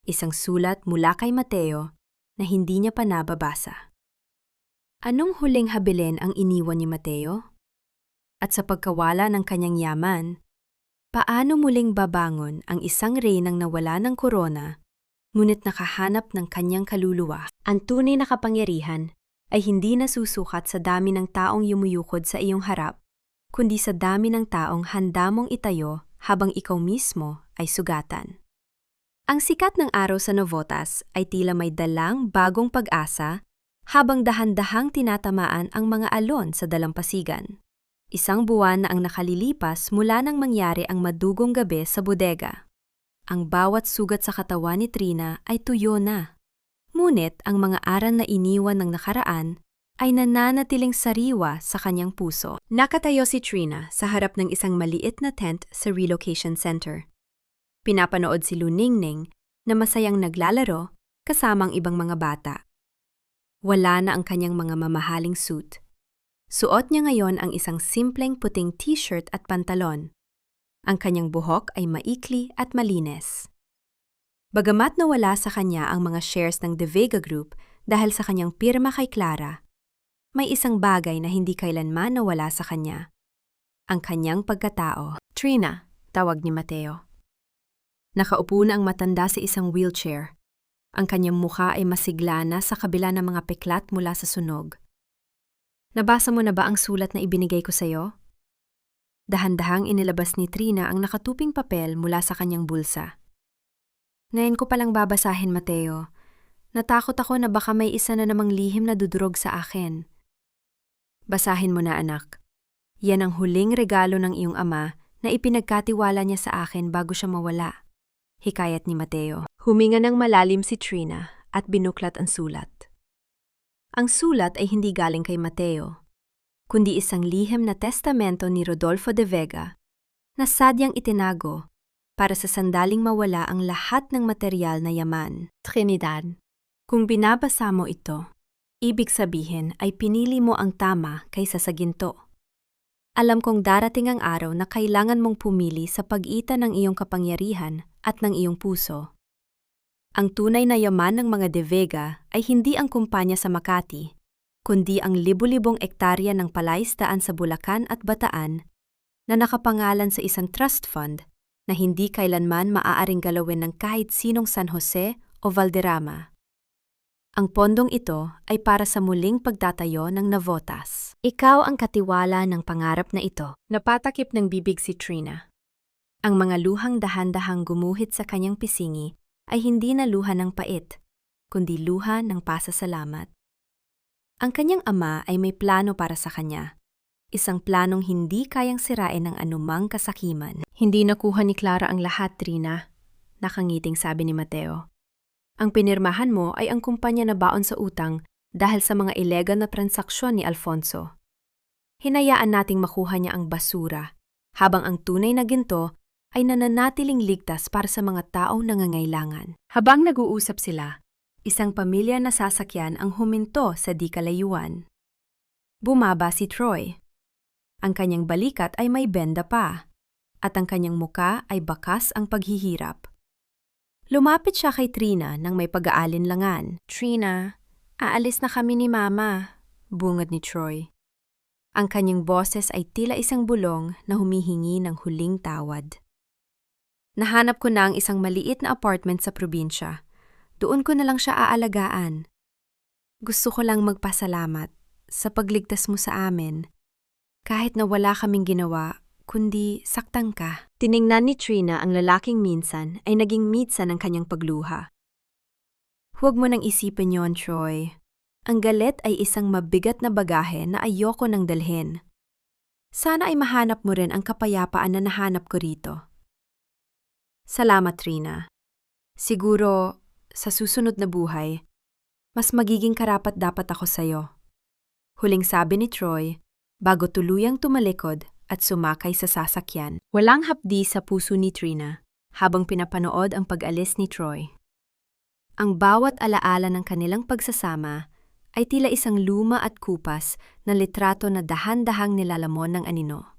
Isang sulat mula kay Mateo na hindi niya pa nababasa. Anong huling habilin ang iniwan ni Mateo? At sa pagkawala ng kanyang yaman, paano muling babangon ang isang reynang nawala ng korona, ngunit nakahanap ng kanyang kaluluwa? Ang tunay na kapangyarihan ay hindi nasusukat sa dami ng taong yumuyukod sa iyong harap, kundi sa dami ng taong handa mong itayo habang ikaw mismo ay sugatan. Ang sikat ng araw sa Navotas ay tila may dalang bagong pag-asa habang dahan-dahang tinatamaan ang mga alon sa dalampasigan. Isang buwan na ang nakalilipas mula nang mangyari ang madugong gabi sa bodega. Ang bawat sugat sa katawan ni Trina ay tuyo na. Ngunit ang mga aral na iniwan ng nakaraan ay nananatiling sariwa sa kanyang puso. Nakatayo si Trina sa harap ng isang maliit na tent sa relocation center. Pinapanood si Luningning na masayang naglalaro kasama ang ibang mga bata. Wala na ang kanyang mga mamahaling suit. Suot niya ngayon ang isang simpleng puting t-shirt at pantalon. Ang kanyang buhok ay maikli at malinis. Bagamat nawala sa kanya ang mga shares ng De Vega Group dahil sa kanyang pirma kay Clara, may isang bagay na hindi kailanman nawala sa kanya. Ang kanyang pagkatao. Trina, tawag ni Mateo. Nakaupo na ang matanda sa isang wheelchair. Ang kanyang mukha ay masigla na sa kabila ng mga peklat mula sa sunog. Nabasa mo na ba ang sulat na ibinigay ko sa'yo? Dahan-dahang inilabas ni Trina ang nakatuping papel mula sa kanyang bulsa. Ngayon ko palang babasahin, Mateo. Natakot ako na baka may isa na namang lihim na dudurog sa akin. Basahin mo na, anak. Yan ang huling regalo ng iyong ama na ipinagkatiwala niya sa akin bago siya mawala. Hikayat ni Mateo. Huminga ng malalim si Trina at binuklat ang sulat. Ang sulat ay hindi galing kay Mateo, kundi isang lihim na testamento ni Rodolfo de Vega na sadyang itinago para sa sandaling mawala ang lahat ng material na yaman. Trinidad, kung binabasa mo ito, ibig sabihin ay pinili mo ang tama kaysa sa ginto. Alam kong darating ang araw na kailangan mong pumili sa pagitan ng iyong kapangyarihan at ng iyong puso. Ang tunay na yaman ng mga De Vega ay hindi ang kumpanya sa Makati, kundi ang libu-libong ektarya ng palaisdaan sa Bulacan at Bataan na nakapangalan sa isang trust fund na hindi kailanman maaaring galawin ng kahit sinong San Jose o Valderrama. Ang pondong ito ay para sa muling pagtatayo ng Navotas. Ikaw ang katiwala ng pangarap na ito. Napatakip ng bibig si Trina. Ang mga luhang dahan-dahang gumuhit sa kanyang pisingi ay hindi na luha ng pait, kundi luha ng pasasalamat. Ang kanyang ama ay may plano para sa kanya. Isang planong hindi kayang sirain ng anumang kasakiman. Hindi nakuha ni Clara ang lahat, Trina. Nakangiting sabi ni Mateo. Ang pinirmahan mo ay ang kumpanya na baon sa utang dahil sa mga ilegal na transaksyon ni Alfonso. Hinayaan nating makuha niya ang basura, habang ang tunay na ginto ay nananatiling ligtas para sa mga taong nangangailangan. Habang nag-uusap sila, isang pamilya na sasakyan ang huminto sa di kalayuan. Bumaba si Troy. Ang kanyang balikat ay may benda pa, at ang kanyang muka ay bakas ang paghihirap. Lumapit siya kay Trina nang may pag-aalinlangan. Trina, aalis na kami ni Mama, bungad ni Troy. Ang kanyang boses ay tila isang bulong na humihingi ng huling tawad. Nahanap ko na ang isang maliit na apartment sa probinsya. Doon ko na lang siya aalagaan. Gusto ko lang magpasalamat sa pagligtas mo sa amin. Kahit na wala kaming ginawa, kundi saktang ka. Tiningnan ni Trina ang lalaking minsan ay naging mitsa ng kanyang pagluha. Huwag mo nang isipin yon, Troy. Ang galit ay isang mabigat na bagahe na ayoko nang dalhin. Sana ay mahanap mo rin ang kapayapaan na nahanap ko rito. Salamat, Trina. Siguro, sa susunod na buhay, mas magiging karapat-dapat ako sa'yo. Huling sabi ni Troy, bago tuluyang tumalikod at sumakay sa sasakyan. Walang hapdi sa puso ni Trina habang pinapanood ang pag-alis ni Troy. Ang bawat alaala ng kanilang pagsasama ay tila isang luma at kupas na litrato na dahan-dahang nilalamon ng anino.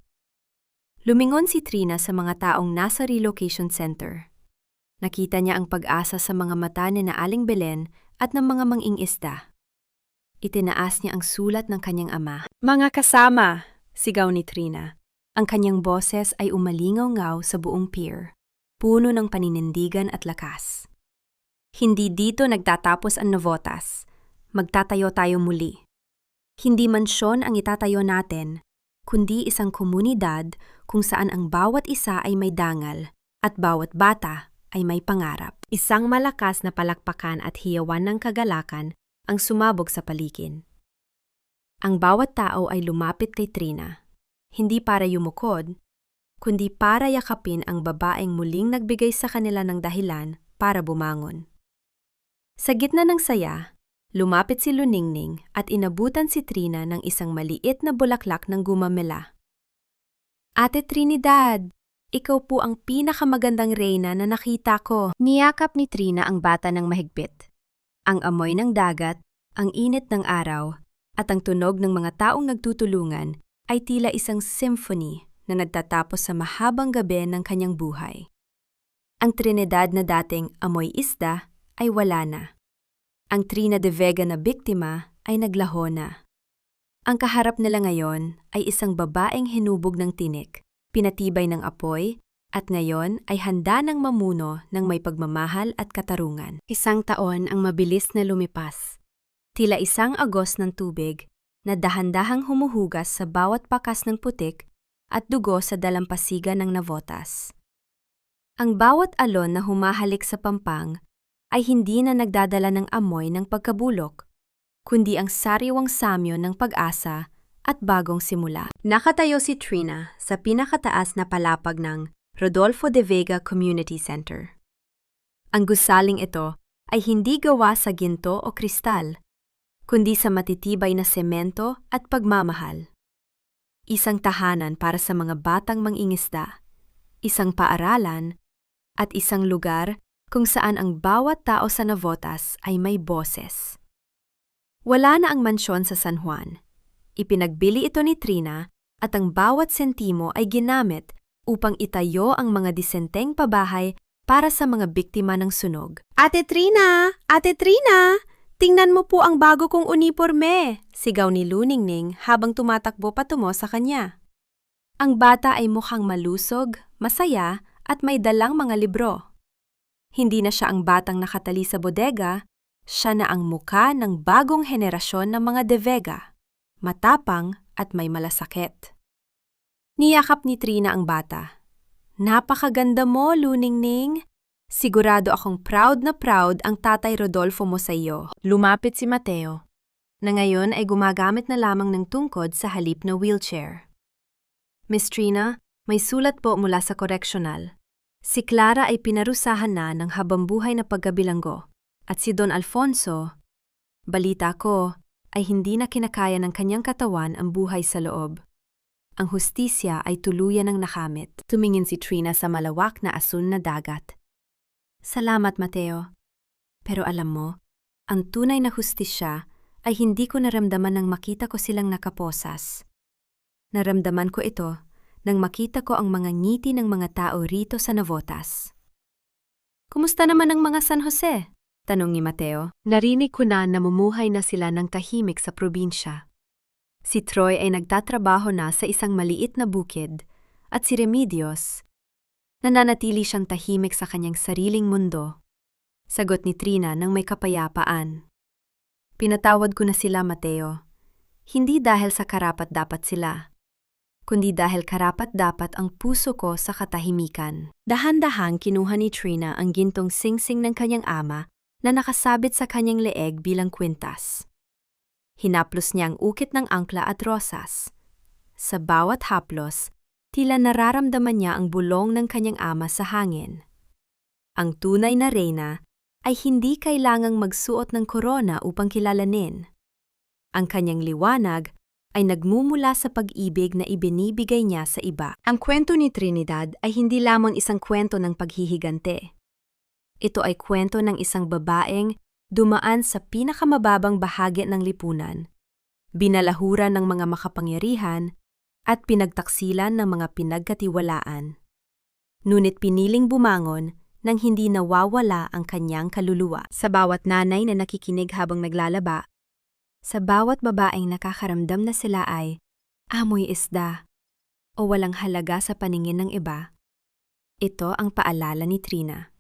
Lumingon si Trina sa mga taong nasa relocation center. Nakita niya ang pag-asa sa mga mata ni na Aling Belen at ng mga manging isda. Itinaas niya ang sulat ng kanyang ama. Mga kasama, sigaw ni Trina. Ang kanyang boses ay umalingaw-ngaw sa buong pier, puno ng paninindigan at lakas. Hindi dito nagtatapos ang novotas. Magtatayo tayo muli. Hindi mansyon ang itatayo natin, kundi isang komunidad kung saan ang bawat isa ay may dangal at bawat bata ay may pangarap. Isang malakas na palakpakan at hiyawan ng kagalakan ang sumabog sa paligid. Ang bawat tao ay lumapit kay Trina, hindi para yumukod, kundi para yakapin ang babaeng muling nagbigay sa kanila ng dahilan para bumangon. Sa gitna ng saya, lumapit si Luningning at inabutan si Trina ng isang maliit na bulaklak ng gumamela. Ate Trinidad, ikaw po ang pinakamagandang reyna na nakita ko. Niyakap ni Trina ang bata ng mahigpit. Ang amoy ng dagat, ang init ng araw, at ang tunog ng mga taong nagtutulungan ay tila isang symphony na nagtatapos sa mahabang gabi ng kanyang buhay. Ang Trinidad na dating amoy isda ay wala na. Ang Trina de Vega na biktima ay naglaho na. Ang kaharap nila ngayon ay isang babaeng hinubog ng tinik, pinatibay ng apoy, at ngayon ay handa ng mamuno ng may pagmamahal at katarungan. Isang taon ang mabilis na lumipas. Tila isang agos ng tubig na dahan-dahang humuhugas sa bawat pakas ng putik at dugo sa dalampasigan ng navotas. Ang bawat alon na humahalik sa pampang ay hindi na nagdadala ng amoy ng pagkabulok, kundi ang sariwang samyo ng pag-asa at bagong simula. Nakatayo si Trina sa pinakataas na palapag ng Rodolfo de Vega Community Center. Ang gusaling ito ay hindi gawa sa ginto o kristal, kundi sa matitibay na semento at pagmamahal. Isang tahanan para sa mga batang mangingisda, isang paaralan, at isang lugar kung saan ang bawat tao sa Navotas ay may boses. Wala na ang mansyon sa San Juan. Ipinagbili ito ni Trina at ang bawat sentimo ay ginamit upang itayo ang mga disenteng pabahay para sa mga biktima ng sunog.
Ate Trina! Ate Trina! Tingnan mo po ang bago kong uniforme!
Sigaw ni Luningning habang tumatakbo patungo sa kanya. Ang bata ay mukhang malusog, masaya at may dalang mga libro. Hindi na siya ang batang nakatali sa bodega, siya na ang muka ng bagong henerasyon ng mga De Vega, matapang at may malasakit. Niyakap ni Trina ang bata. Napakaganda mo, Luningning. Sigurado akong proud na proud ang Tatay Rodolfo mo sa iyo. Lumapit si Mateo, na ngayon ay gumagamit na lamang ng tungkod sa halip na wheelchair. Miss Trina, may sulat po mula sa koreksyonal. Si Clara ay pinarusahan na ng habambuhay na pagkabilanggo at si Don Alfonso, balita ko, ay hindi na kinakaya ng kanyang katawan ang buhay sa loob. Ang hustisya ay tuluyan ng nakamit. Tumingin si Trina sa malawak na asul na dagat. Salamat, Mateo. Pero alam mo, ang tunay na hustisya ay hindi ko naramdaman nang makita ko silang nakaposas. Naramdaman ko ito nang makita ko ang mga ngiti ng mga tao rito sa Navotas. Kumusta naman ang mga San Jose? Tanong ni Mateo. Narinig ko na namumuhay na sila ng tahimik sa probinsya. Si Troy ay nagtatrabaho na sa isang maliit na bukid at si Remedios, nananatili siyang tahimik sa kanyang sariling mundo. Sagot ni Trina nang may kapayapaan. Pinatawad ko na sila, Mateo. Hindi dahil sa karapat-dapat sila, kundi dahil karapat-dapat ang puso ko sa katahimikan. Dahan-dahang kinuha ni Trina ang gintong singsing ng kanyang ama na nakasabit sa kanyang leeg bilang kwintas. Hinaplos niya ang ukit ng angkla at rosas. Sa bawat haplos, tila nararamdaman niya ang bulong ng kanyang ama sa hangin. Ang tunay na reyna ay hindi kailangang magsuot ng korona upang kilalanin. Ang kanyang liwanag ay nagmumula sa pag-ibig na ibinibigay niya sa iba. Ang kwento ni Trinidad ay hindi lamang isang kwento ng paghihigante. Ito ay kwento ng isang babaeng dumaan sa pinakamababang bahagi ng lipunan, binalahuran ng mga makapangyarihan at pinagtaksilan ng mga pinagkatiwalaan. Ngunit piniling bumangon nang hindi nawawala ang kanyang kaluluwa. Sa bawat nanay na nakikinig habang naglalaba, Sa bawat babaeng nakakaramdam na sila ay amoy isda o walang halaga sa paningin ng iba, ito ang paalala ni Trina.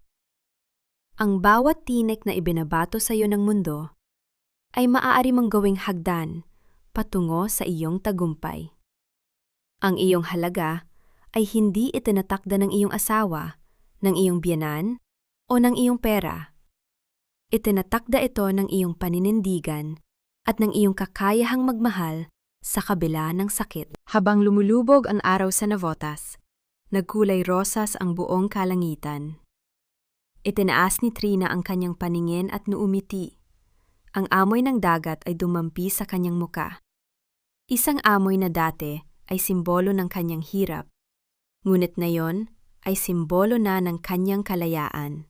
Ang bawat tinik na ibinabato sa iyo ng mundo ay maaari mong gawing hagdan patungo sa iyong tagumpay. Ang iyong halaga ay hindi itinatakda ng iyong asawa, ng iyong biyenan, o ng iyong pera. Itinatakda ito ng iyong paninindigan at ng iyong kakayahang magmahal sa kabila ng sakit. Habang lumulubog ang araw sa Navotas, nagkulay rosas ang buong kalangitan. Itinaas ni Trina ang kanyang paningin at nuumiti. Ang amoy ng dagat ay dumampi sa kanyang muka. Isang amoy na dati ay simbolo ng kanyang hirap, ngunit ngayon ay simbolo na ng kanyang kalayaan.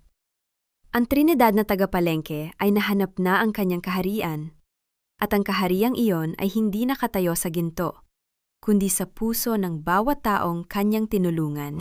Ang Trinidad na taga-Palengke ay nahanap na ang kanyang kaharian, at ang kahariang iyon ay hindi nakatayo sa ginto, kundi sa puso ng bawat taong kanyang tinulungan.